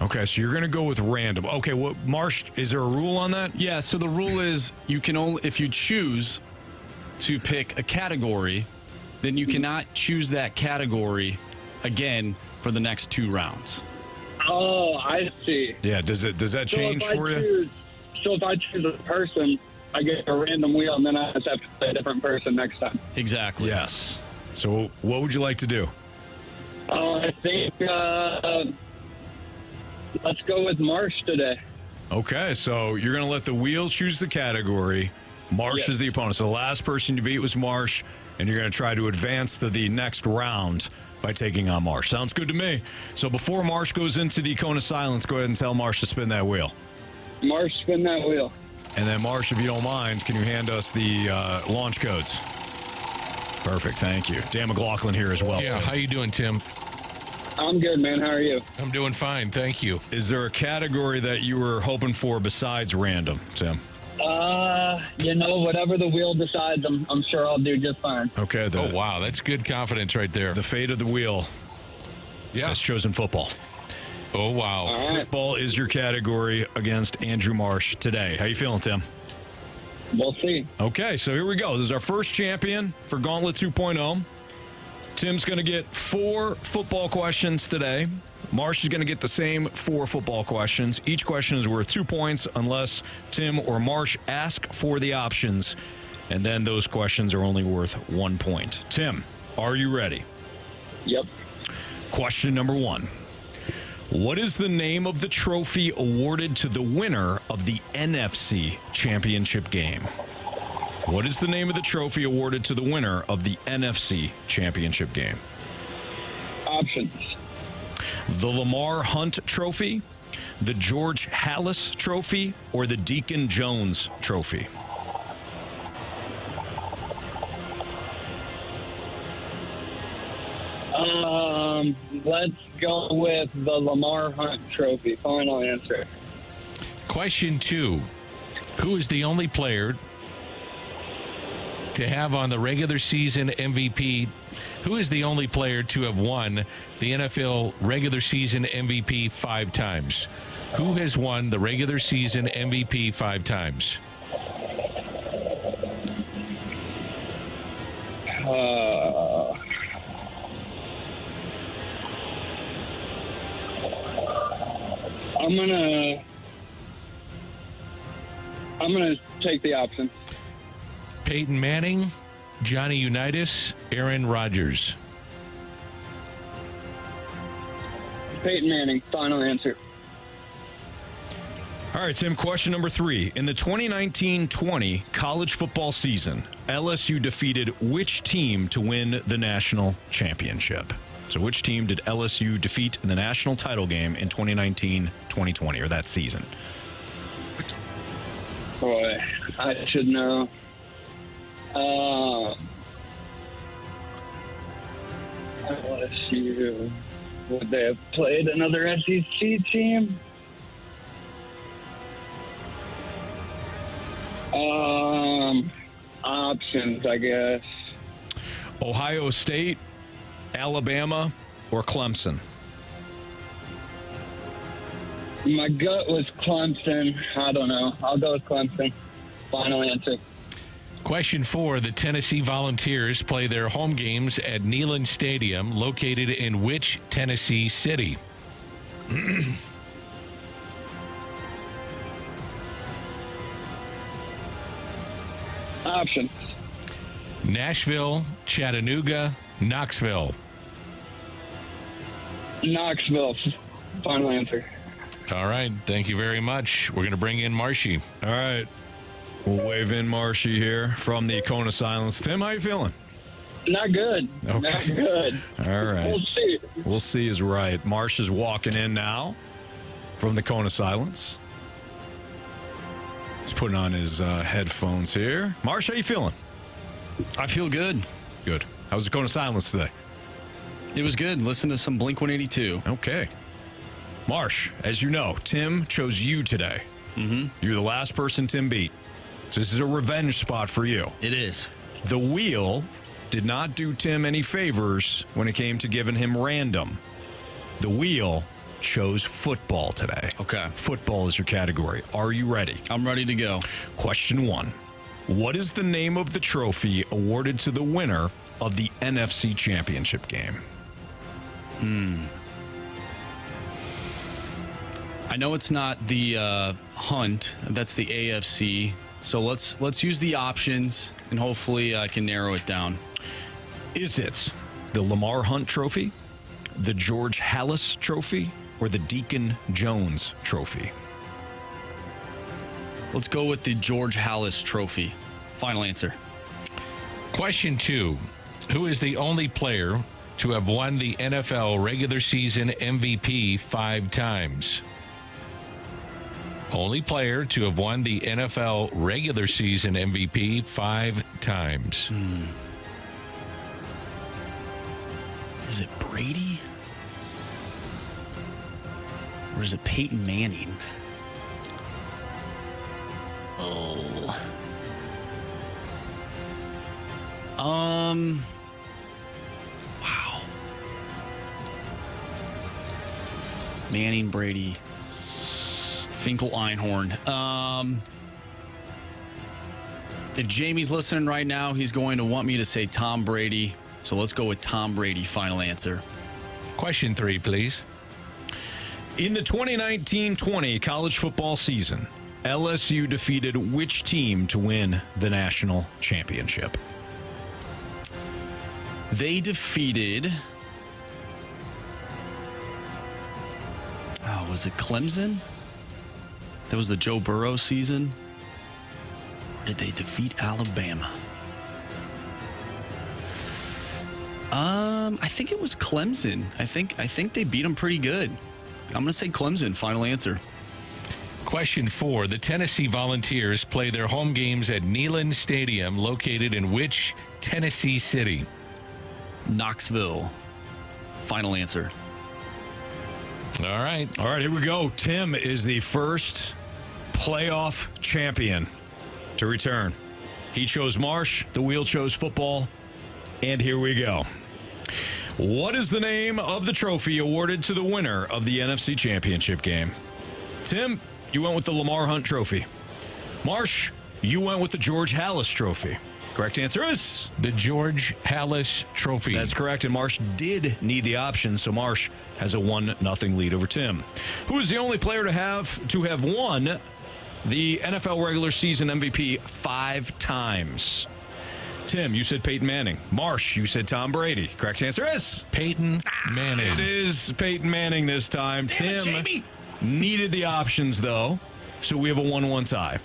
Okay, so you're going to go with random. Okay, well, Marsh, is there a rule on that? Yeah, so the rule is you can only, if you choose to pick a category, then you cannot choose that category again for the next 2 rounds. Oh, I see. Yeah, does that change for you? So if I choose a person, I get a random wheel, and then I just have to play a different person next time. Exactly. Yes. So what would you like to do? I think let's go with Marsh today. Okay, so you're going to let the wheel choose the category. Marsh is the opponent. So the last person you beat was Marsh, and you're going to try to advance to the next round by taking on Marsh. Sounds good to me. So before Marsh goes into the cone of silence, go ahead and tell Marsh to spin that wheel. Marsh, spin that wheel. And then, Marsh, if you don't mind, can you hand us the launch codes? Perfect, thank you. Dan McLaughlin here as well. Yeah, too. how you doing, Tim? I'm good, man. How are you? I'm doing fine, thank you. Is there a category that you were hoping for besides random, Tim? Whatever the wheel decides, I'm sure I'll do just fine. Okay. Oh, wow, that's good confidence right there. The fate of the wheel has chosen football. Oh, wow. All right. Football is your category against Andrew Marsh today. How you feeling, Tim? We'll see. Okay, so here we go. This is our first champion for Gauntlet 2.0. Tim's going to get 4 football questions today. Marsh is going to get the same 4 football questions. Each question is worth 2 points unless Tim or Marsh ask for the options, and then those questions are only worth 1 point. Tim, are you ready? Yep. Question number 1. What is the name of the trophy awarded to the winner of the NFC Championship game? What is the name of the trophy awarded to the winner of the NFC Championship game? Options. The Lamar Hunt Trophy, the George Halas Trophy, or the Deacon Jones Trophy? Let's go with the Lamar Hunt Trophy. Final answer. Question 2. Who is the only player to have on the regular season MVP? Who is the only player to have won the NFL regular season MVP 5 times? Who has won the regular season MVP 5 times? I'm gonna take the option. Peyton Manning, Johnny Unitas, Aaron Rodgers. Peyton Manning. Final answer. All right, Tim, question number 3. In the 2019-20 college football season, LSU defeated which team to win the national championship? So which team did LSU defeat in the national title game in 2019-2020, or that season? Boy, I should know. LSU. Would they have played another SEC team? Options, I guess. Ohio State, Alabama, or Clemson? My gut was Clemson. I don't know. I'll go with Clemson. Final answer. Question 4. The Tennessee Volunteers play their home games at Neyland Stadium, located in which Tennessee city? Options. Nashville, Chattanooga, Knoxville. Knoxville. Final answer. All right. Thank you very much. We're going to bring in Marshy. All right. We'll wave in Marshy here from the Cone of Silence. Tim, how you feeling? Not good. Okay. Not good. All right. We'll see. We'll see is right. Marsh is walking in now from the Cone of Silence. He's putting on his headphones here. Marsh, how you feeling? I feel good. Good. How was the Cone of Silence today? It was good. Listen to some Blink 182. Okay. Marsh, as you know, Tim chose you today. Mm-hmm. You're the last person Tim beat. So this is a revenge spot for you. It is. The wheel did not do Tim any favors when it came to giving him random. The wheel chose football today. Okay. Football is your category. Are you ready? I'm ready to go. Question 1. What is the name of the trophy awarded to the winner of the NFC Championship game? I know it's not the Hunt. That's the AFC. So let's use the options, and hopefully I can narrow it down. Is it the Lamar Hunt Trophy, the George Halas Trophy, or the Deacon Jones Trophy? Let's go with the George Halas Trophy. Final answer. Question 2. Who is the only player to have won the NFL regular season MVP 5 times? Only player to have won the NFL regular season MVP 5 times. Is it Brady? Or is it Peyton Manning? Oh. Wow. Manning, Brady, Finkel, Einhorn. If Jamie's listening right now, he's going to want me to say Tom Brady. So let's go with Tom Brady. Final answer. Question 3, please. In the 2019-20 college football season, LSU defeated which team to win the national championship? They defeated... Oh, was it Clemson? That was the Joe Burrow season? Or did they defeat Alabama? I think it was Clemson. I think they beat them pretty good. I'm going to say Clemson. Final answer. Question 4. The Tennessee Volunteers play their home games at Neyland Stadium, located in which Tennessee city? Knoxville. Final answer. All right. All right, here we go. Tim is the first playoff champion to return. He chose Marsh. The wheel chose football. And here we go. What is the name of the trophy awarded to the winner of the NFC Championship game? Tim, you went with the Lamar Hunt Trophy. Marsh, you went with the George Halas Trophy. Correct answer is the George Halas Trophy. That's correct, and Marsh did need the option, so Marsh has a 1-0 lead over Tim. Who is the only player to have won the NFL regular season MVP 5 times? Tim, you said Peyton Manning. Marsh, you said Tom Brady. Correct answer is Peyton Manning. It is Peyton Manning this time. Tim needed the options, though, so we have a 1-1 tie.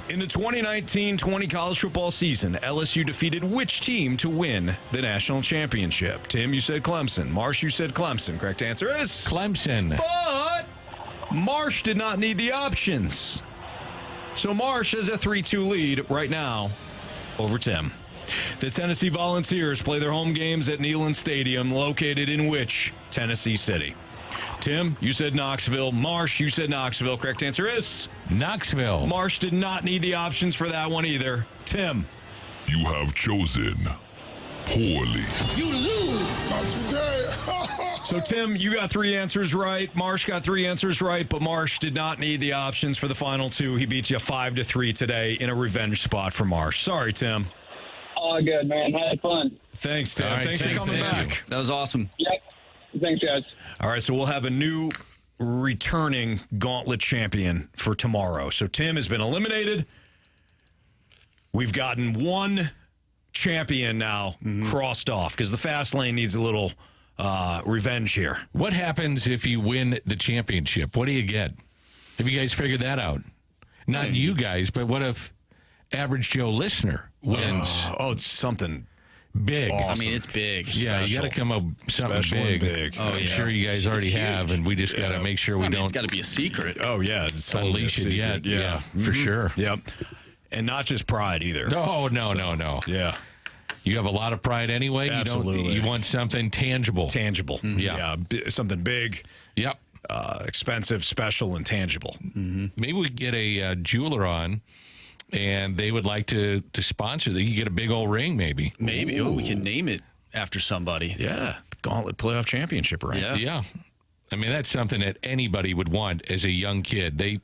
In the 2019-20 college football season, LSU defeated which team to win the national championship? Tim, you said Clemson. Marsh, you said Clemson. Correct answer is Clemson. But Marsh did not need the options. So Marsh has a 3-2 lead right now over Tim. The Tennessee Volunteers play their home games at Neyland Stadium, located in which Tennessee city? Tim, you said Knoxville. Marsh, you said Knoxville. Correct answer is Knoxville. Marsh did not need the options for that one either. Tim, You have chosen poorly. You lose. Not today. So, Tim, you got 3 answers right. Marsh got 3 answers right, but Marsh did not need the options for the final 2. He beat you 5-3 today in a revenge spot for Marsh. Sorry, Tim. All good, man. Had fun. Thanks, Tim. All right, thanks for coming back. That was awesome. Yep. Thanks, guys. All right, so we'll have a new returning Gauntlet champion for tomorrow. So Tim has been eliminated. We've gotten one champion now crossed off because the fast lane needs a little revenge here. What happens if you win the championship? What do you get? Have you guys figured that out? Not you guys, but what if average Joe listener wins? Oh, it's something big. awesome. I mean, it's big. Yeah, you got to come up with something Special and big. big. I'm sure you guys already have, and we just got to make sure we don't It's got to be a secret. Oh, yeah. It's totally unleash a it secret. yet. Yeah, For sure. Yep. And not just pride either. No. Yeah. You have a lot of pride anyway. Absolutely. You want something tangible. Tangible. Yeah. Something big. Yep. Expensive, special, and tangible. Maybe we could get a jeweler on, and they would like to sponsor. You could get a big old ring, maybe. Maybe. Oh, we can name it after somebody. Yeah. Gauntlet Playoff Championship, right? Yeah. I mean, that's something that anybody would want as a young kid. They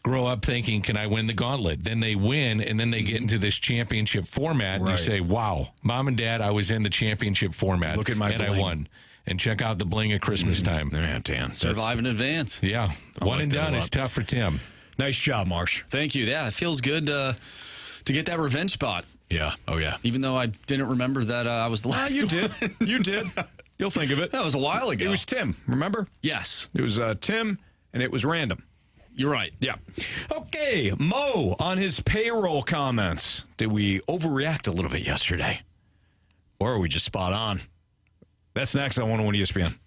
grow up thinking, can I win the gauntlet? Then they win, and then they get into this championship format, and you say, wow, Mom and Dad, I was in the championship format. Look at my and bling. I won. And check out the bling at Christmas time. Man, Dan. Survive in advance. Yeah. One and done is tough for Tim. Nice job, Marsh. Thank you. Yeah, it feels good to get that revenge spot. Yeah. Oh, yeah. Even though I didn't remember that I was the last you one. did. You did. You'll think of it. That was a while ago. It was Tim, remember? Yes. It was Tim, and it was random. You're right. Yeah. Okay, Mo on his payroll comments. Did we overreact a little bit yesterday? Or are we just spot on? That's next on 101 ESPN.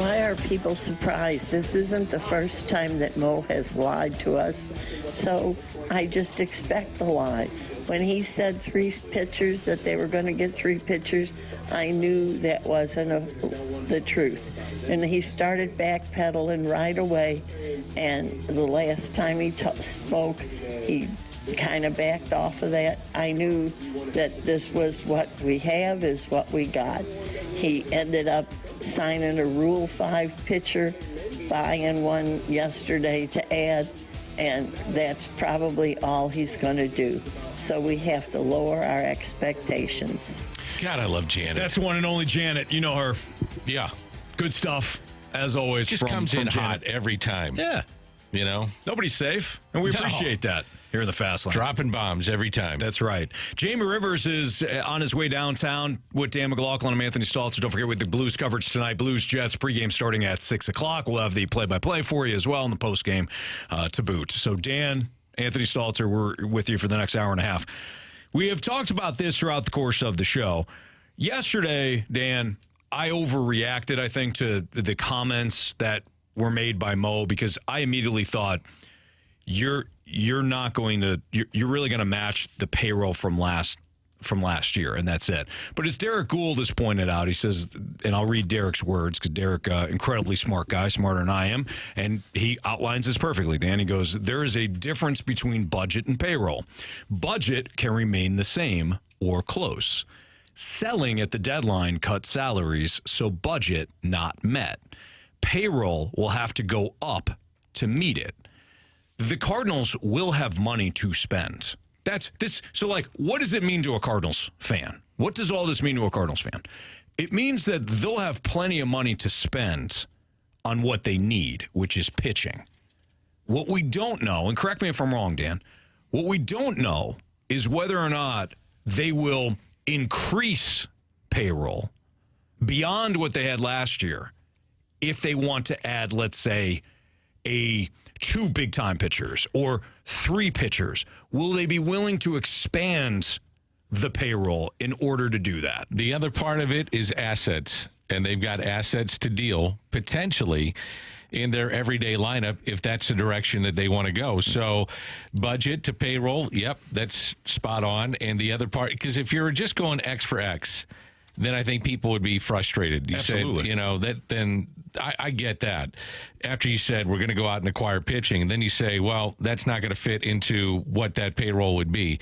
Why are people surprised? This isn't the first time that Mo has lied to us, so I just expect the lie. When he said 3 pitchers, that they were going to get 3 pitchers, I knew that wasn't the truth. And he started backpedaling right away, and the last time he spoke, he kind of backed off of that. I knew that this was what we have is what we got. He ended up signing a Rule 5 pitcher, buying one yesterday to add, and that's probably all he's going to do. So we have to lower our expectations. God, I love Janet. That's the one and only Janet. You know her. Yeah. Good stuff, as always. Just comes in Janet. hot every time. Yeah. You know? Nobody's safe, and we appreciate that here in the Fast Lane. Dropping bombs every time. That's right. Jamie Rivers is on his way downtown with Dan McLaughlin. I'm Anthony Stalter. Don't forget with the Blues coverage tonight. Blues Jets pregame starting at 6 o'clock. We'll have the play-by-play for you as well in the postgame to boot. So Dan, Anthony Stalter, we're with you for the next hour and a half. We have talked about this throughout the course of the show. Yesterday, Dan, I overreacted, I think, to the comments that were made by Mo because I immediately thought you're not going to you're really going to match the payroll from last year, and that's it. But as Derek Gould has pointed out, he says, and I'll read Derek's words because Derek, incredibly smart guy, smarter than I am, and he outlines this perfectly. Dan, he goes, there is a difference between budget and payroll. Budget can remain the same or close. Selling at the deadline cut salaries, so budget not met. Payroll will have to go up to meet it. The Cardinals will have money to spend. That's this. So, like, what does it mean to a Cardinals fan? What does all this mean to a Cardinals fan? It means that they'll have plenty of money to spend on what they need, which is pitching. What we don't know, and correct me if I'm wrong, Dan, what we don't know is whether or not they will increase payroll beyond what they had last year if they want to add, let's say, 2 big-time pitchers or 3 pitchers. Will they be willing to expand the payroll in order to do that? The other part of it is assets, and they've got assets to deal potentially in their everyday lineup if that's the direction that they want to go. So budget to payroll, yep, that's spot on. And the other part, because if you're just going X for X, then I think people would be frustrated. You Absolutely. said, you know, that then I get that. After you said we're going to go out and acquire pitching, and then you say, well, that's not going to fit into what that payroll would be.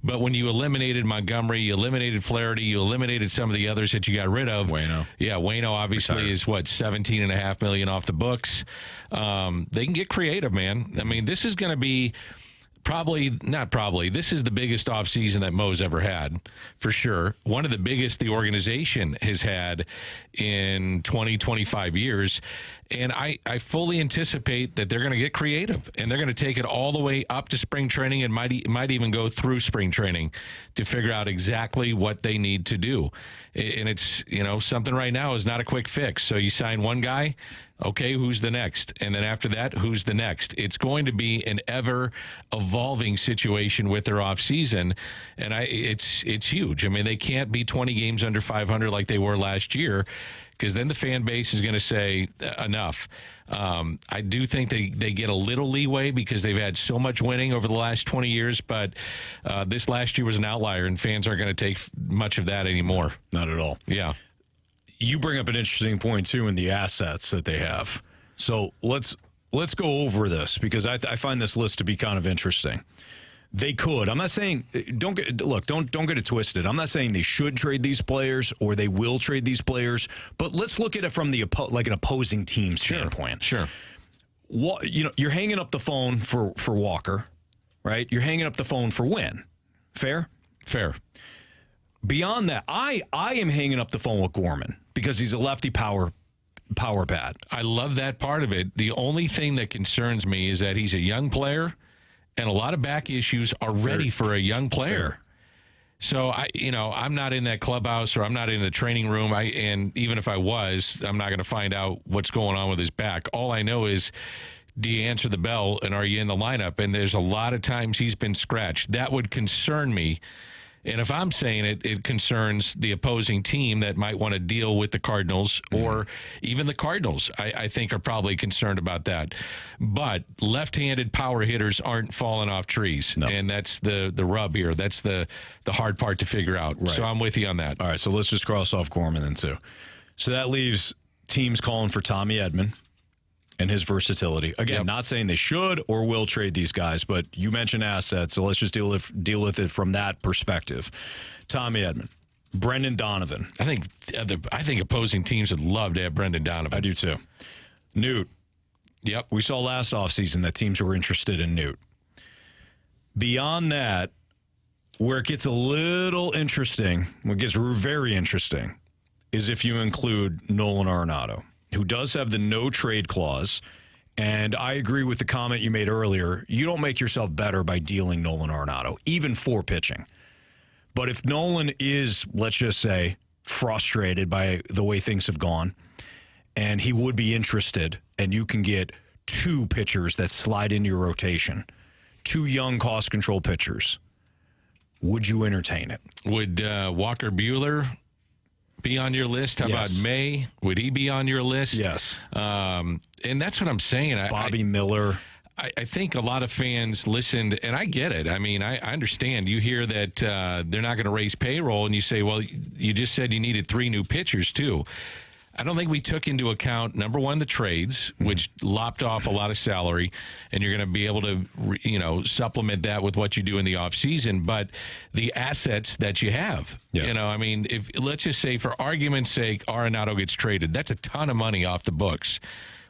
But when you eliminated Montgomery, you eliminated Flaherty, you eliminated some of the others that you got rid of. Wayno. Yeah, Wayno obviously Retired. is what, $17.5 million off the books. They can get creative, man. I mean, this is going to be this is the biggest offseason that Mo's ever had, for sure. One of the biggest the organization has had in 20, 25 years. And I fully anticipate that they're going to get creative, and they're going to take it all the way up to spring training and might even go through spring training to figure out exactly what they need to do. And it's, you know, something right now is not a quick fix. So you sign one guy, okay, who's the next? And then after that, who's the next? It's going to be an ever-evolving situation with their offseason, and it's huge. I mean, they can't be 20 games under 500 like they were last year, because then the fan base is going to say enough. I do think they get a little leeway because they've had so much winning over the last 20 years, but this last year was an outlier, and fans aren't going to take much of that anymore. Not at all. Yeah. You bring up an interesting point, too, in the assets that they have. So let's go over this because I find this list to be kind of interesting. They could. I'm not saying don't get it twisted. I'm not saying they should trade these players or they will trade these players, but let's look at it from the like an opposing team standpoint. Sure. What, you know, you're hanging up the phone for Walker, right? You're hanging up the phone for Wynn. Fair? Fair. Beyond that, I am hanging up the phone with Gorman because he's a lefty power bat. I love that part of it. The only thing that concerns me is that he's a young player, and a lot of back issues are ready for a young player. Fair. So I'm not in that clubhouse or I'm not in the training room. And even if I was, I'm not going to find out what's going on with his back. All I know is, do you answer the bell and are you in the lineup? And there's a lot of times he's been scratched. That would concern me And if I'm saying it, it concerns the opposing team that might want to deal with the Cardinals, or even the Cardinals, I think, are probably concerned about that. But left-handed power hitters aren't falling off trees, and that's the rub here. That's the hard part to figure out. Right. So I'm with you on that. All right, so let's just cross off Gorman then, too. So that leaves teams calling for Tommy Edman and his versatility. Again, not saying they should or will trade these guys, but you mentioned assets, so let's just deal with it from that perspective. Tommy Edman, Brendan Donovan. I think opposing teams would love to have Brendan Donovan. I do too. Newt. Yep. We saw last offseason that teams were interested in Newt. Beyond that, where it gets a little interesting, what gets very interesting, is if you include Nolan Arenado, who does have the no trade clause. And I agree with the comment you made earlier. You don't make yourself better by dealing Nolan Arenado, even for pitching. But if Nolan is, let's just say, frustrated by the way things have gone, and he would be interested, and you can get 2 pitchers that slide into your rotation, 2 young cost control pitchers, would you entertain it? Would Walker Buehler be on your list? How about May? Would he be on your list? Yes. And that's what I'm saying. Bobby Miller. I think a lot of fans listened, and I get it. I mean, I understand. You hear that they're not going to raise payroll, and you say, well, you just said you needed 3 new pitchers, too. I don't think we took into account, number one, the trades, which lopped off a lot of salary, and you're going to be able to, supplement that with what you do in the offseason, but the assets that you have. Yeah. I mean, if let's just say, for argument's sake, Arenado gets traded, that's a ton of money off the books,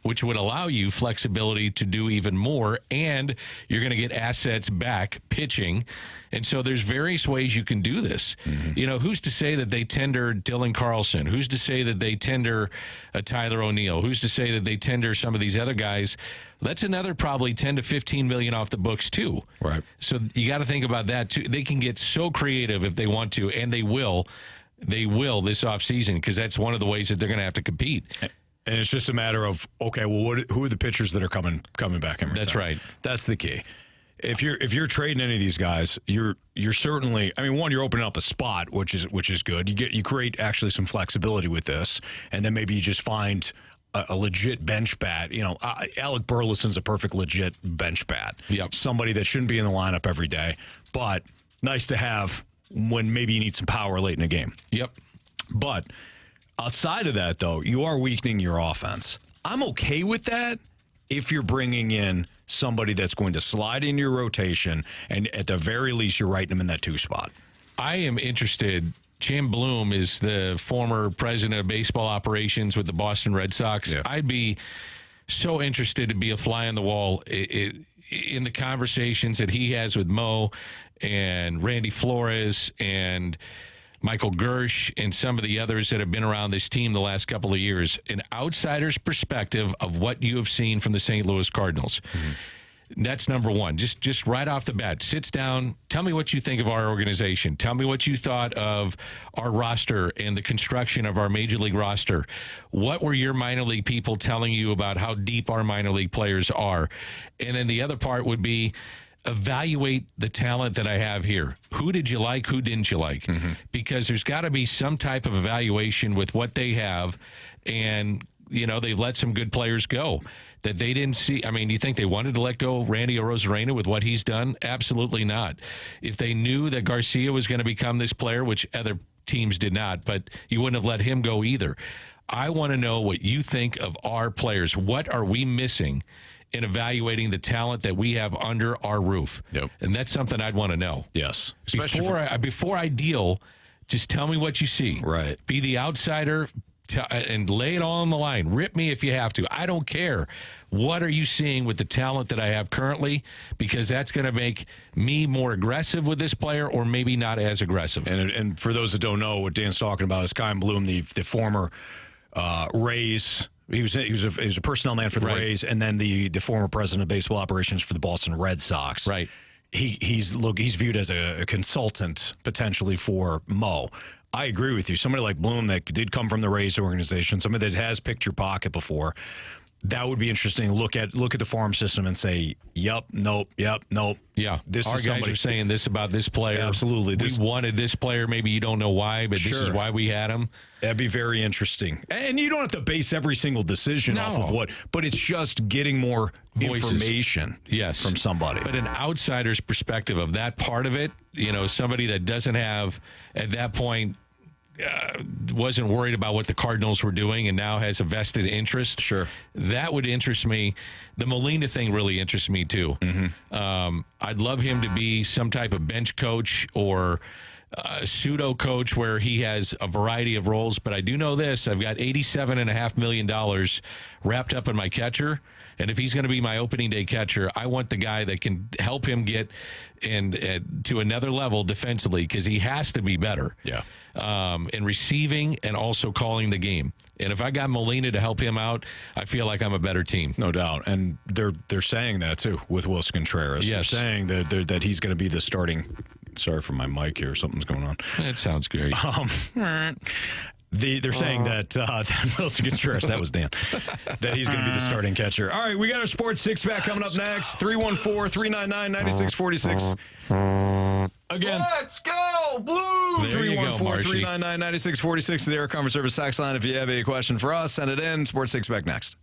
which would allow you flexibility to do even more, and you're going to get assets back pitching. And so there's various ways you can do this. Mm-hmm. Who's to say that they tender Dylan Carlson? Who's to say that they tender Tyler O'Neill? Who's to say that they tender some of these other guys? That's another probably $10 to $15 million off the books, too. Right. So you got to think about that, too. They can get so creative if they want to, and they will. They will this offseason, because that's one of the ways that they're going to have to compete. And it's just a matter of, okay, well, who are the pitchers that are coming back in? That's right. That's the key. If you're trading any of these guys, you're certainly, I mean, one, you're opening up a spot, which is good. You create actually some flexibility with this, and then maybe you just find a legit bench bat. Alec Burleson's a perfect legit bench bat. Yep. Somebody that shouldn't be in the lineup every day, but nice to have when maybe you need some power late in the game. Yep. But outside of that, though, you are weakening your offense. I'm okay with that if you're bringing in somebody that's going to slide in your rotation, and at the very least, you're writing them in that 2 spot. I am interested. Jim Bloom is the former president of baseball operations with the Boston Red Sox. Yeah. I'd be so interested to be a fly on the wall in the conversations that he has with Mo and Randy Flores and Michael Gersh and some of the others that have been around this team the last couple of years. An outsider's perspective of what you have seen from the St. Louis Cardinals. Mm-hmm. That's number one. Just right off the bat, sits down, tell me what you think of our organization. Tell me what you thought of our roster and the construction of our major league roster. What were your minor league people telling you about how deep our minor league players are? And then the other part would be, evaluate the talent that I have here. Who did you like? Who didn't you like? Mm-hmm. Because there's got to be some type of evaluation with what they have. And, they've let some good players go that they didn't see. I mean, you think they wanted to let go Randy Arozarena with what he's done? Absolutely not. If they knew that Garcia was going to become this player, which other teams did not, but you wouldn't have let him go either. I want to know what you think of our players. What are we missing in evaluating the talent that we have under our roof? Yep. And that's something I'd want to know. Yes. Before I deal, just tell me what you see. Right. Be the outsider and lay it all on the line. Rip me if you have to. I don't care. What are you seeing with the talent that I have currently? Because that's going to make me more aggressive with this player, or maybe not as aggressive. And for those that don't know, what Dan's talking about is Kyle Bloom, the former Rays. He was a personnel man for the Rays, and then the former president of baseball operations for the Boston Red Sox. Right. He's viewed as a consultant potentially for Mo. I agree with you. Somebody like Bloom that did come from the Rays organization, somebody that has picked your pocket before. That would be interesting. Look at the farm system and say, yep, nope. Yeah, This our is guys somebody are saying this about this player. Absolutely, we wanted this player. Maybe you don't know why, but this is why we had him. That'd be very interesting. And you don't have to base every single decision off of what, but it's just getting more information from somebody. But an outsider's perspective of that part of it, somebody that doesn't have, at that point, wasn't worried about what the Cardinals were doing and now has a vested interest. Sure. That would interest me. The Molina thing really interests me too. I'd love him to be some type of bench coach or pseudo coach where he has a variety of roles. But I do know this. I've got $87.5 million wrapped up in my catcher. And if he's going to be my opening day catcher, I want the guy that can help him get to another level defensively because he has to be better. Yeah. In receiving and also calling the game. And if I got Molina to help him out, I feel like I'm a better team. No doubt. And they're saying that too with Wilson Contreras. Yes. They're saying that he's going to be the starting. Sorry for my mic here. Something's going on. It sounds great. They're saying that Wilson Contreras, that was Dan, that he's going to be the starting catcher. All right, we got our Sports Six-Pack coming up next. 314-399-9646. Again. Let's go, Blues! 314-399-9646 is the Air Comfort Service tax line. If you have a question for us, send it in. Sports Six-Pack next.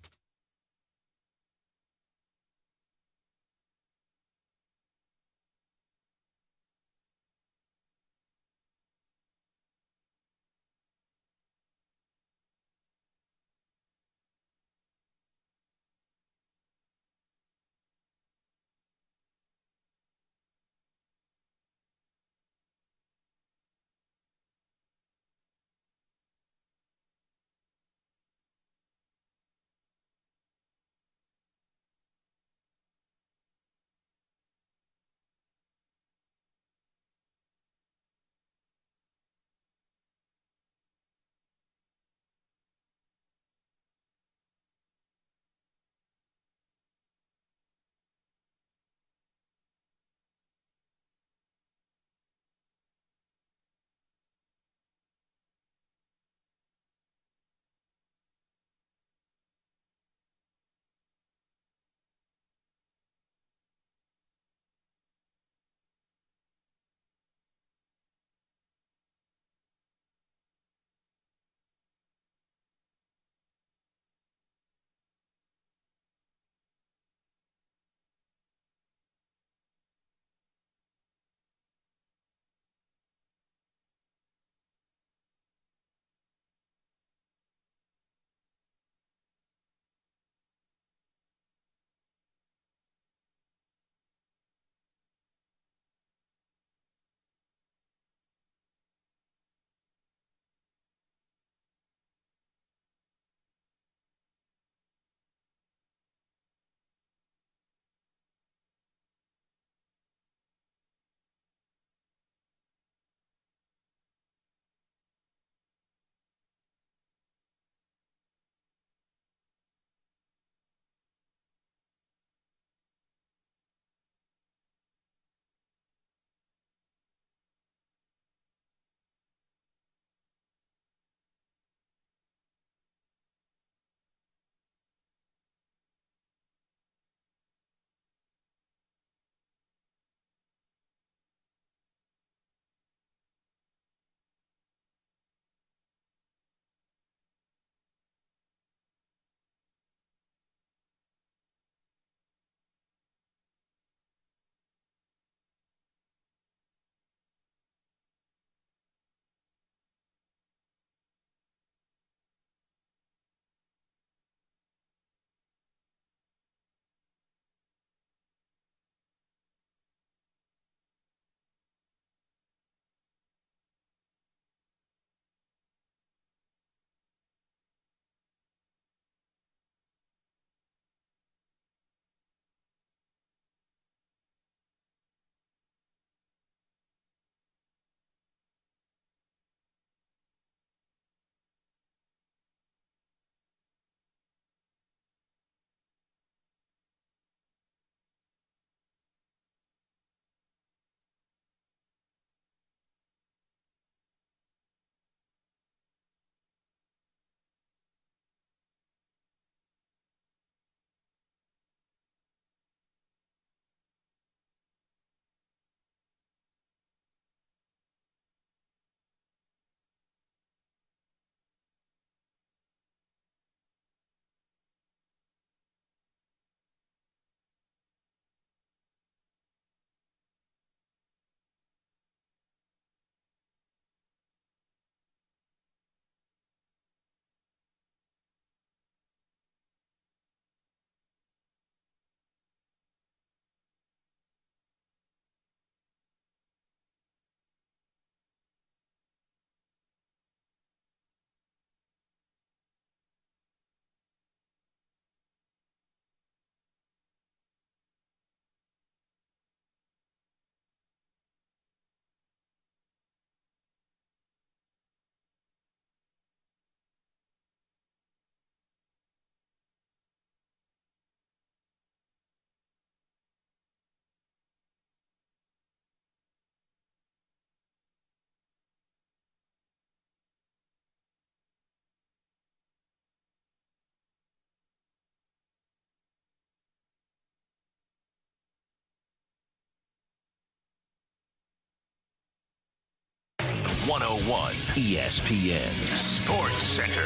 101 ESPN Sports Center.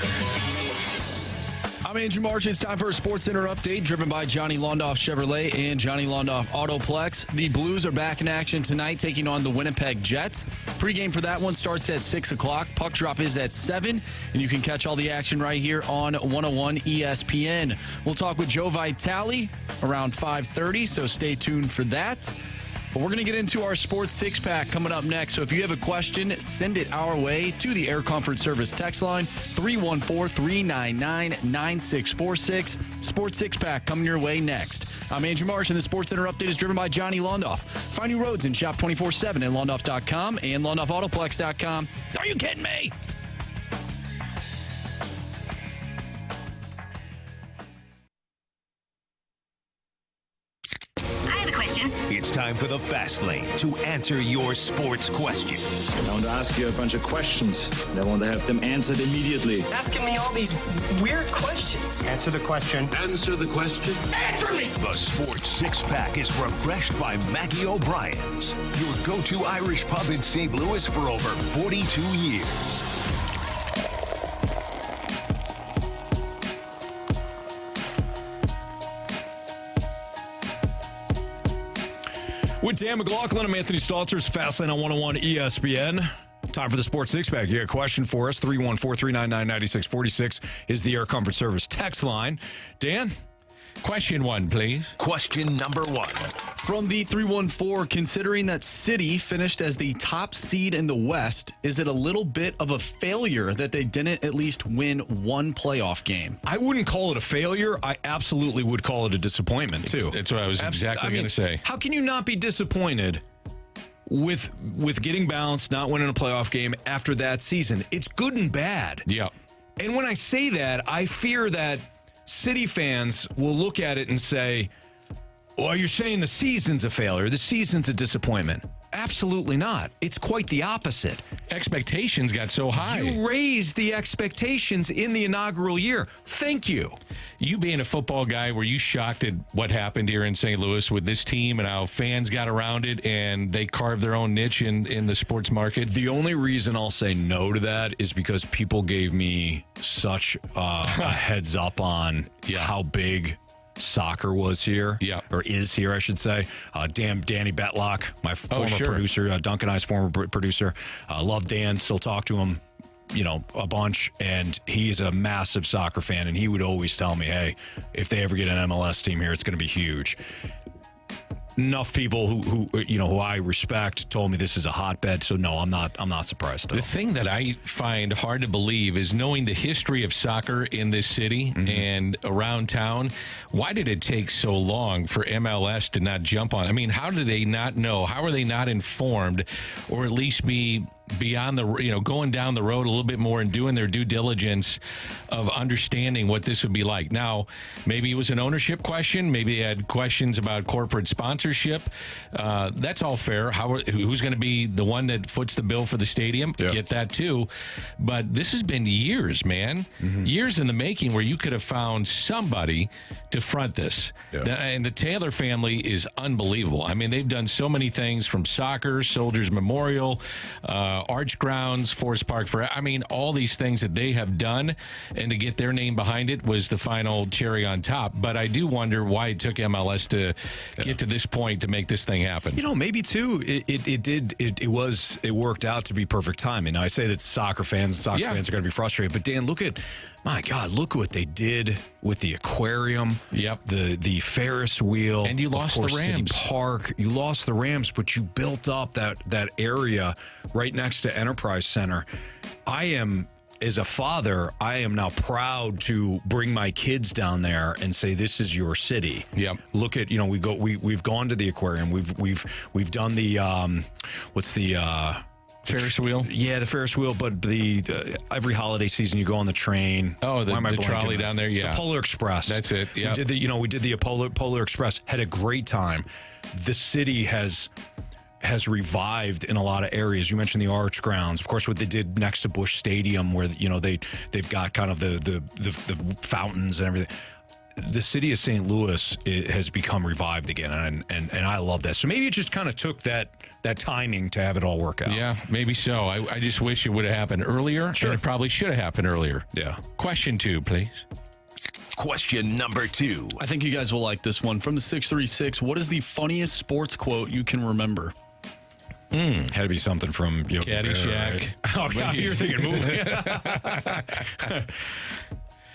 I'm Andrew Marsh. It's time for a Sports Center update driven by Johnny Londoff Chevrolet and Johnny Londoff Autoplex. The Blues are back in action tonight, taking on the Winnipeg Jets. Pre-game for that one starts at 6 o'clock. Puck drop is at 7, and you can catch all the action right here on 101 ESPN. We'll talk with Joe Vitale around 5:30, so stay tuned for that. But we're going to get into our Sports Six-Pack coming up next. So if you have a question, send it our way to the Air Comfort Service text line, 314-399-9646. Sports Six-Pack coming your way next. I'm Andrew Marsh, and the Sports Center update is driven by Johnny Londoff. Find new roads and shop 24/7 at Londoff.com and LondoffAutoplex.com. Are you kidding me? It's time for the Fast Lane to answer your sports questions. I want to ask you a bunch of questions, and I want to have them answered immediately. Asking me all these weird questions. Answer the question. Answer the question. Answer me! The Sports Six-Pack is refreshed by Maggie O'Brien's, your go-to Irish pub in St. Louis for over 42 years. With Dan McLaughlin, I'm Anthony Stalter. It's Fastlane on 101 ESPN. Time for the Sports Six-Pack. You got a question for us. 314-399-9646 is the Air Comfort Service text line. Dan? Question 1, please. Question number 1. From the 314, considering that City finished as the top seed in the West, is it a little bit of a failure that they didn't at least win one playoff game? I wouldn't call it a failure. I absolutely would call it a disappointment, too. That's what I was exactly going to say. How can you not be disappointed with getting bounced, not winning a playoff game after that season? It's good and bad. Yeah. And when I say that, I fear that City fans will look at it and say, well, you're saying the season's a failure. The season's a disappointment. Absolutely not. It's quite the opposite. Expectations got so high. You raised the expectations in the inaugural year. Thank you. You being a football guy, were you shocked at what happened here in St. Louis with this team and how fans got around it and they carved their own niche in the sports market? The only reason I'll say no to that is because people gave me such a heads up on how big soccer was here, or is here, I should say. Danny Betlock, my former producer, Duncan and I's former producer. Love Dan, still talk to him, a bunch, and he's a massive soccer fan, and he would always tell me, hey, if they ever get an MLS team here, it's going to be huge. Enough people who I respect told me this is a hotbed, so no, I'm not surprised. The thing that I find hard to believe is knowing the history of soccer in this city and around town. Why did it take so long for MLS to not jump on? I mean, how do they not know? How are they not informed, or at least be beyond the going down the road a little bit more and doing their due diligence of understanding what this would be like? Now, maybe it was an ownership question. Maybe they had questions about corporate sponsorship. That's all fair. Who's going to be the one that foots the bill for the stadium? Get that too. But this has been years, man. Years in the making where you could have found somebody to front this. And the Taylor family is unbelievable. I mean, they've done so many things, from soccer, Soldiers Memorial, Arch Grounds, Forest Park. All these things that they have done, and to get their name behind it was the final cherry on top. But I do wonder why it took MLS to get to this point to make this thing happen. Maybe too, it worked out to be perfect timing. Now, I say that soccer fans are going to be frustrated, but Dan, look what they did with the aquarium, the Ferris wheel, and you lost the Rams. City Park. You lost the Rams, but you built up that area right next to Enterprise Center. As a father, I am now proud to bring my kids down there and say, this is your city. Look at, we've gone to the aquarium. We've done the what's the Ferris wheel? Yeah, the Ferris wheel, but the every holiday season you go on the train. Oh, the trolley down there, The Polar Express. That's it, yeah. We did the Polar Express, had a great time. The city has revived in a lot of areas. You mentioned the Arch Grounds, of course, what they did next to Busch Stadium, where they've got kind of the fountains and everything. the city of St. Louis has become revived again, and I love that. So maybe it just kind of took that timing to have it all work out. Yeah, maybe so. I just wish it would have happened earlier. Sure. And it probably should have happened earlier. Yeah. Question 2, please. Question number 2. I think you guys will like this one. From the 636, what is the funniest sports quote you can remember? Had to be something from Yogi Caddyshack. Bear, right? Oh, God, you're thinking movie.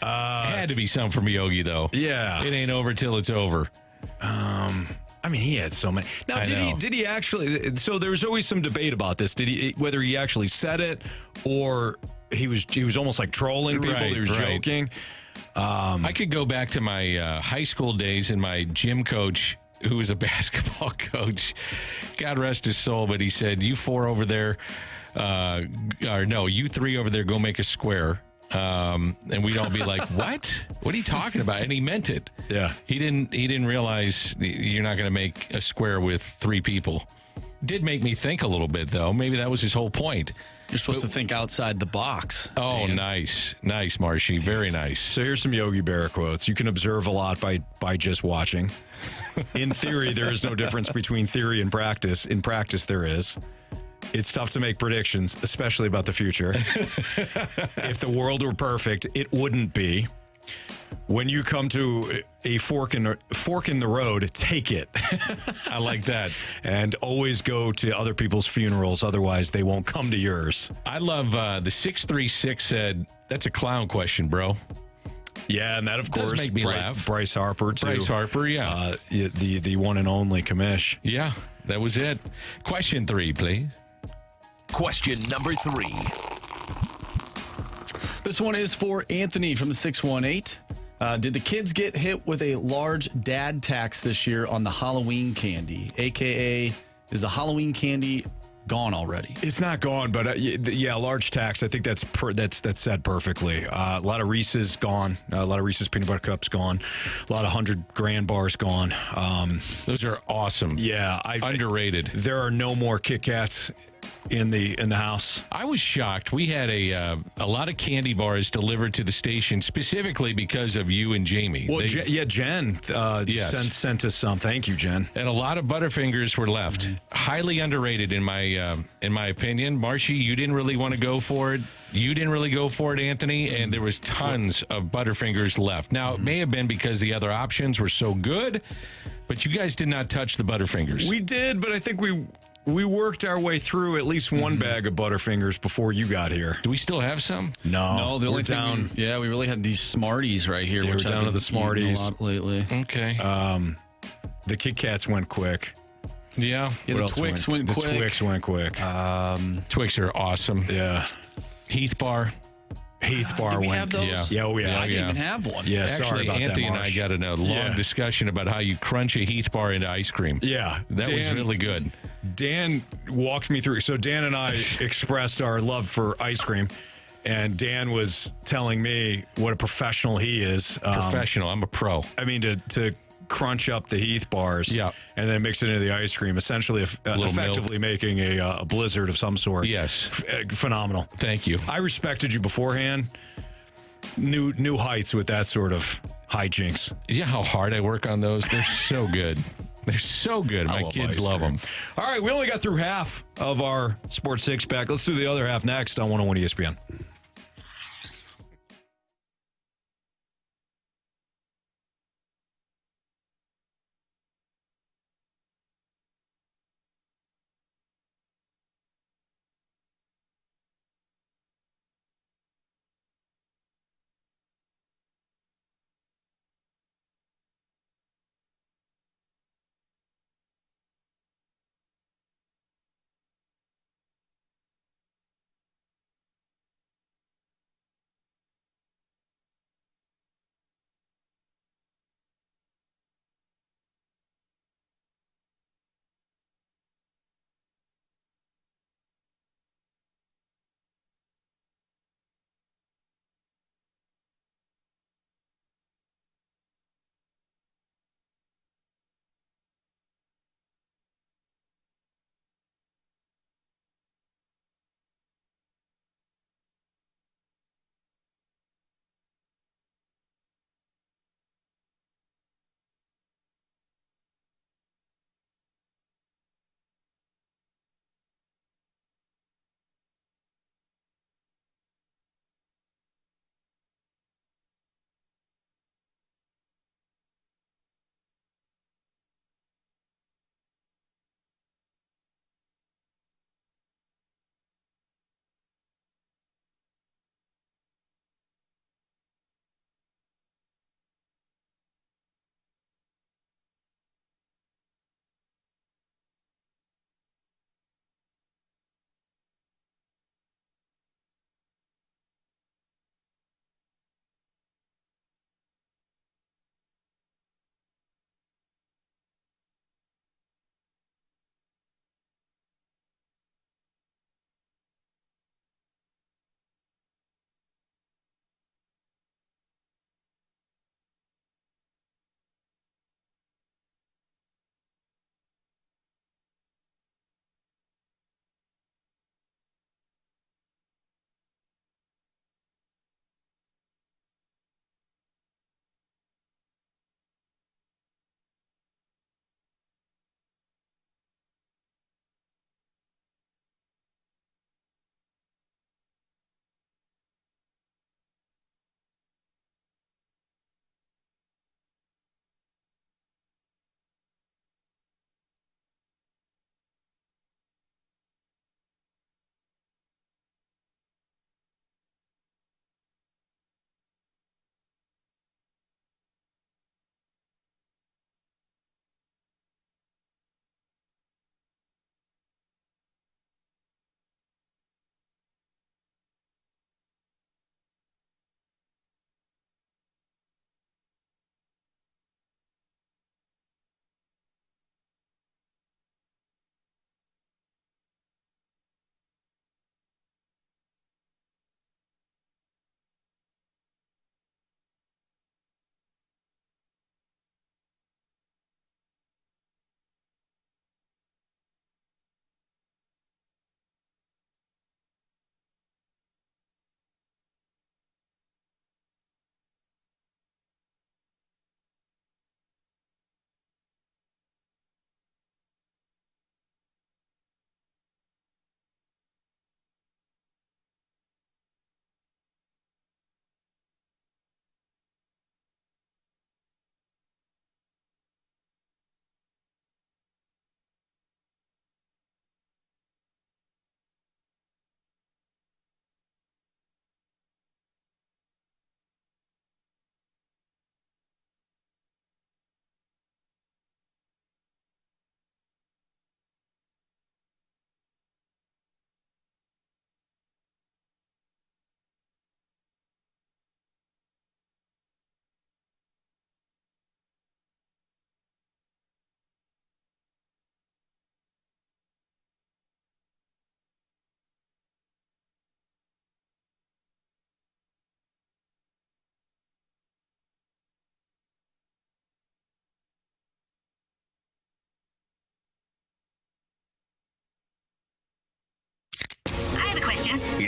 Had to be something from Yogi, though. Yeah. It ain't over till it's over. I mean, he had so many. Now, did he actually? So there was always some debate about this. Whether he actually said it or he was almost like trolling people. Right, he was joking. I could go back to my high school days and my gym coach, who was a basketball coach. God rest his soul, but he said, "You 4 over there, you 3 over there, go make a square." And we'd all be like, "What? What are you talking about?" And he meant it. Yeah. He didn't realize you're not going to make a square with 3 people. Did make me think a little bit, though. Maybe that was his whole point. You're supposed to think outside the box. Oh, Dan. nice, Marshy, very nice. So here's some Yogi Bear quotes. You can observe a lot by just watching. In theory, there is no difference between theory and practice. In practice, there is. It's tough to make predictions, especially about the future. If the world were perfect, it wouldn't be. When you come to a fork in the road, take it. I like that. And always go to other people's funerals, otherwise they won't come to yours. I love the 636 said, "That's a clown question, bro." Yeah, and that, of Does course, make me laugh. Bryce Harper, too. Bryce Harper, yeah. The one and only commish. Yeah, that was it. Question 3, please. Question number 3. This one is for Anthony from the 618. Did the kids get hit with a large dad tax this year on the Halloween candy? AKA, is the Halloween candy gone already? It's not gone, but yeah, large tax. I think that's said perfectly. A lot of Reese's gone. A lot of Reese's peanut butter cups gone. A lot of 100 grand bars gone. Those are awesome. Yeah, underrated. There are no more Kit Kats in the house. I was shocked. We had a lot of candy bars delivered to the station specifically because of you and Jamie. Well, Jen sent us some. Thank you, Jen. And a lot of Butterfingers were left. Mm-hmm. Highly underrated in my opinion. Marshy, you didn't really want to go for it. You didn't really go for it, Anthony, and there was tons of Butterfingers left. Now, it may have been because the other options were so good, but you guys did not touch the Butterfingers. We did, but I think we worked our way through at least one bag of Butterfingers before you got here. Do we still have some? No, the only we're down. We really had these Smarties right here. Yeah, which we're down to the Smarties a lot lately. Okay. The Kit Kats went quick. Yeah. The Twix went quick. The Twix went quick. Twix are awesome. Yeah. Heath Bar. Heath Bar went. Have those? Yeah. I didn't even have one. Yeah, Actually, sorry about Anthony that, and I got in a long discussion about how you crunch a Heath Bar into ice cream. Yeah. That was really good. Dan walked me through. So Dan and I expressed our love for ice cream, and Dan was telling me what a professional he is. Professional. I'm a pro. I mean, to crunch up the Heath bars and then mix it into the ice cream, essentially effectively making a blizzard of some sort. Yes. Phenomenal. Thank you. I respected you beforehand. New heights with that sort of hijinks. Yeah, how hard I work on those. They're so good. They're so good. My kids love them. All right, we only got through half of our Sports Six Pack. Let's do the other half next on 101 ESPN.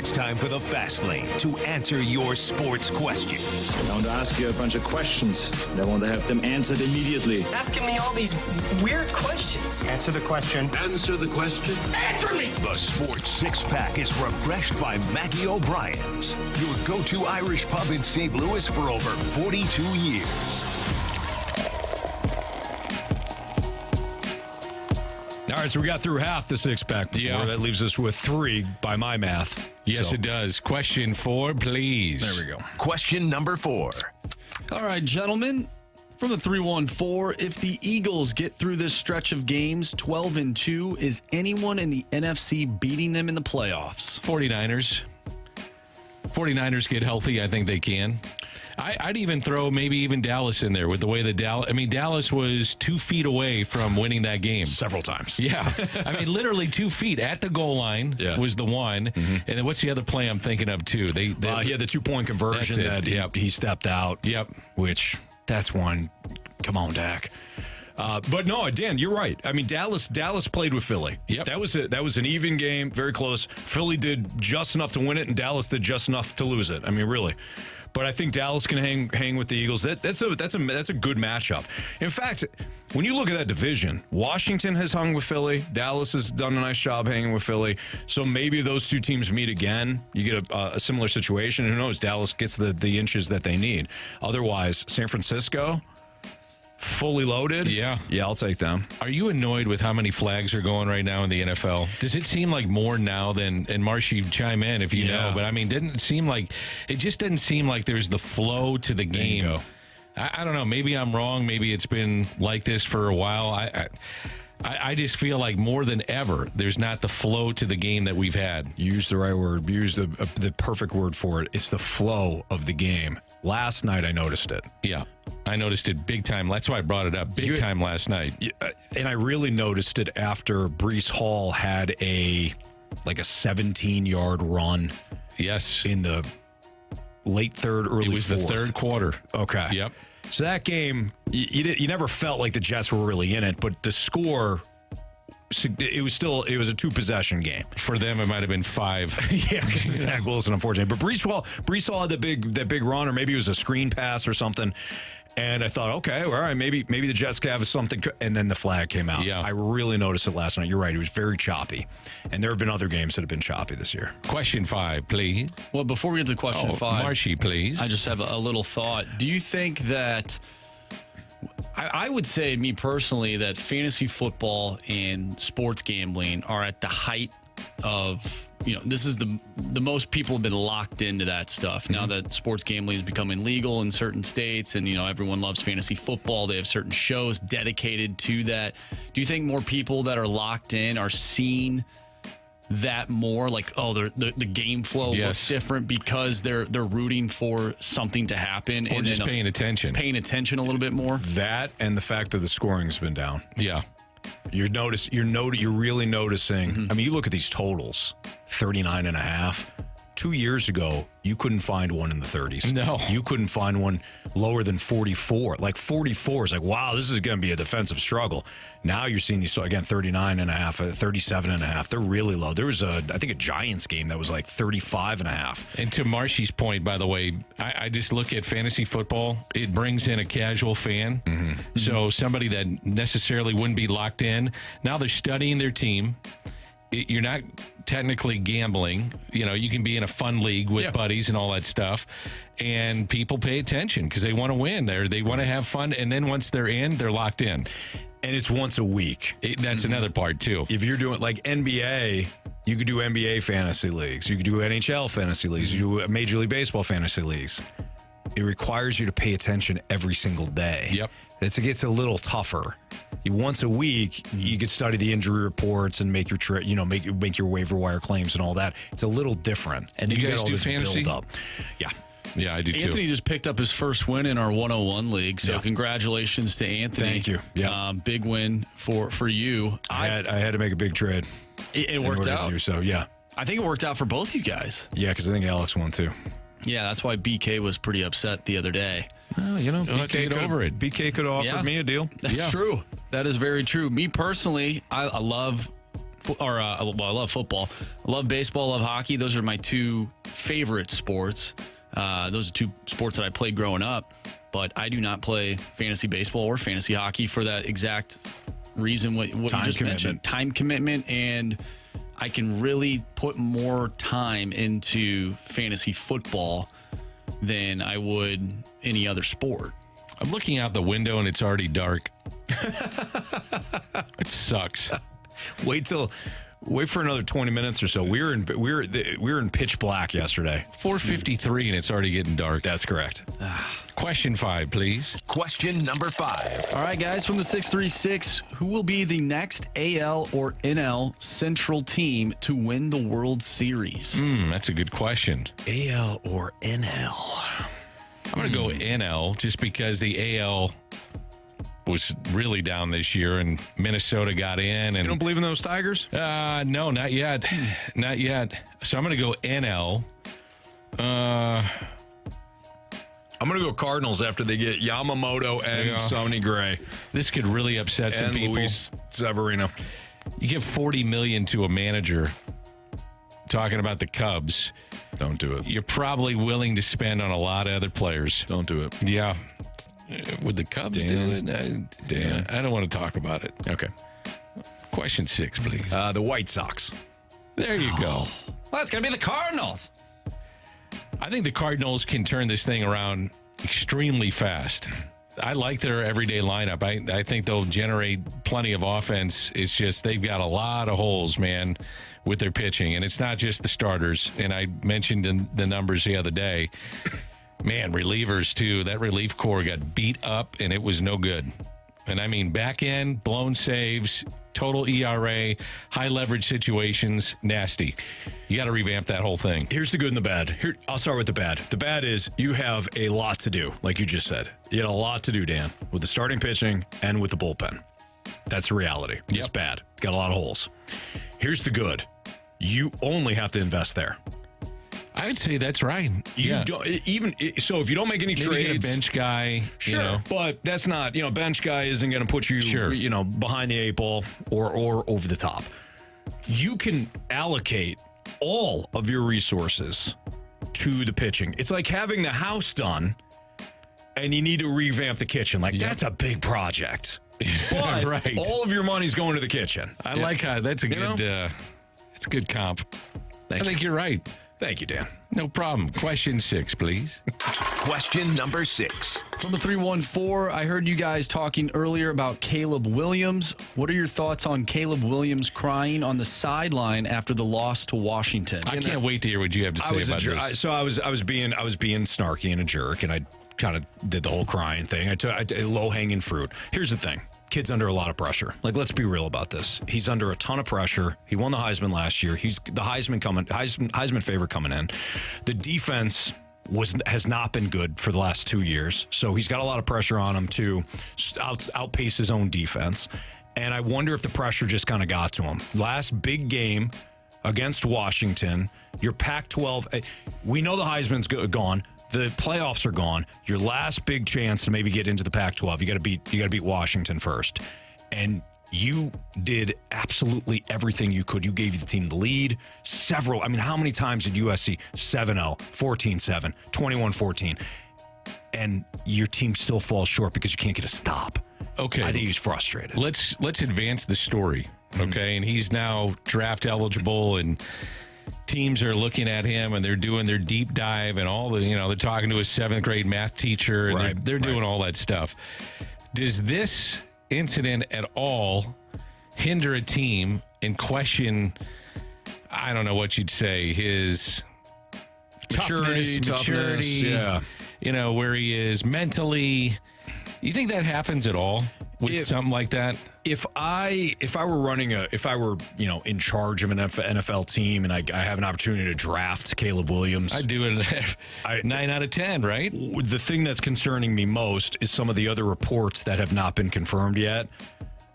It's time for the Fast Lane to answer your sports questions. I want to ask you a bunch of questions, and I want to have them answered immediately. Asking me all these weird questions. Answer the question. Answer the question. Answer me! The Sports Six-Pack is refreshed by Maggie O'Brien's, your go-to Irish pub in St. Louis for over 42 years. All right, so we got through half the six-pack before. Yeah. That leaves us with 3 by my math. Yes, So, it does. Question 4, please. There we go. Question number 4. All right, gentlemen, from the 314, if the Eagles get through this stretch of games 12-2, is anyone in the NFC beating them in the playoffs? 49ers. 49ers get healthy. I think they can. I'd even throw maybe even Dallas in there with the way that Dallas was 2 feet away from winning that game. Several times. Yeah. I mean, literally 2 feet at the goal line was the one. Mm-hmm. And then what's the other play I'm thinking of, too? He had the 2-point conversion that he stepped out. Yep. Which, that's one. Come on, Dak. But no, Dan, you're right. I mean, Dallas played with Philly. Yep. That was an even game, very close. Philly did just enough to win it, and Dallas did just enough to lose it. I mean, really. But I think Dallas can hang with the Eagles. That's a good matchup. In fact, when you look at that division, Washington has hung with Philly. Dallas has done a nice job hanging with Philly. So maybe those two teams meet again. You get a similar situation. Who knows? Dallas gets the inches that they need. Otherwise, San Francisco, fully loaded. Yeah, I'll take them. Are you annoyed with how many flags are going right now in the NFL? Does it seem like more now than, and Marshy, chime in if you know, but I mean, it just doesn't seem like there's the flow to the game. I don't know. Maybe I'm wrong. Maybe it's been like this for a while. I just feel like more than ever, there's not the flow to the game that we've had. Use the right word. Use the perfect word for it. It's the flow of the game. Last night, I noticed it. Yeah, I noticed it big time. That's why I brought it up big time last night. And I really noticed it after Breece Hall had a 17-yard run. Yes. In the late third, early fourth. It was the third quarter. Okay. Yep. So that game, you never felt like the Jets were really in it, but the score, it was a 2-possession game. For them, it might have been 5. Yeah, because of Zach Wilson, unfortunately. But Breece Hall had that big run, or maybe it was a screen pass or something. And I thought, okay, all right, maybe the Jets could have something. And then the flag came out. Yeah. I really noticed it last night. You're right. It was very choppy. And there have been other games that have been choppy this year. Question 5, please. Well, before we get to question 5, Marshy, please. I just have a little thought. Do you think that I would say, me personally, that fantasy football and sports gambling are at the height of, this is the most people have been locked into that stuff. Now that sports gambling is becoming legal in certain states and, everyone loves fantasy football, they have certain shows dedicated to that. Do you think more people that are locked in are seeing that more, like, the game flow looks different because they're rooting for something to happen, or and just paying attention a little bit more? That and the fact that the scoring's been down. Yeah. You're really noticing. I mean, you look at these totals, 39.5. 2 years ago, you couldn't find one in the 30s. No. You couldn't find one lower than 44. Like 44 is like, wow, this is going to be a defensive struggle. Now you're seeing these, again, 39.5, 37.5. They're really low. There was I think a Giants game that was like 35.5. And to Marshy's point, by the way, I just look at fantasy football. It brings in a casual fan. Mm-hmm. So somebody that necessarily wouldn't be locked in. Now they're studying their team. You're not technically gambling. You can be in a fun league with buddies and all that stuff. And people pay attention because they want to win. They want to have fun. And then once they're in, they're locked in. And it's once a week. That's another part, too. If you're doing like NBA, you could do NBA fantasy leagues. You could do NHL fantasy leagues. You do Major League Baseball fantasy leagues. It requires you to pay attention every single day. Yep. It gets a little tougher. Once a week, you could study the injury reports and make your make your waiver wire claims and all that. It's a little different. And you then guys get all do this fantasy? build up. Yeah. Yeah, I do too. Anthony just picked up his first win in our 101 league, so congratulations to Anthony. Thank you. Yeah, big win for you. I had to make a big trade. It worked out. So yeah, I think it worked out for both you guys. Yeah, because I think Alex won too. Yeah, that's why BK was pretty upset the other day. Well, BK get over it. BK could have offered me a deal. That's true. That is very true. Me personally, I love I love football. I love baseball, love hockey. Those are my two favorite sports. Those are two sports that I played growing up, but I do not play fantasy baseball or fantasy hockey for that exact reason what you just mentioned. Time commitment, and I can really put more time into fantasy football than I would any other sport. I'm looking out the window and it's already dark. It sucks. Wait for another 20 minutes or so. We were in pitch black yesterday. 4:53 and it's already getting dark. That's correct. Question 5, please. Question number 5. All right, guys, from the 636, who will be the next AL or NL Central team to win the World Series? That's a good question. AL or NL? I'm going to go NL just because the AL was really down this year and Minnesota got in. And you don't believe in those Tigers? No, not yet. Not yet. So I'm going to go NL. I'm going to go Cardinals after they get Yamamoto and Sonny Gray. This could really upset some people. Luis Severino. You give $40 million to a manager, talking about the Cubs. Don't do it. You're probably willing to spend on a lot of other players. Don't do it. Yeah. Would the Cubs do it? Dan. I don't want to talk about it. Okay. Question 6, please. The White Sox. There you go. Well, it's going to be the Cardinals. I think the Cardinals can turn this thing around extremely fast. I like their everyday lineup. I think they'll generate plenty of offense. It's just they've got a lot of holes, man, with their pitching. And it's not just the starters. And I mentioned the numbers the other day. Man, relievers, too. That relief corps got beat up, and it was no good. And I mean, back end, blown saves, total ERA, high leverage situations, nasty. You got to revamp that whole thing. Here's the good and the bad. I'll start with the bad. The bad is you have a lot to do, like you just said. You got a lot to do, Dan, with the starting pitching and with the bullpen. That's the reality. Yep. It's bad. Got a lot of holes. Here's the good. You only have to invest there. I would say that's right. You don't even so if you don't make any trades, get a bench guy, sure, but that's not bench guy isn't going to put you behind the 8 ball or over the top. You can allocate all of your resources to the pitching. It's like having the house done, and you need to revamp the kitchen. That's a big project, but right. all of your money's going to the kitchen. I like how that's a good. It's a good comp. I think you're right. Thank you, Dan. No problem. Question 6, please. Question number 6. From the 314, I heard you guys talking earlier about Caleb Williams. What are your thoughts on Caleb Williams crying on the sideline after the loss to Washington? I can't wait to hear what you have to say about this. So I was being snarky and a jerk, and I kind of did the whole crying thing. I took low-hanging fruit. Here's the thing. Kid's under a lot of pressure. Let's be real about this. He's under a ton of pressure. He won the Heisman last year. He's the Heisman favorite coming in. The defense has not been good for the last 2 years, so he's got a lot of pressure on him to outpace his own defense. And I wonder if the pressure just kind of got to him. Last big game against Washington, your Pac-12. We know the Heisman's gone. The playoffs are gone. Your last big chance to maybe get into the Pac-12. You got to beat Washington first. And you did absolutely everything you could. You gave the team the lead. How many times did USC 7-0, 14-7, 21-14? And your team still falls short because you can't get a stop. Okay. I think he's frustrated. Let's advance the story. Okay. And he's now draft eligible, and teams are looking at him and they're doing their deep dive and all the, they're talking to a 7th grade math teacher and they're doing all that stuff. Does this incident at all hinder a team and question, I don't know what you'd say, his maturity, where he is mentally? You think that happens at all with something like that? If I were in charge of an NFL team and I have an opportunity to draft Caleb Williams, I'd do it 9 out of 10, right? The thing that's concerning me most is some of the other reports that have not been confirmed yet.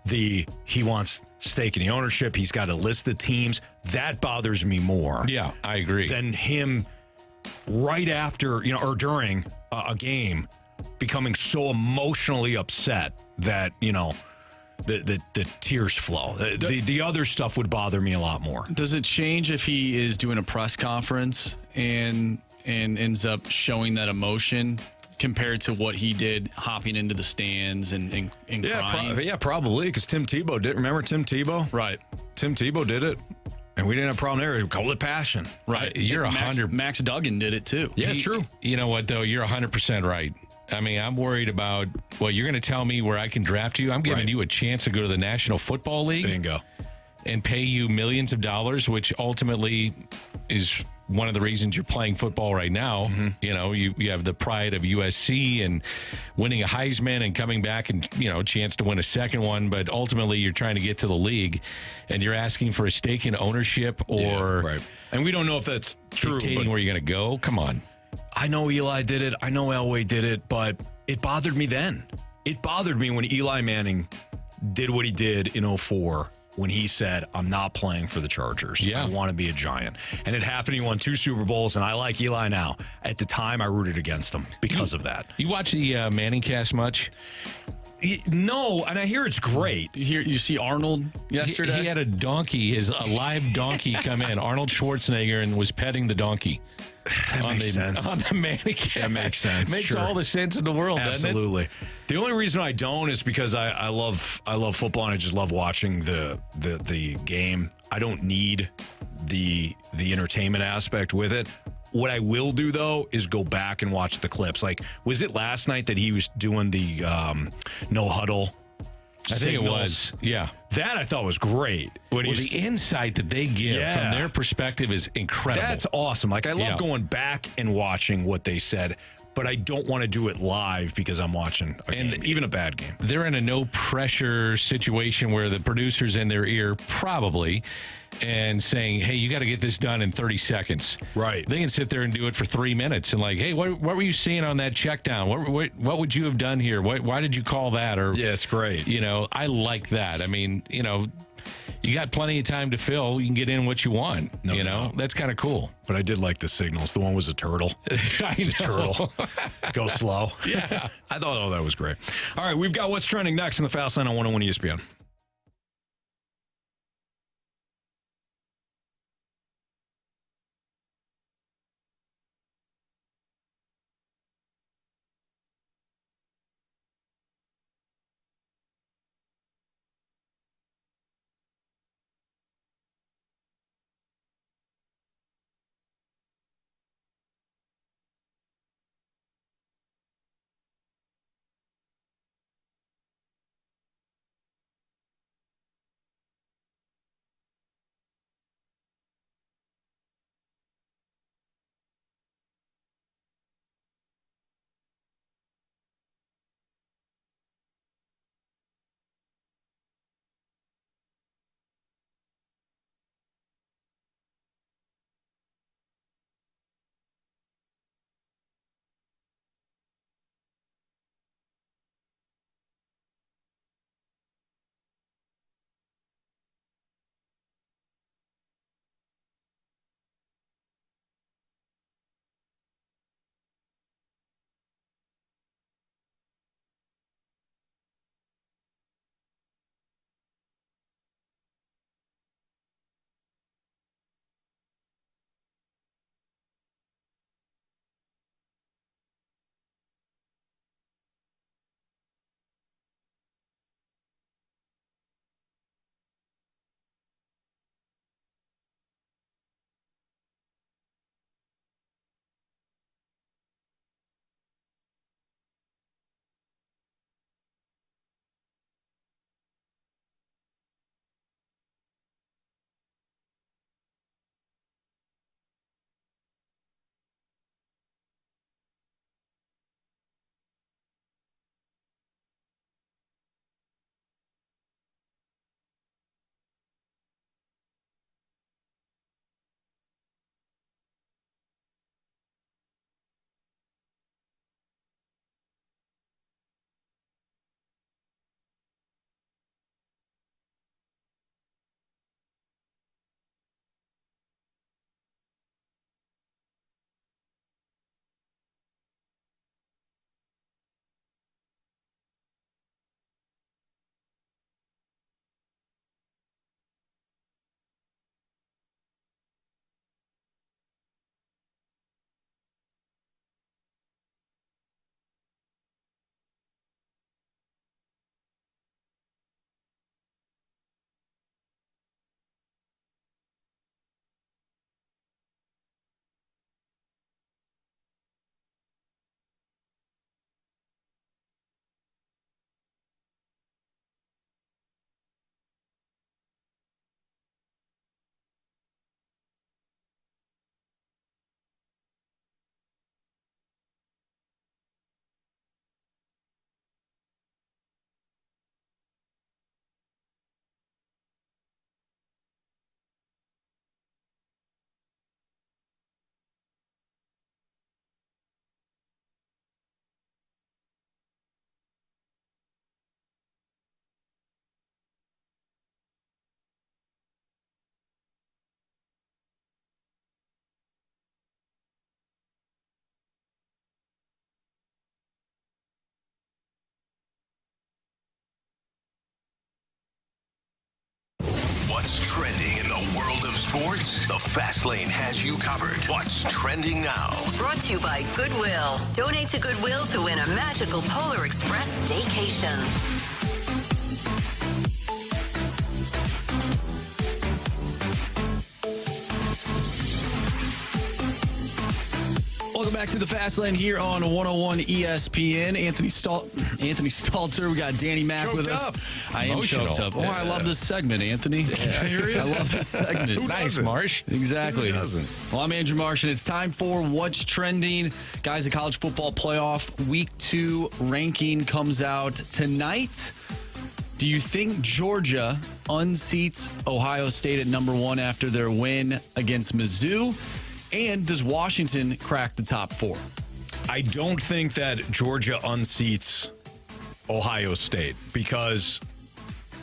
He wants stake in the ownership. He's got a list of teams. That bothers me more. Yeah, I agree. Than him right after, or during a game becoming so emotionally upset that, the tears flow. The other stuff would bother me a lot more. Does it change if he is doing a press conference and ends up showing that emotion compared to what he did hopping into the stands and crying? Probably, because Tim Tebow did. Remember Tim Tebow? Right. Tim Tebow did it, and we didn't have a problem there. We called it passion. Right. You're 100. Max Duggan did it too. Yeah, true. You know what, though? You're 100% right. I mean, I'm worried about, well, you're going to tell me where I can draft you? I'm giving you a chance to go to the National Football League. Bingo. And pay you millions of dollars, which ultimately is one of the reasons you're playing football right now. Mm-hmm. You know, you have the pride of USC and winning a Heisman and coming back and, a chance to win a second one. But ultimately, you're trying to get to the league and you're asking for a stake in ownership or right. And we don't know if that's true. Dictating where you're going to go. Come on. I know Eli did it. I know Elway did it, but it bothered me then. It bothered me when Eli Manning did what he did in 2004 when he said, I'm not playing for the Chargers. Yeah. I want to be a Giant. And it happened. He won 2 Super Bowls, and I like Eli now. At the time, I rooted against him because of that. You watch the Manning cast much? No, and I hear it's great. You see Arnold yesterday? He had a donkey, a live donkey come in, Arnold Schwarzenegger, and was petting the donkey. That makes sense. On the Manning. That makes sense. Makes all the sense in the world, Absolutely. doesn't it? The only reason I don't is because I love football and I just love watching the game. I don't need the entertainment aspect with it. What I will do, though, is go back and watch the clips. Like, was it last night that he was doing the no huddle? I think it was, yeah. That I thought was great. The insight that they give from their perspective is incredible. That's awesome. Like, I love going back and watching what they said, but I don't want to do it live because I'm watching a game, even a bad game. They're in a no-pressure situation where the producer's in their ear, probably, and saying, hey, you got to get this done in 30 seconds. Right. They can sit there and do it for 3 minutes and like, hey, what were you seeing on that check down? What would you have done here? Why did you call that? Or yeah, it's great. I like that. I mean, you got plenty of time to fill. You can get in what you want. No. That's kind of cool. But I did like the signals. The one was a turtle. It's a turtle. Go slow. Yeah. I thought, that was great. All right, we've got what's trending next in the Fast Lane on 101 ESPN. What's trending in the world of sports? The Fast Lane has you covered. What's trending now? Brought to you by Goodwill. Donate to Goodwill to win a magical Polar Express staycation. Welcome back to the Fast Lane here on 101 ESPN. Anthony Stalter. We got Danny Mack with us. I am choked up. Oh, I love this segment, Anthony. I hear you. I love this segment. Nice, Marsh. Exactly. Who doesn't? Well, I'm Andrew Marsh, and it's time for What's Trending. Guys, the college football playoff week 2 ranking comes out tonight. Do you think Georgia unseats Ohio State at number 1 after their win against Mizzou? And does Washington crack the top 4? I don't think that Georgia unseats Ohio State because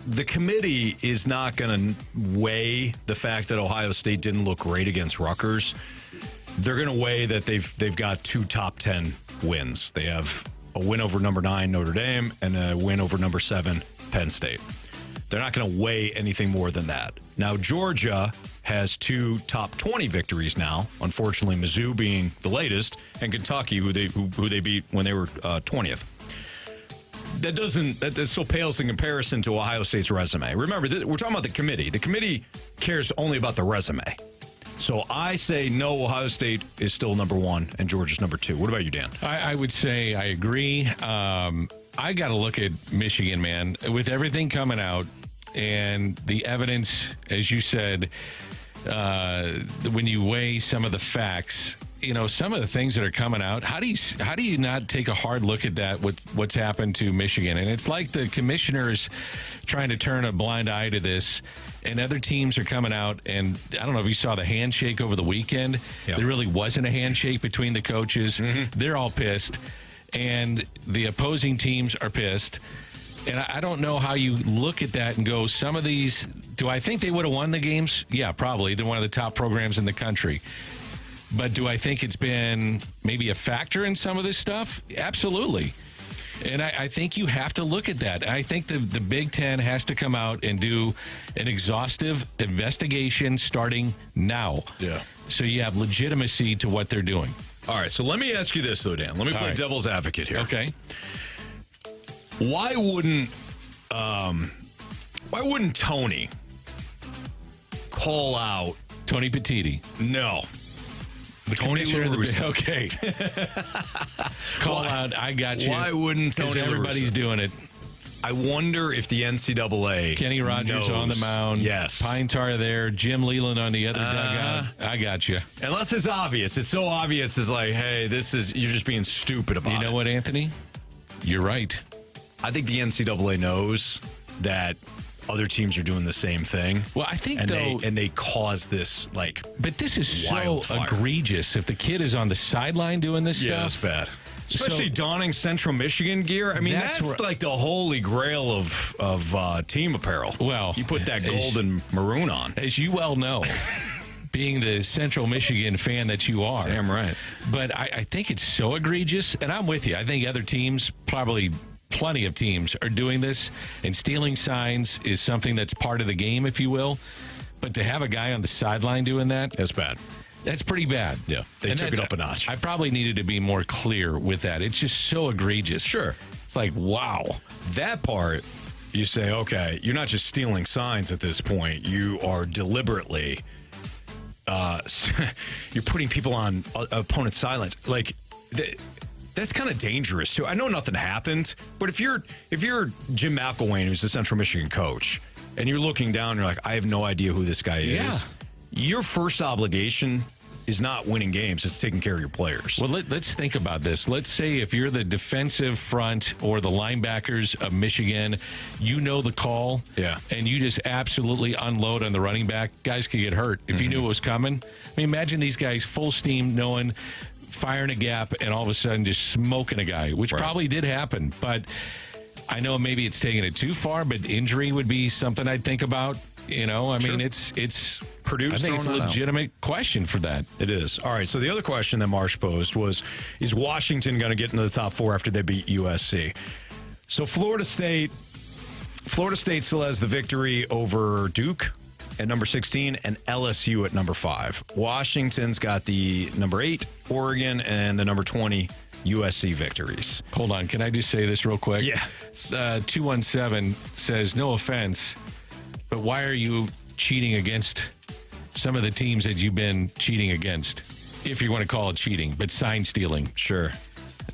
the committee is not going to weigh the fact that Ohio State didn't look great against Rutgers. They're going to weigh that they've got 2 top 10 wins. They have a win over number 9 Notre Dame and a win over number 7 Penn State. They're not going to weigh anything more than that. Now, Georgia has 2 top 20 victories now. Unfortunately, Mizzou being the latest, and Kentucky, who they beat when they were 20th. That still pales in comparison to Ohio State's resume. Remember, we're talking about the committee. The committee cares only about the resume. So I say no, Ohio State is still number 1 and Georgia's number 2. What about you, Dan? I would say I agree. I got to look at Michigan, man. With everything coming out and the evidence, as you said, when you weigh some of the facts, some of the things that are coming out, how do you not take a hard look at that with what's happened to Michigan? And it's like the commissioners trying to turn a blind eye to this, and other teams are coming out, and I don't know if you saw the handshake over the weekend. Yep. There really wasn't a handshake between the coaches. Mm-hmm. They're all pissed, and the opposing teams are pissed. And I don't know how you look at that and go, some of these, do I think they would have won the games? Yeah, probably. They're one of the top programs in the country. But do I think it's been maybe a factor in some of this stuff? Absolutely. And I think you have to look at that. I think the Big Ten has to come out and do an exhaustive investigation starting now. Yeah. So you have legitimacy to what they're doing. All right, so let me ask you this, though, Dan. Let me play devil's advocate here. Okay. Why wouldn't Tony call out Tony Petitti? No. The commissioner of the okay. Call out, I got you. Why wouldn't Tony? Because everybody's doing it. I wonder if the NCAA Kenny Rogers on the mound. Yes. Pine Tar there. Jim Leland on the other dugout. I got you. Unless it's obvious. It's so obvious. It's like, hey, you're just being stupid about it. You know what, Anthony? You're right. I think the NCAA knows that other teams are doing the same thing. Well, I think, they cause this, but this is wildfire. So egregious. If the kid is on the sideline doing this stuff. Yeah, that's bad. Especially donning Central Michigan gear. I mean, that's like the holy grail of team apparel. Well, you put that gold and maroon on. As you well know, being the Central Michigan fan that you are. Damn right. But I think it's so egregious, and I'm with you. I think other teams, probably plenty of teams, are doing this, and stealing signs is something that's part of the game, if you will. But to have a guy on the sideline doing that's bad. That's pretty bad. Yeah, they took it up a notch. I probably needed to be more clear with that. It's just so egregious. Sure. It's like, wow. That part, you say, okay, you're not just stealing signs at this point. You are deliberately, you're putting people on opponent's sidelines. That's kind of dangerous, too. I know nothing happened, but if you're Jim McElwain, who's the Central Michigan coach, and you're looking down, you're like, I have no idea who this guy is. Your first obligation is not winning games. It's taking care of your players. Well, let's think about this. Let's say if you're the defensive front or the linebackers of Michigan, you know the call, and you just absolutely unload on the running back. Guys could get hurt. If you knew it was coming, I mean, imagine these guys full steam knowing, firing a gap, and all of a sudden just smoking a guy, which probably did happen. But I know maybe it's taking it too far, but injury would be something I'd think about. You know, I mean, it's Purdue's I think it's a legitimate question for that. It is. All right, so the other question that Marsh posed was, is Washington going to get into the top 4 after they beat USC? So Florida State still has the victory over Duke. at number 16 and LSU at number 5. Washington's got the number 8, Oregon, and the number 20, USC victories. Hold on. Can I just say this real quick? Yeah. 217 says, no offense, but why are you cheating against some of the teams that you've been cheating against? If you want to call it cheating, but sign stealing. Sure.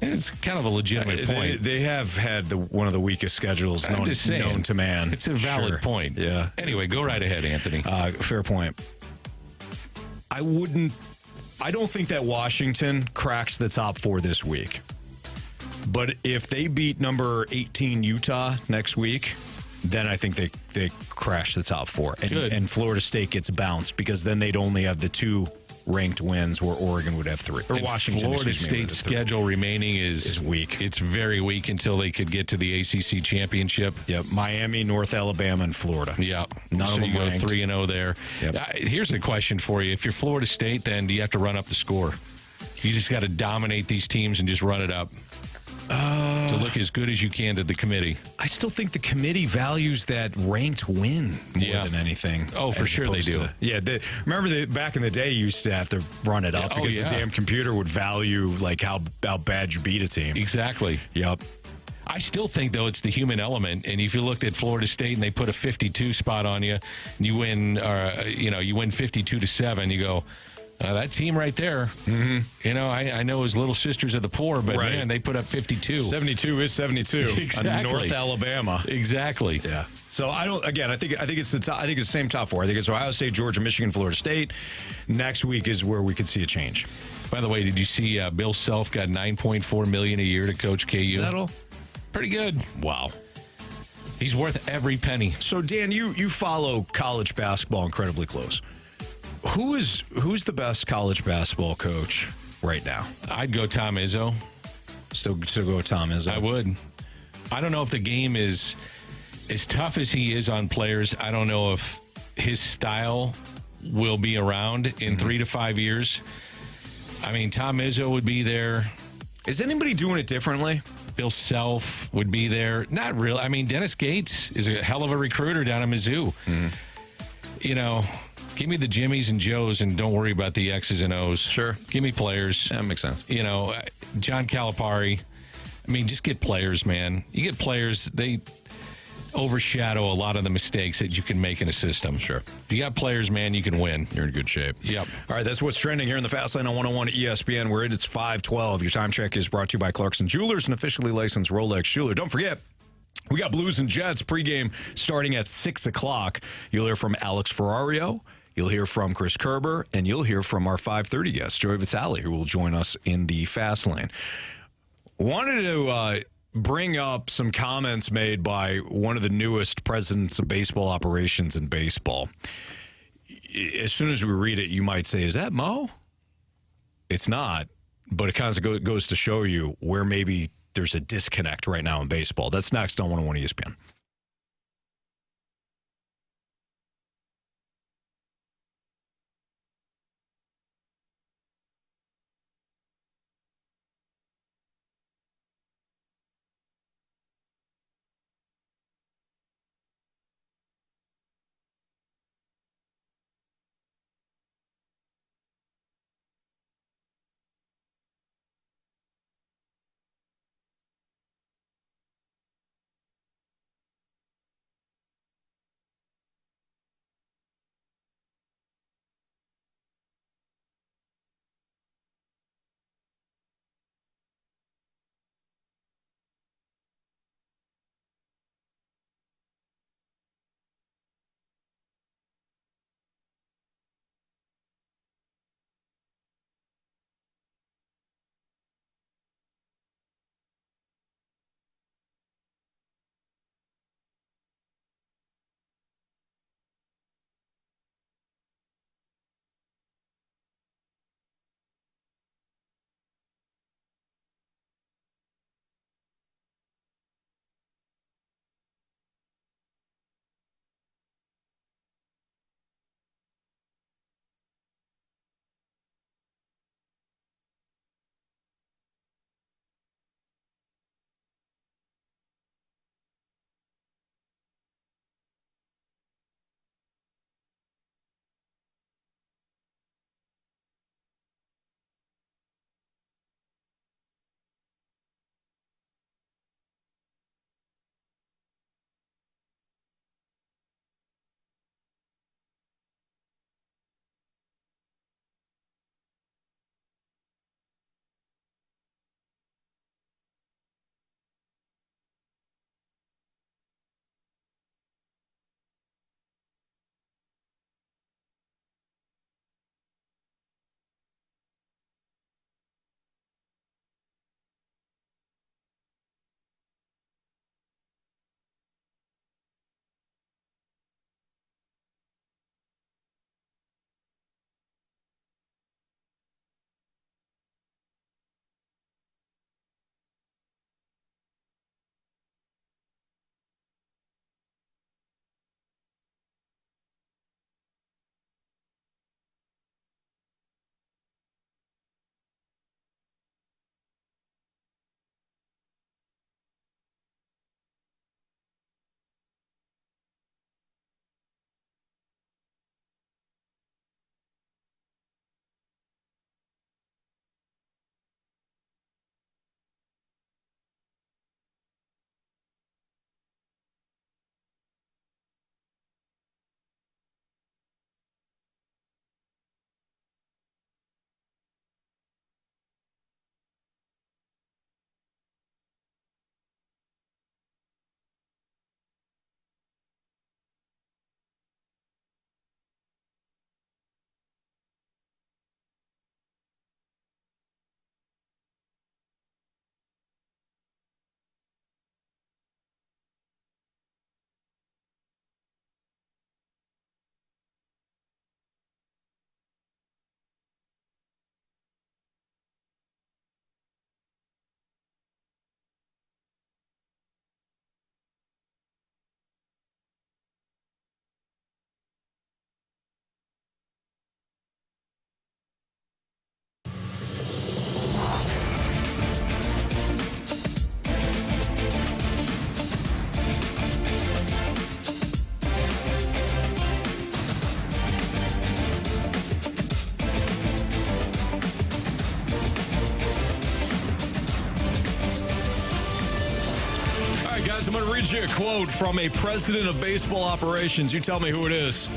It's kind of a legitimate point. They have had one of the weakest schedules known to man. It's a valid point. Yeah. Anyway, go right ahead, Anthony. Fair point. I don't think that Washington cracks the top 4 this week. But if they beat number 18 Utah next week, then I think they crash the top 4. And Florida State gets bounced because then they'd only have the 2 ranked wins where Oregon would have 3. Or and Washington. Florida State's schedule remaining is weak. It's very weak until they could get to the ACC championship. Yep. Miami, North Alabama, and Florida. Yeah. None so of them you go ranked. 3-0 there. Yep. Here's a question for you. If you're Florida State, then do you have to run up the score? You just got to dominate these teams and just run it up. To look as good as you can to the committee. I still think the committee values that ranked win more than anything. Oh, for sure they do. Remember back in the day, you used to have to run it up because the damn computer would value like how bad you beat a team. Exactly. Yep. I still think, though, it's the human element. And if you looked at Florida State and they put a 52 spot on you, and you win 52-7, you go, that team right there, I know as little sisters of the poor, but man, they put up 52. 72 is 72. Exactly. North Alabama. Exactly. Yeah. So I think it's the top, I think it's the same top 4. I think it's Ohio State, Georgia, Michigan, Florida State. Next week is where we could see a change. By the way, did you see Bill Self got $9.4 million a year to coach KU? Is that all? Pretty good. Wow. He's worth every penny. So Dan, you follow college basketball incredibly close. Who's the best college basketball coach right now? I'd go Tom Izzo. Still go with Tom Izzo. I would. I don't know if the game is as tough as he is on players. I don't know if his style will be around in 3 to 5 years. I mean, Tom Izzo would be there. Is anybody doing it differently? Bill Self would be there. Not really. I mean, Dennis Gates is a hell of a recruiter down at Mizzou. Give me the Jimmies and Joes and don't worry about the X's and O's. Sure. Give me players. That makes sense. John Calipari. I mean, just get players, man. You get players, they overshadow a lot of the mistakes that you can make in a system. Sure. If you got players, man, you can win. You're in good shape. Yep. All right, that's what's trending here in the Fast Lane on 101 ESPN. We're in. It's 5:12. Your time check is brought to you by Clarkson Jewelers, an officially licensed Rolex jeweler. Don't forget, we got Blues and Jets pregame starting at 6 o'clock. You'll hear from Alex Ferrario. You'll hear from Chris Kerber, and you'll hear from our 5:30 guest, Joey Vitale, who will join us in the Fast Lane. Wanted to bring up some comments made by one of the newest presidents of baseball operations in baseball. As soon as we read it, you might say, is that Mo? It's not, but it kind of goes to show you where maybe there's a disconnect right now in baseball. That's next on 101 ESPN. read you a quote from a president of baseball operations. You tell me who it is.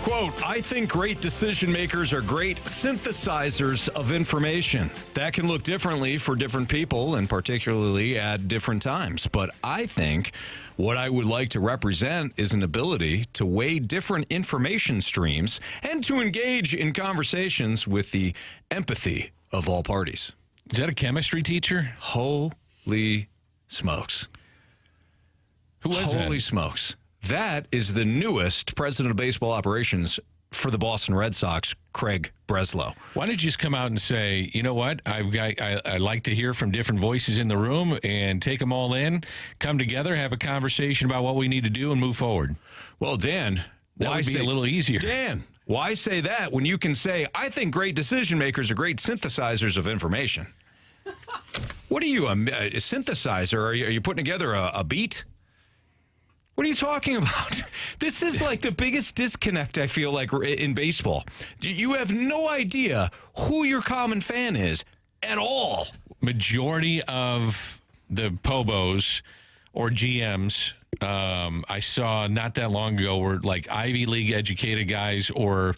Quote, I think great decision makers are great synthesizers of information. That can look differently for different people and particularly at different times. But I think what I would like to represent is an ability to weigh different information streams and to engage in conversations with the empathy of all parties. Is that a chemistry teacher? Holy smokes. Who was that? Holy smokes. That is the newest president of baseball operations for the Boston Red Sox, Craig Breslow. Why don't you just come out and say, you know what, I like to hear from different voices in the room and take them all in, come together, have a conversation about what we need to do and move forward. Well, Dan, that would be a little easier. Dan, why say that when you can say, I think great decision makers are great synthesizers of information? What are you, a synthesizer? Are you putting together a beat? What are you talking about? This is like the biggest disconnect, I feel like, in baseball. You have no idea who your common fan is at all. Majority of the Pobos or GMs I saw not that long ago were like Ivy League educated guys or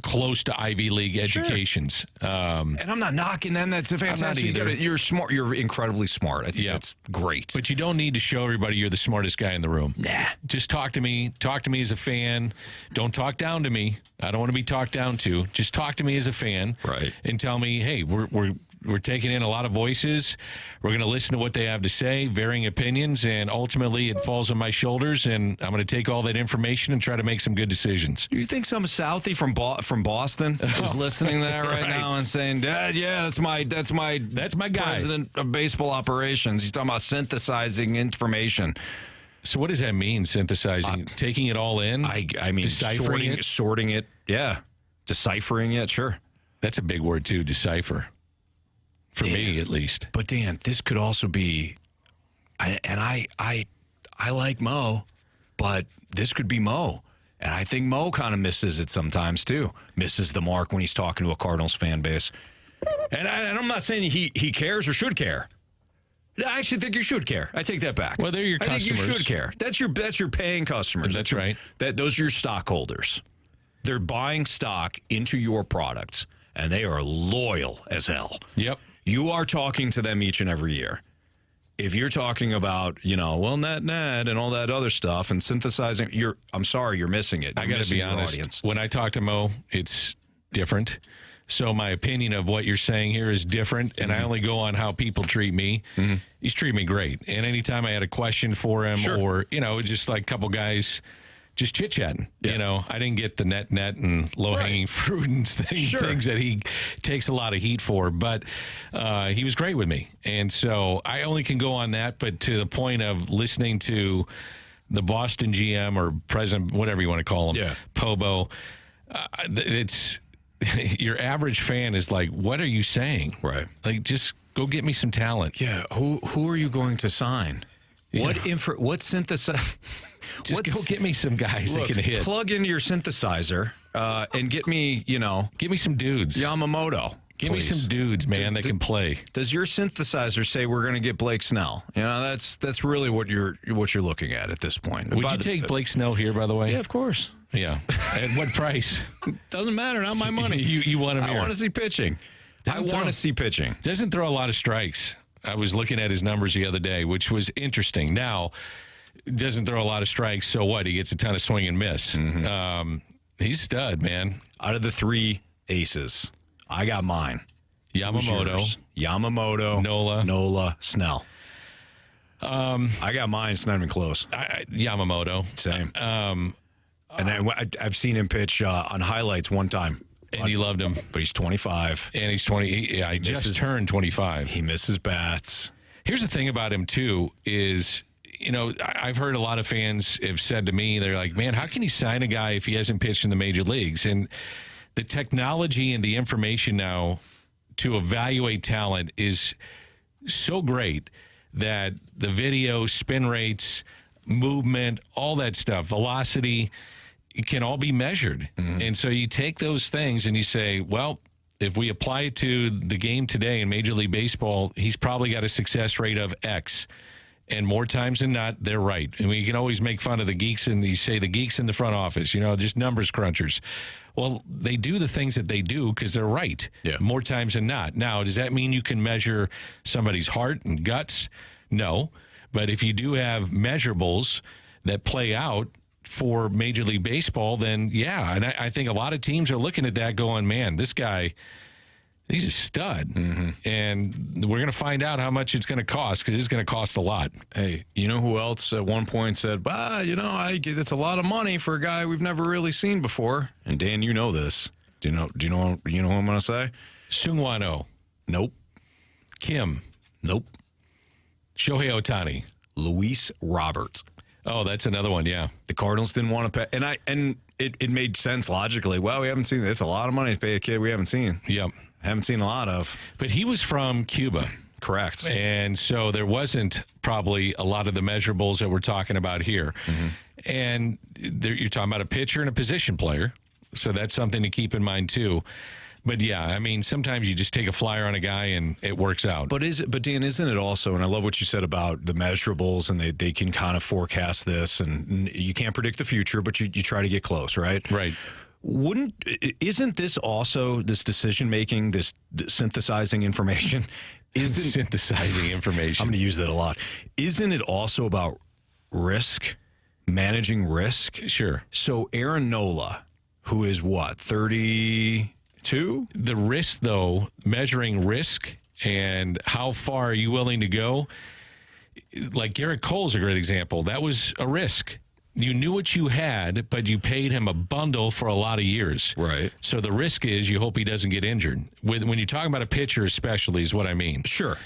close to Ivy League educations. And I'm not knocking them. That's fantastic. You're smart. You're incredibly smart. I think that's great. But you don't need to show everybody you're the smartest guy in the room. Nah. Just talk to me. Talk to me as a fan. Don't talk down to me. I don't want to be talked down to. Just talk to me as a fan. Right. And tell me, hey, we're taking in a lot of voices. We're going to listen to what they have to say, varying opinions, and ultimately it falls on my shoulders, and I'm going to take all that information and try to make some good decisions. Do you think some Southie from Boston is listening to that right now and saying, Dad, yeah, that's my guy. President of baseball operations. He's talking about synthesizing information. So what does that mean, synthesizing? Taking it all in? I mean, deciphering sorting it. Yeah. Deciphering it, sure. That's a big word, too, decipher. For me, at least. But Dan, this could also be, I like Mo, but this could be Mo, and I think Mo kind of misses it sometimes too. Misses the mark when he's talking to a Cardinals fan base, and I'm not saying he cares or should care. I actually think you should care. I take that back. Well, they're your customers. I think you should care. That's your paying customers. That's right. Those are your stockholders. They're buying stock into your products, and they are loyal as hell. Yep. You are talking to them each and every year. If you're talking about, net and all that other stuff and synthesizing, I'm sorry, you're missing it. I got to be honest. Audience. When I talk to Mo, it's different. So my opinion of what you're saying here is different, and I only go on how people treat me. Mm-hmm. He's treated me great. And anytime I had a question for him or, just like a couple guys just chit-chatting. Yeah. I didn't get the net and low-hanging fruit and things that he takes a lot of heat for. But he was great with me. And so I only can go on that. But to the point of listening to the Boston GM or president, whatever you want to call him, Pobo, it's your average fan is like, what are you saying? Right. Like, just go get me some talent. Yeah. Who are you going to sign? What synthesize? Just go get me some guys that can hit. Plug into your synthesizer and get me, Give me some dudes. Yamamoto. Give me some dudes, man, that can play. Does your synthesizer say we're going to get Blake Snell? That's really what you're looking at this point. Would you take Blake Snell here, by the way? Yeah, of course. Yeah. At what price? Doesn't matter. Not my money. You want him here. I want to see pitching. Doesn't throw a lot of strikes. I was looking at his numbers the other day, which was interesting. Now, doesn't throw a lot of strikes, so what? He gets a ton of swing and miss. Mm-hmm. He's a stud, man. Out of the three aces, I got mine. Yamamoto, Nola, Snell. I got mine. It's not even close. Yamamoto. Same. And I've seen him pitch on highlights one time. And you loved him. But he's 25. And he's 20. He just turned 25. He misses bats. Here's the thing about him, too, is, I've heard a lot of fans have said to me, they're like, man, how can you sign a guy if he hasn't pitched in the major leagues? And the technology and the information now to evaluate talent is so great that the video, spin rates, movement, all that stuff, velocity, it can all be measured. Mm-hmm. And so you take those things and you say, well, if we apply it to the game today in Major League Baseball, he's probably got a success rate of X. And more times than not, they're right. I mean, you can always make fun of the geeks, and you say the geeks in the front office, just numbers crunchers. Well, they do the things that they do because they're right. Yeah. More times than not. Now, does that mean you can measure somebody's heart and guts? No. But if you do have measurables that play out for Major League Baseball, then yeah. And I think a lot of teams are looking at that going, man, this guy, he's a stud. Mm-hmm. And we're going to find out how much it's going to cost, because it's going to cost a lot. Hey, you know who else at one point said, it's a lot of money for a guy we've never really seen before? And Dan, you know this. Do you know who I'm going to say? Seung-Hwan Oh. Nope. Kim. Nope. Shohei Ohtani. Luis Roberts. Oh, that's another one, yeah. The Cardinals didn't want to pay. And it made sense logically. Well, we haven't seen it. It's a lot of money to pay a kid we haven't seen. Yep. Haven't seen a lot of. But he was from Cuba. Correct. And so there wasn't probably a lot of the measurables that we're talking about here. Mm-hmm. And you're talking about a pitcher and a position player. So that's something to keep in mind, too. But, yeah, I mean, sometimes you just take a flyer on a guy and it works out. But Dan, isn't it also, and I love what you said about the measurables, and they can kind of forecast this, and you can't predict the future, but you try to get close, right? Right. Isn't this also, this decision-making, this synthesizing information? Synthesizing information. I'm going to use that a lot. Isn't it also about risk, managing risk? Sure. So Aaron Nola, who is what, 32? The risk, though, measuring risk and how far are you willing to go, like Garrett Cole's a great example. That was a risk. You knew what you had, but you paid him a bundle for a lot of years. Right. So the risk is you hope he doesn't get injured. When you're talking about a pitcher especially is what I mean. Sure.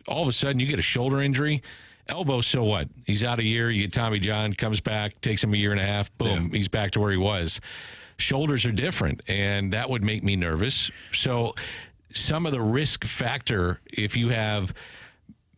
All of a sudden you get a shoulder injury, elbow, so what? He's out a year, you get Tommy John, comes back, takes him a year and a half, boom, he's back to where he was. Shoulders are different, and that would make me nervous. So some of the risk factor, if you have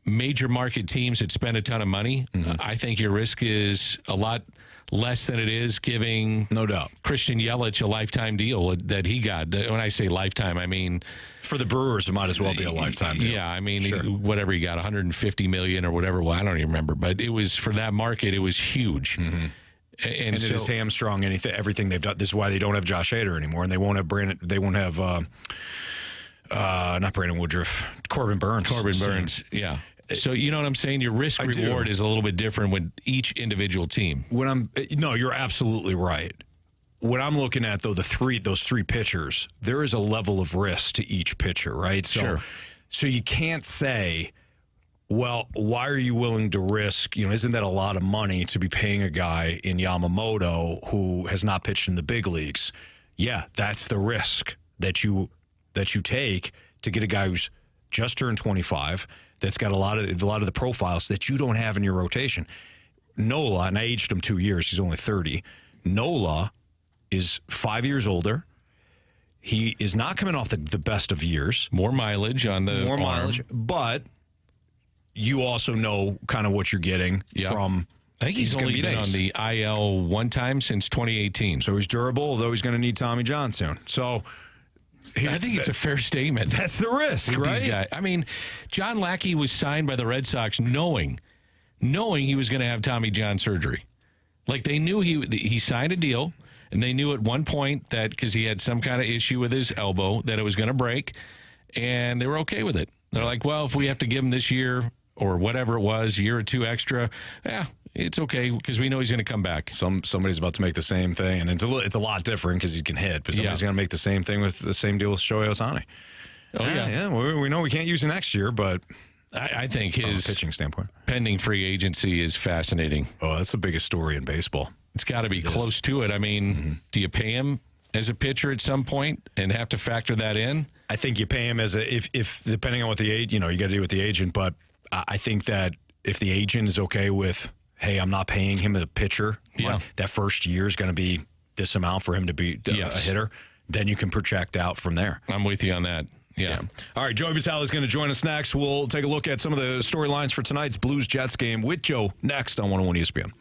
major market teams that spend a ton of money, I think your risk is a lot less than it is giving, no doubt, Christian Yelich a lifetime deal that he got. When I say lifetime, I mean, for the Brewers, it might as well be a lifetime deal. Yeah, I mean, sure. Whatever he got, $150 million or whatever. Well, I don't even remember, but it was, for that market, it was huge. Mm-hmm. And so, it is hamstrung everything they've done. This is why they don't have Josh Hader anymore, and they won't have Brandon. They won't have not Brandon Woodruff, Corbin Burns. Yeah. So you know what I'm saying? Your risk reward is a little bit different with each individual team. No, you're absolutely right. When I'm looking at those three pitchers, there is a level of risk to each pitcher, right? Sure. So you can't say, well, why are you willing to risk? Isn't that a lot of money to be paying a guy in Yamamoto who has not pitched in the big leagues? Yeah, that's the risk that you take to get a guy who's just turned 25, that's got a lot of the profiles that you don't have in your rotation. Nola, and I aged him 2 years. He's only 30. Nola is 5 years older. He is not coming off the best of years. More mileage on the arm. But you also know kind of what you're getting from. I think he's only been on the IL one time since 2018. So he's durable, although he's going to need Tommy John soon. So I think it's a fair statement. That's the risk, right? These guys. I mean, John Lackey was signed by the Red Sox knowing he was going to have Tommy John surgery. Like, they knew he signed a deal, and they knew at one point that because he had some kind of issue with his elbow that it was going to break, and they were okay with it. They're like, well, if we have to give him this year or whatever it was, a year or two extra, it's okay because we know he's going to come back. Somebody's about to make the same thing, and it's a lot different because he can hit, but somebody's going to make the same thing with the same deal with Shohei Ohtani. Oh, yeah. We know we can't use it next year, but I think his pitching standpoint, pending free agency is fascinating. Oh, that's the biggest story in baseball. It's got to be close to it. I mean, do you pay him as a pitcher at some point and have to factor that in? I think you pay him as if depending on what the you got to do with the agent, but I think that if the agent is okay with, hey, I'm not paying him as a pitcher, that first year is going to be this amount for him to be a hitter, then you can project out from there. I'm with you on that. Yeah. All right, Joey Vitale is going to join us next. We'll take a look at some of the storylines for tonight's Blues-Jets game with Joe next on 101 ESPN.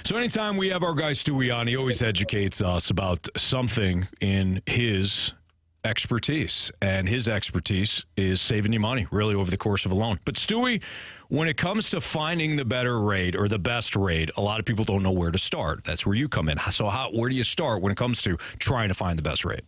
So anytime we have our guy Stewie on, he always educates us about something in his expertise. And his expertise is saving you money, really, over the course of a loan. But Stewie, when it comes to finding the better rate or the best rate, a lot of people don't know where to start. That's where you come in. So where do you start when it comes to trying to find the best rate?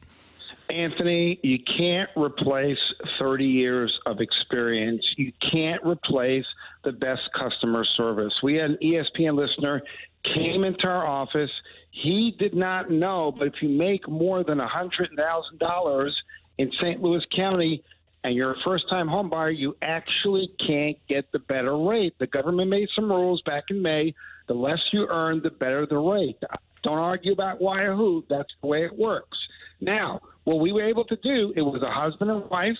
Anthony, you can't replace 30 years of experience. You can't replace the best customer service. We had an ESPN listener came into our office. He did not know, but if you make more than $100,000 in St. Louis County and you're a first-time home buyer, you actually can't get the better rate. The government made some rules back in May. The less you earn, the better the rate. Don't argue about why or who. That's the way it works. Now, what we were able to do, it was a husband and wife.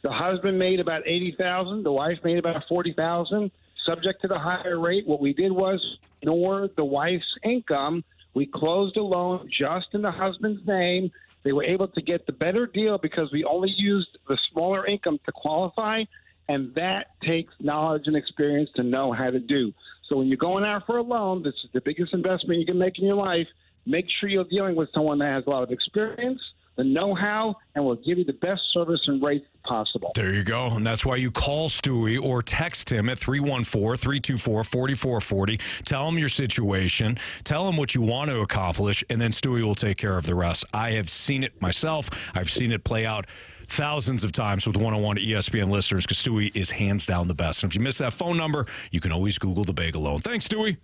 The husband made about $80,000. The wife made about $40,000. Subject to the higher rate, what we did was ignore the wife's income. We closed a loan just in the husband's name. They were able to get the better deal because we only used the smaller income to qualify, and that takes knowledge and experience to know how to do. So when you're going out for a loan, this is the biggest investment you can make in your life. Make sure you're dealing with someone that has a lot of experience, the know-how, and will give you the best service and rates possible. There you go. And that's why you call Stewie or text him at 314-324-4440. Tell him your situation. Tell him what you want to accomplish, and then Stewie will take care of the rest. I have seen it myself. I've seen it play out thousands of times with one-on-one ESPN listeners because Stewie is hands down the best. And if you miss that phone number, you can always Google the bagel loan. Thanks, Stewie.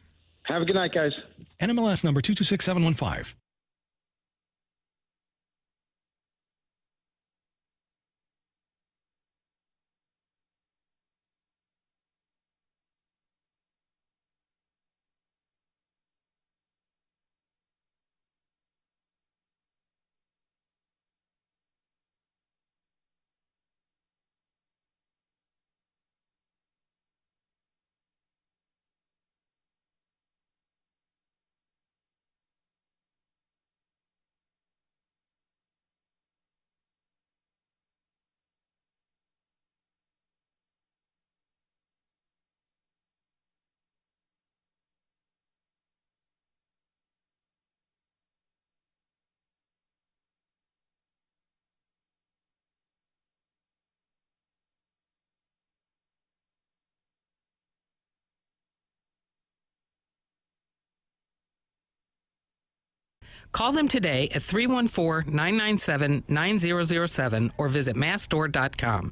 Have a good night, guys. NMLS number 226715. Call them today at 314-997-9007 or visit massstore.com.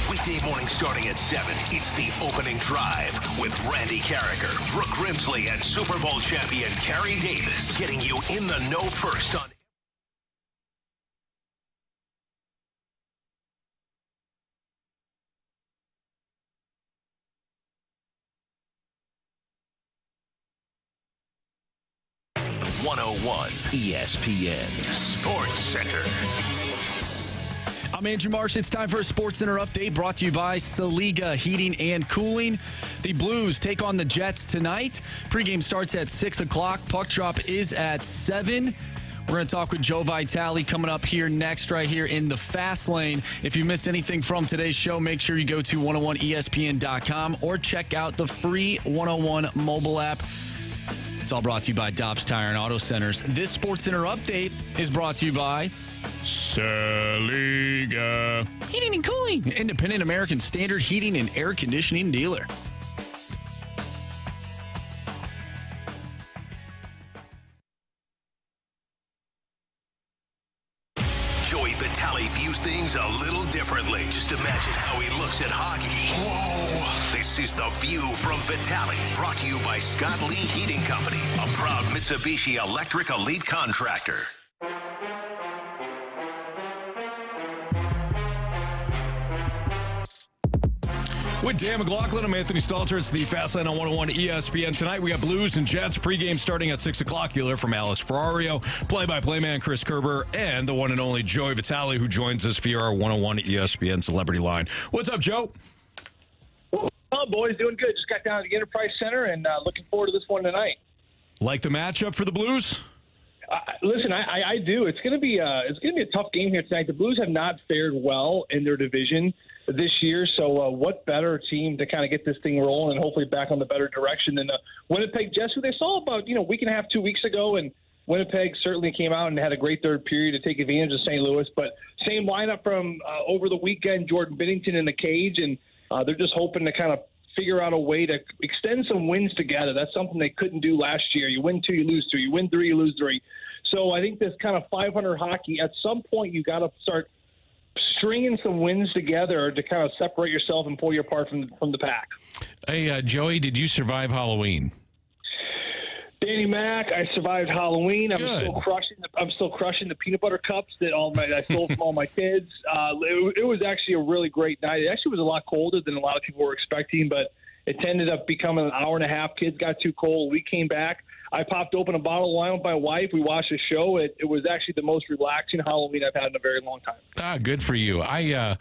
Weekday morning starting at 7. It's the opening drive with Randy Carricker, Brooke Grimsley, and Super Bowl champion Carrie Davis, getting you in the know first on .101 ESPN Sports Center. I'm Andrew Marsh. It's time for a Sports Center update brought to you by Saliga Heating and Cooling. The Blues take on the Jets tonight. Pregame starts at 6 o'clock. Puck drop is at 7. We're going to talk with Joe Vitale coming up here next, right here in the Fast Lane. If you missed anything from today's show, make sure you go to 101ESPN.com or check out the free 101 mobile app. It's all brought to you by Dobbs Tire and Auto Centers. This Sports Center update is brought to you by Saliga Heating and Cooling, independent American Standard heating and air conditioning dealer. Joey Vitale views things a little differently. Just imagine how he looks at hockey. Whoa! This is The View from Vitale, brought to you by Scott Lee Heating Company, a proud Mitsubishi Electric Elite contractor. With Dan McLaughlin, I'm Anthony Stalter. It's the Fast Lane on 101 ESPN. Tonight we got Blues and Jets pregame starting at 6 o'clock. You'll hear from Alex Ferrario, play-by-play man Chris Kerber, and the one and only Joey Vitale, who joins us via our 101 ESPN Celebrity Line. What's up, Joe? Well, on, boys? Doing good. Just got down to the Enterprise Center and looking forward to this one tonight. Like the matchup for the Blues? Listen, I do. It's going to be a tough game here tonight. The Blues have not fared well in their division this year, so what better team to kind of get this thing rolling and hopefully back on the better direction than the Winnipeg Jets, who they saw about a week and a half, 2 weeks ago, and Winnipeg certainly came out and had a great third period to take advantage of St. Louis. But same lineup from over the weekend, Jordan Binnington in the cage, and they're just hoping to kind of figure out a way to extend some wins together. That's something they couldn't do last year. You win 2, you lose 2. You win 3, you lose 3. So I think this kind of 500 hockey, at some point you got to start stringing some wins together to kind of separate yourself and pull you apart from the pack. Hey, Joey, did you survive Halloween? Danny Mac, I survived Halloween. I'm still crushing the peanut butter cups that I stole from all my kids. It was actually a really great night. It actually was a lot colder than a lot of people were expecting, but it ended up becoming an hour and a half. Kids got too cold. We came back. I popped open a bottle of wine with my wife. We watched a show. It was actually the most relaxing Halloween I've had in a very long time. Good for you. I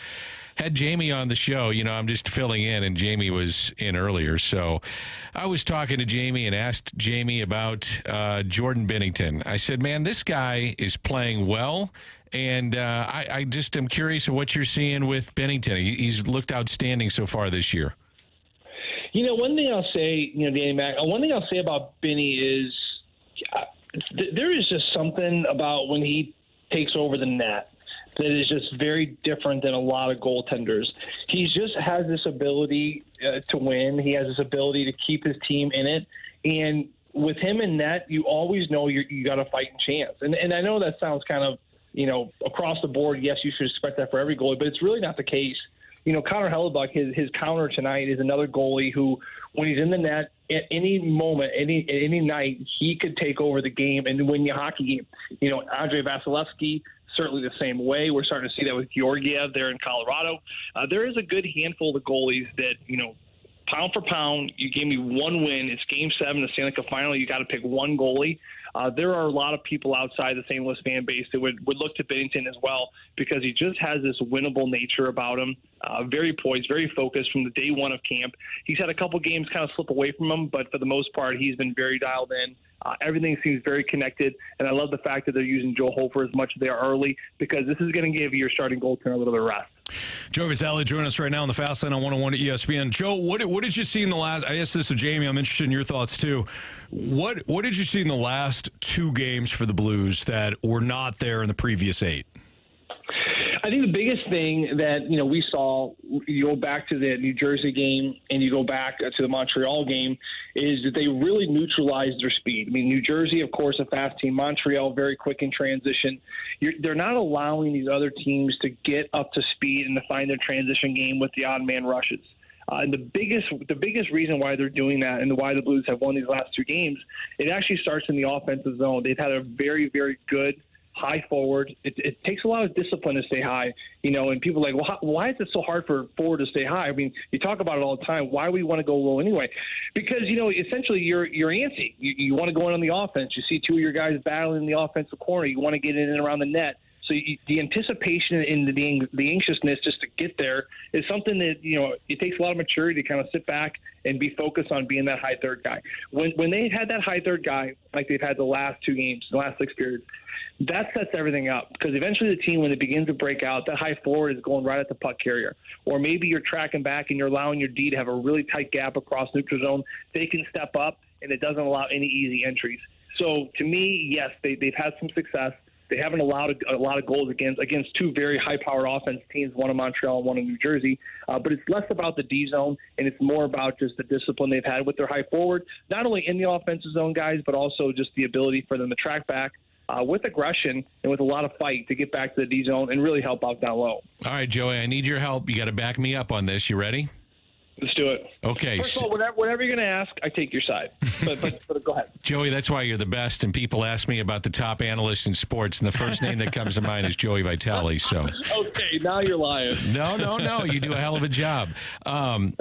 had Jamie on the show. I'm just filling in, and Jamie was in earlier. So I was talking to Jamie and asked Jamie about Jordan Binnington. I said, man, this guy is playing well, and I just am curious of what you're seeing with Binnington. He's looked outstanding so far this year. One thing I'll say, Danny Mac, one thing I'll say about Benny is there is just something about when he takes over the net that is just very different than a lot of goaltenders. He just has this ability to win. He has this ability to keep his team in it. And with him in net, you always know you got a fighting chance. And I know that sounds kind of, across the board, yes, you should expect that for every goalie, but it's really not the case. Connor Hellebuck, his counter tonight is another goalie who, when he's in the net, at any moment, any night, he could take over the game and win you a hockey game. Andrei Vasilevsky, certainly the same way. We're starting to see that with Georgiev there in Colorado. There is a good handful of goalies that, pound for pound, you gave me one win. It's Game 7 of the Stanley Cup Final. You got to pick one goalie. There are a lot of people outside the St. Louis fan base that would look to Binnington as well because he just has this winnable nature about him. Very poised, very focused from the day one of camp. He's had a couple games kind of slip away from him, but for the most part, he's been very dialed in. Everything seems very connected, and I love the fact that they're using Joe Hofer as much as they are early because this is going to give your starting goaltender a little bit of rest. Joe Vitale joining us right now on the Fast Line on 101 at ESPN. Joe, what did you see in the last? I asked this to Jamie. I'm interested in your thoughts too. What did you see in the last 2 games for the Blues that were not there in the previous 8? I think the biggest thing that we saw, you go back to the New Jersey game and you go back to the Montreal game, is that they really neutralized their speed. I mean, New Jersey, of course, a fast team. Montreal, very quick in transition. They're not allowing these other teams to get up to speed and to find their transition game with the odd man rushes. And the biggest reason why they're doing that and why the Blues have won these last 2 games, it actually starts in the offensive zone. They've had a very, very good high forward. It takes a lot of discipline to stay high, and people are like, well, why is it so hard for forward to stay high? I mean, you talk about it all the time. Why we want to go low anyway? Because, essentially you're antsy. You want to go in on the offense. You see 2 of your guys battling in the offensive corner. You want to get in and around the net. So the anticipation and the anxiousness just to get there is something that, it takes a lot of maturity to kind of sit back and be focused on being that high third guy. When they had that high third guy, like they've had the last 2 games, the last 6 periods, that sets everything up because eventually the team, when it begins to break out, that high forward is going right at the puck carrier. Or maybe you're tracking back and you're allowing your D to have a really tight gap across neutral zone. They can step up, and it doesn't allow any easy entries. So to me, yes, they've had some success. They haven't allowed a lot of goals against 2 very high-powered offense teams, one in Montreal and one in New Jersey. But it's less about the D zone, and it's more about just the discipline they've had with their high forward, not only in the offensive zone, guys, but also just the ability for them to track back with aggression and with a lot of fight to get back to the D zone and really help out down low. All right, Joey, I need your help. You got to back me up on this. You ready? Let's do it. Okay. First of all, whatever you're going to ask, I take your side. But go ahead. Joey, that's why you're the best. And people ask me about the top analyst in sports, and the first name that comes to mind is Joey Vitale. So. Okay, now you're lying. No. You do a hell of a job.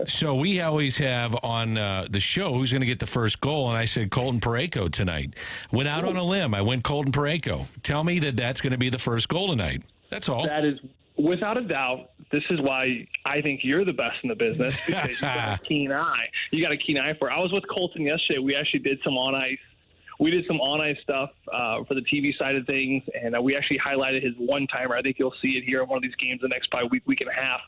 So we always have on the show who's going to get the first goal, and I said Colton Parayko tonight. Went out on a limb. I went Colton Parayko. Tell me that's going to be the first goal tonight. That's all. without a doubt, this is why I think you're the best in the business, because you got a keen eye. You got a keen eye for it. I was with Colton yesterday. We actually did some on-ice. We did some on-ice stuff for the TV side of things, and we actually highlighted his one-timer. I think you'll see it here in one of these games the next probably week and a half.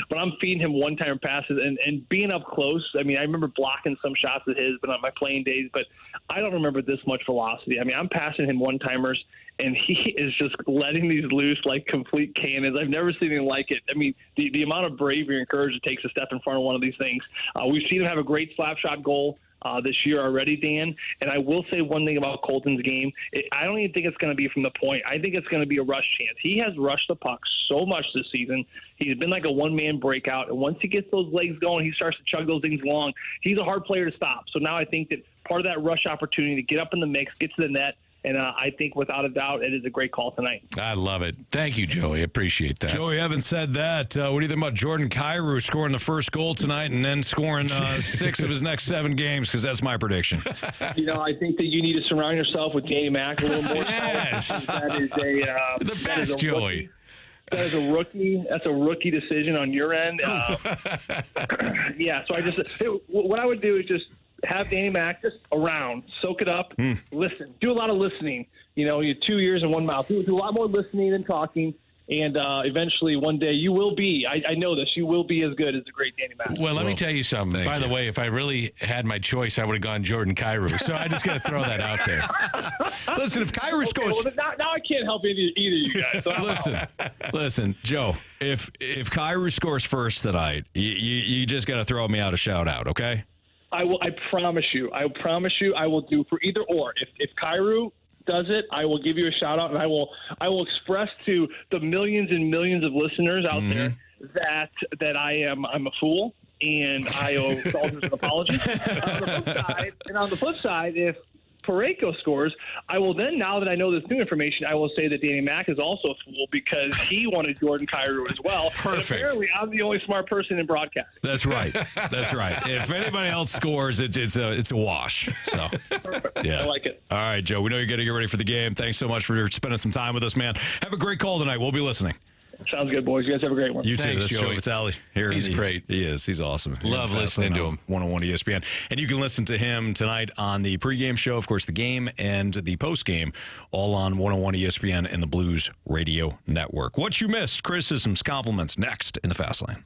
But I'm feeding him one-timer passes and being up close. I mean, I remember blocking some shots of his, but on my playing days. But I don't remember this much velocity. I mean, I'm passing him one-timers, and he is just letting these loose like complete cannons. I've never seen anything like it. I mean, the amount of bravery and courage it takes to step in front of one of these things. We've seen him have a great slap shot goal this year already, Dan. And I will say one thing about Colton's game. I don't even think it's going to be from the point. I think it's going to be a rush chance. He has rushed the puck so much this season. He's been like a one-man breakout. And once he gets those legs going, he starts to chug those things along. He's a hard player to stop. So now I think that part of that rush opportunity to get up in the mix, get to the net, and I think without a doubt it is a great call tonight. I love it. Thank you, Joey. Appreciate that. Joey, having said that, what do you think about Jordan Kyrou scoring the first goal tonight and then scoring 6 of his next 7 games? Because that's my prediction. I think that you need to surround yourself with Danny Mac a little more. Yes. That is the best, Joey. That is a rookie. That's a rookie decision on your end. Yeah. So what I would do is just have Danny Mac just around, soak it up, listen, do a lot of listening. You're 2 ears and one mouth. Do a lot more listening than talking. And eventually, one day, you will be, I know this, you will be as good as the great Danny Mac. Well, let me tell you something. By the way, if I really had my choice, I would have gone Jordan Kyrou. So I just got to throw that out there. Listen, if Kyrou scores... Well, now I can't help either of you guys. So Listen, Joe, if Kyrou scores first tonight, you just got to throw me out a shout-out, okay? I will. I promise you. I will do for either or. If Kyrou does it, I will give you a shout out, and I will express to the millions and millions of listeners out there that I'm a fool, and I owe Stalters an apology. On the flip side, if Parayko scores, I will then, now that I know this new information, I will say that Danny Mac is also a fool because he wanted Jordan Kyrou as well. Perfect. And apparently, I'm the only smart person in broadcast. That's right. That's right. If anybody else scores, it's a wash. So, yeah, I like it. All right, Joe. We know you're going to get ready for the game. Thanks so much for spending some time with us, man. Have a great call tonight. We'll be listening. Sounds good, boys. You guys have a great one. You too. Thanks, That's Joe Joey. Vitale here. He's great. He is. He's awesome. Love listening to him. 101 ESPN. And you can listen to him tonight on the pregame show, of course, the game and the postgame, all on 101 ESPN and the Blues Radio Network. What you missed, criticisms, compliments, next in the Fast Lane.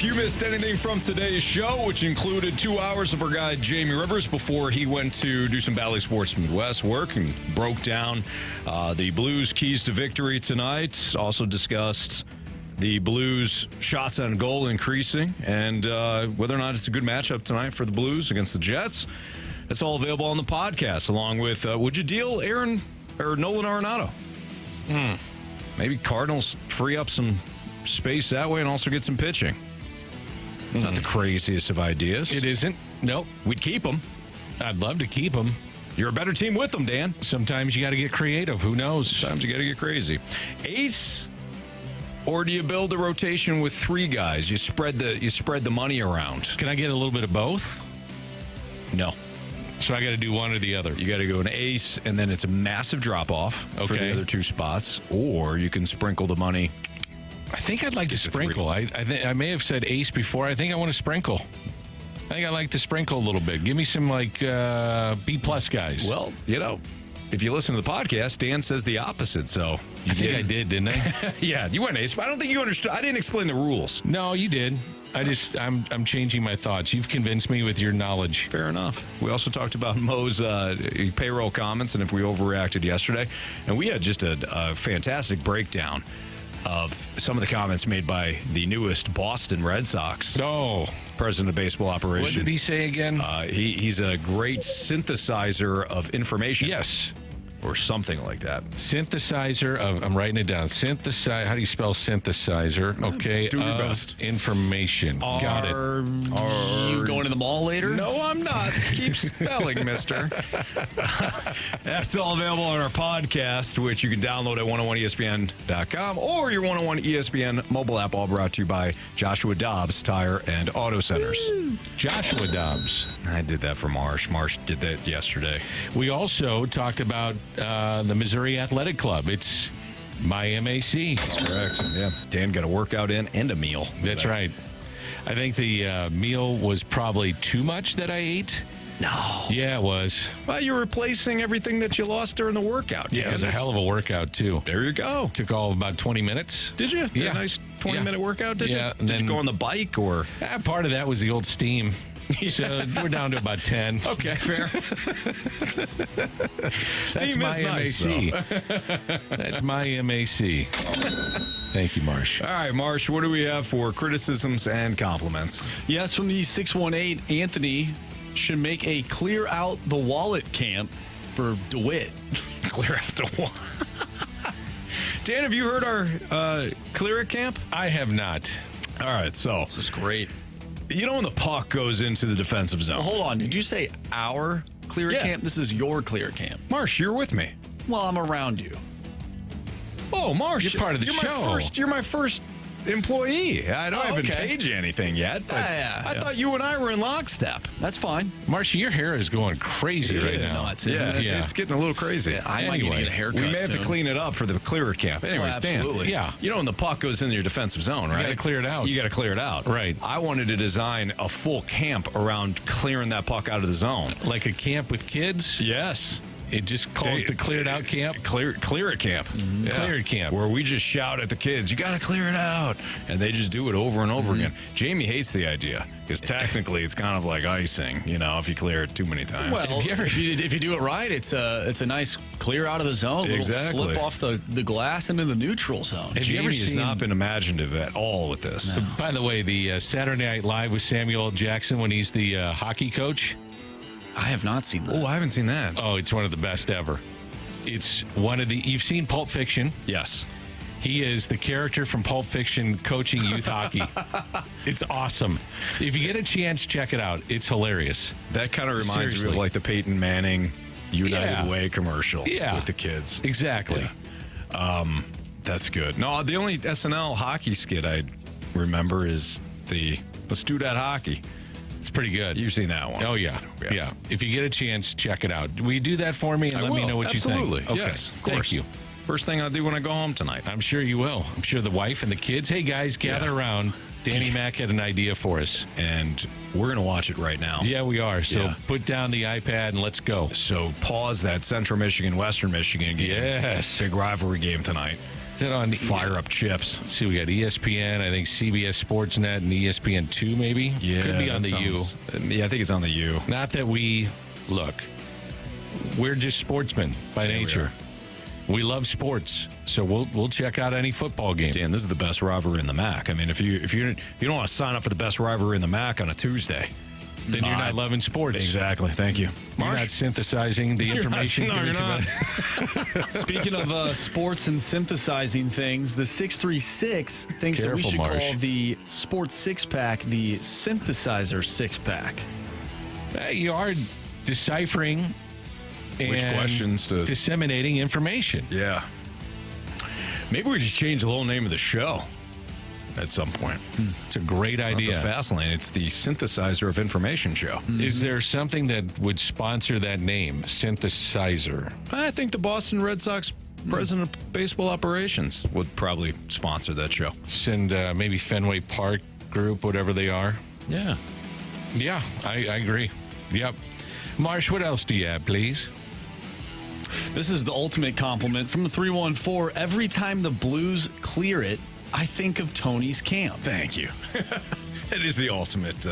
you missed anything from today's show, which included 2 hours of our guy Jamie Rivers before he went to do some Valley Sports Midwest work and broke down the Blues' keys to victory tonight. Also discussed the Blues' shots on goal increasing and whether or not it's a good matchup tonight for the Blues against the Jets. It's all available on the podcast, along with would you deal Nolan Arenado? Maybe Cardinals free up some space that way and also get some pitching. It's not the craziest of ideas. It isn't. Nope. We'd keep them. I'd love to keep them. You're a better team with them, Dan. Sometimes you got to get creative. Who knows? Sometimes you got to get crazy. Ace, or do you build a rotation with 3 guys? You spread the money around. Can I get a little bit of both? No. So I got to do one or the other. You got to go an ace, and then it's a massive drop-off for the other 2 spots. Or you can sprinkle the money. I think I'd like to sprinkle. I may have said ace before. I think I want to sprinkle. I think I like to sprinkle a little bit. Give me some B+ guys. Well, if you listen to the podcast, Dan says the opposite. So I think I did, didn't I? Yeah, you went ace, but I don't think you understood. I didn't explain the rules. No, you did. I'm changing my thoughts. You've convinced me with your knowledge. Fair enough. We also talked about Mo's payroll comments and if we overreacted yesterday. And we had just a fantastic breakdown of some of the comments made by the newest Boston Red Sox. President of baseball operation. What did he say again? He's a great synthesizer of information. Yes. Or something like that. Synthesizer of, I'm writing it down. How do you spell synthesizer? Okay. Do your best. Information. Got it. Are you going to the mall later? No, I'm not. Keep spelling, mister. That's all available on our podcast, which you can download at 101ESPN.com or your 101 ESPN mobile app, all brought to you by Joshua Dobbs Tire and Auto Centers. Joshua Dobbs. I did that for Marsh. Marsh did that yesterday. We also talked about the Missouri Athletic Club. It's my MAC. That's correct. Yeah. Dan got a workout in and a meal. That's right. I think the meal was probably too much that I ate. No. Yeah, it was. Well, you're replacing everything that you lost during the workout. Yeah, it was a hell of a workout, too. There you go. Took all about 20 minutes. Did you? Yeah. A nice 20-minute workout, did you? Did you go on the bike or? Part of that was the old steam. So we're down to about 10. Okay, fair. That's my MAC. That's my MAC. Thank you, Marsh. All right, Marsh, what do we have for criticisms and compliments? Yes, from the 618, Anthony should make a clear out the wallet camp for DeWitt. Clear out the wallet. Dan, have you heard our Clear It camp? I have not. All right, so. This is great. You know when the puck goes into the defensive zone? Well, hold on. Did you say our Clear It camp? This is your Clear It camp. Marsh, you're with me. Well, I'm around you. Oh, Marsh. You're part of the show. You're my first employee. I haven't paid you anything yet, but I thought you and I were in lockstep. That's fine. Marcia, your hair is going crazy right now. No, isn't it? It's getting a little crazy. I might need to get a haircut. We may have to clean it up for the Clear It camp. Anyways, Dan. Yeah. You know when the puck goes into your defensive zone, right? You got to clear it out. You got to clear it out. Right. I wanted to design a full camp around clearing that puck out of the zone. Like a camp with kids? Yes. It just calls the Cleared Out Camp? Clear It camp. Mm-hmm. Yeah. Cleared Camp. Where we just shout at the kids, you got to clear it out. And they just do it over and over again. Jamie hates the idea because technically it's kind of like icing, if you clear it too many times. Well, if you do it right, it's a nice clear out of the zone. Exactly. Flip off the glass into the neutral zone. Jamie has not been imaginative at all with this. No. By the way, the Saturday Night Live with Samuel L. Jackson when he's the hockey coach. I have not seen that. Oh, I haven't seen that. Oh, it's one of the best ever. It's one of the... You've seen Pulp Fiction. Yes. He is the character from Pulp Fiction coaching youth hockey. It's awesome. If you get a chance, check it out. It's hilarious. That kind of reminds me of like the Peyton Manning United Way commercial with the kids. Exactly. Yeah. That's good. No, the only SNL hockey skit I remember is the Let's Do That Hockey. It's pretty good. You've seen that one. Oh, yeah. If you get a chance, check it out. Will you do that for me and let me know what you think? Absolutely. Okay. Yes, of course. Thank you. First thing I'll do when I go home tonight. I'm sure you will. I'm sure the wife and the kids. Hey, guys, gather around. Danny Mac had an idea for us. And we're going to watch it right now. Yeah, we are. So put down the iPad and let's go. So pause that Central Michigan, Western Michigan game. Yes. Big rivalry game tonight. Is it on Fire up chips. Let's see, we got ESPN, I think CBS Sportsnet, and ESPN2 maybe? Yeah. Could be on the U. Yeah, I think it's on the U. Not that we're just sportsmen by nature. We love sports, so we'll check out any football game. Dan, this is the best rivalry in the MAC. I mean, if you don't want to sign up for the best rivalry in the MAC on a Tuesday, then you're not loving sports. Exactly. Thank you. You're not synthesizing the information. You're not. Speaking of sports and synthesizing things, the 636 thinks that we should call the sports six-pack the synthesizer six-pack. You are deciphering which questions to disseminating information. Yeah. Maybe we just change the whole name of the show at some point. It's a great idea. Not the Fast Lane. It's the Synthesizer of Information show. Is there something that would sponsor that name, Synthesizer? I think the Boston Red Sox president of baseball operations would probably sponsor that show. Send maybe Fenway Park Group, whatever they are. Yeah. Yeah, I agree. Yep. Marsh, what else do you have, please? This is the ultimate compliment from the 314. Every time the Blues clear it, I think of Tony's camp. Thank you. It is the ultimate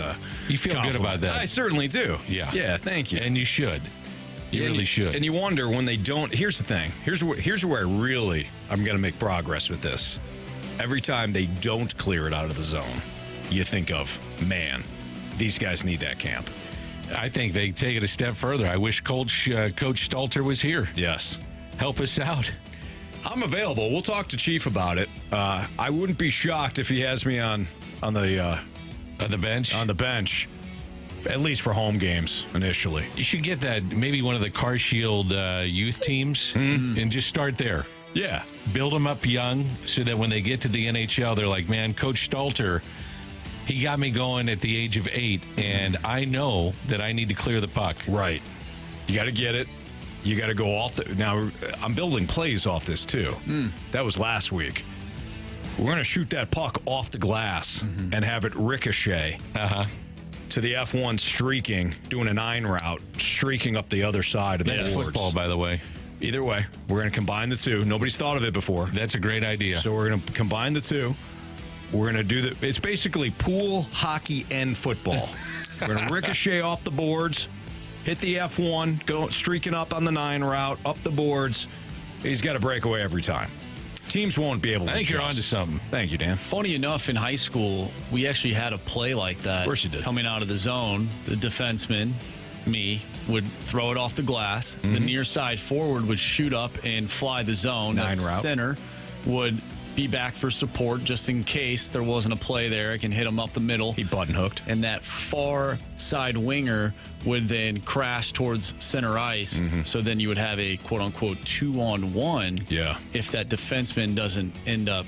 You feel compliment. good about that? I certainly do. Yeah. Yeah, thank you. And you should. You really should. And you wonder when they don't. Here's the thing. Here's where I'm going to make progress with this. Every time they don't clear it out of the zone, you think of, man, these guys need that camp. I think they take it a step further. I wish Coach Stalter was here. Yes. Help us out. I'm available. We'll talk to Chief about it. I wouldn't be shocked if he has me on the bench. On the bench, at least for home games initially. You should get that, maybe one of the Car Shield youth teams, and just start there. Yeah. Build them up young so that when they get to the NHL, they're like, man, Coach Stalter, he got me going at the age of 8, and I know that I need to clear the puck. Right. You got to get it. You got to go off. Now, I'm building plays off this, too. That was last week. We're going to shoot that puck off the glass and have it ricochet to the F1 streaking, doing a 9 route, streaking up the other side of the boards. That's football, by the way. Either way, we're going to combine the two. Nobody's thought of it before. That's a great idea. So we're going to combine the two. We're going to do it's basically pool, hockey, and football. We're going to ricochet off the boards, hit the F1, go streaking up on the 9 route, up the boards. He's got to break away every time. Teams won't be able to. I think you're onto something. Thank you, Dan. Funny enough, in high school, we actually had a play like that. Of course you did. Coming out of the zone, the defenseman, me, would throw it off the glass. The near side forward would shoot up and fly the zone. 9 route. Center would be back for support just in case there wasn't a play there. I can hit him up the middle. He button hooked. And that far side winger would then crash towards center ice. So then you would have a quote unquote 2-on-1. Yeah. If that defenseman doesn't end up,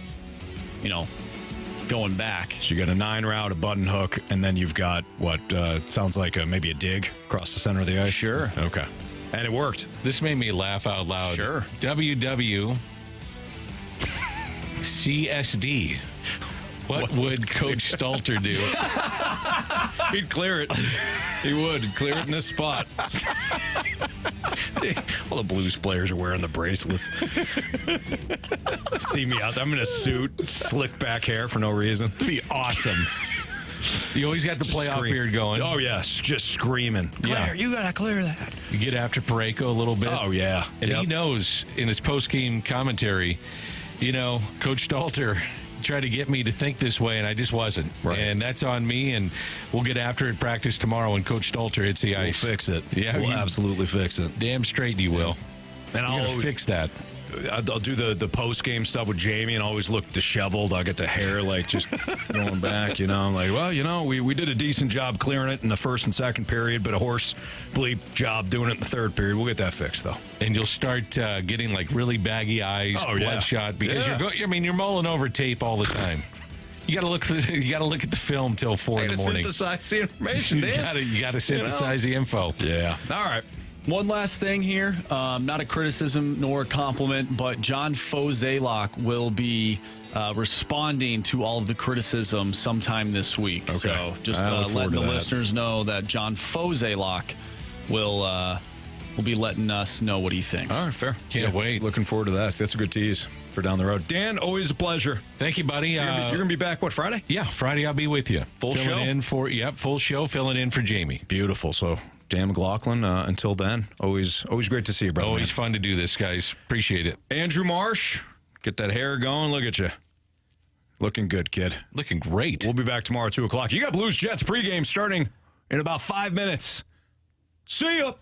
going back. So you got a 9 route, a button hook, and then you've got what sounds like maybe a dig across the center of the ice. Sure. Okay. And it worked. This made me laugh out loud. Sure. CSD. What would Coach Stalter do? He'd clear it. He would clear it in this spot. All the Blues players are wearing the bracelets. See me out there. I'm in a suit, slick back hair for no reason. It'd be awesome. You always got the playoff beard going. Oh, yeah. Just screaming. Claire, you got to clear that. You get after Parayko a little bit. Oh, yeah. And he knows in his post-game commentary, Coach Stalter tried to get me to think this way, and I just wasn't. Right. And that's on me, and we'll get after it practice tomorrow when Coach Stalter hits the ice. We'll fix it. Yeah, we'll absolutely fix it. Damn straight you will. And I'll fix that. I'll do the post-game stuff with Jamie and always look disheveled. I'll get the hair just going back, I'm like, well, we did a decent job clearing it in the first and second period, but a horse bleep job doing it in the third period. We'll get that fixed, though. And you'll start getting really baggy eyes, bloodshot, because you're mulling over tape all the time. You got to look at the film till 4 in the morning. Synthesize the information, Dan. You got to synthesize the info. Yeah. All right. One last thing here, not a criticism nor a compliment, but John Fozelak will be responding to all of the criticism sometime this week. Okay. So just letting the listeners know that John Fozelak will will be letting us know what he thinks. All right, fair. Can't wait. Looking forward to that. That's a good tease for down the road. Dan, always a pleasure. Thank you, buddy. You're going to be back, what, Friday? Yeah, Friday I'll be with you. Full show, filling in for Jamie. Beautiful. So, Dan McLaughlin, until then, always great to see you, brother. Always fun to do this, guys. Appreciate it. Andrew Marsh, get that hair going. Look at you. Looking good, kid. Looking great. We'll be back tomorrow at 2 o'clock. You got Blues Jets pregame starting in about 5 minutes. See ya.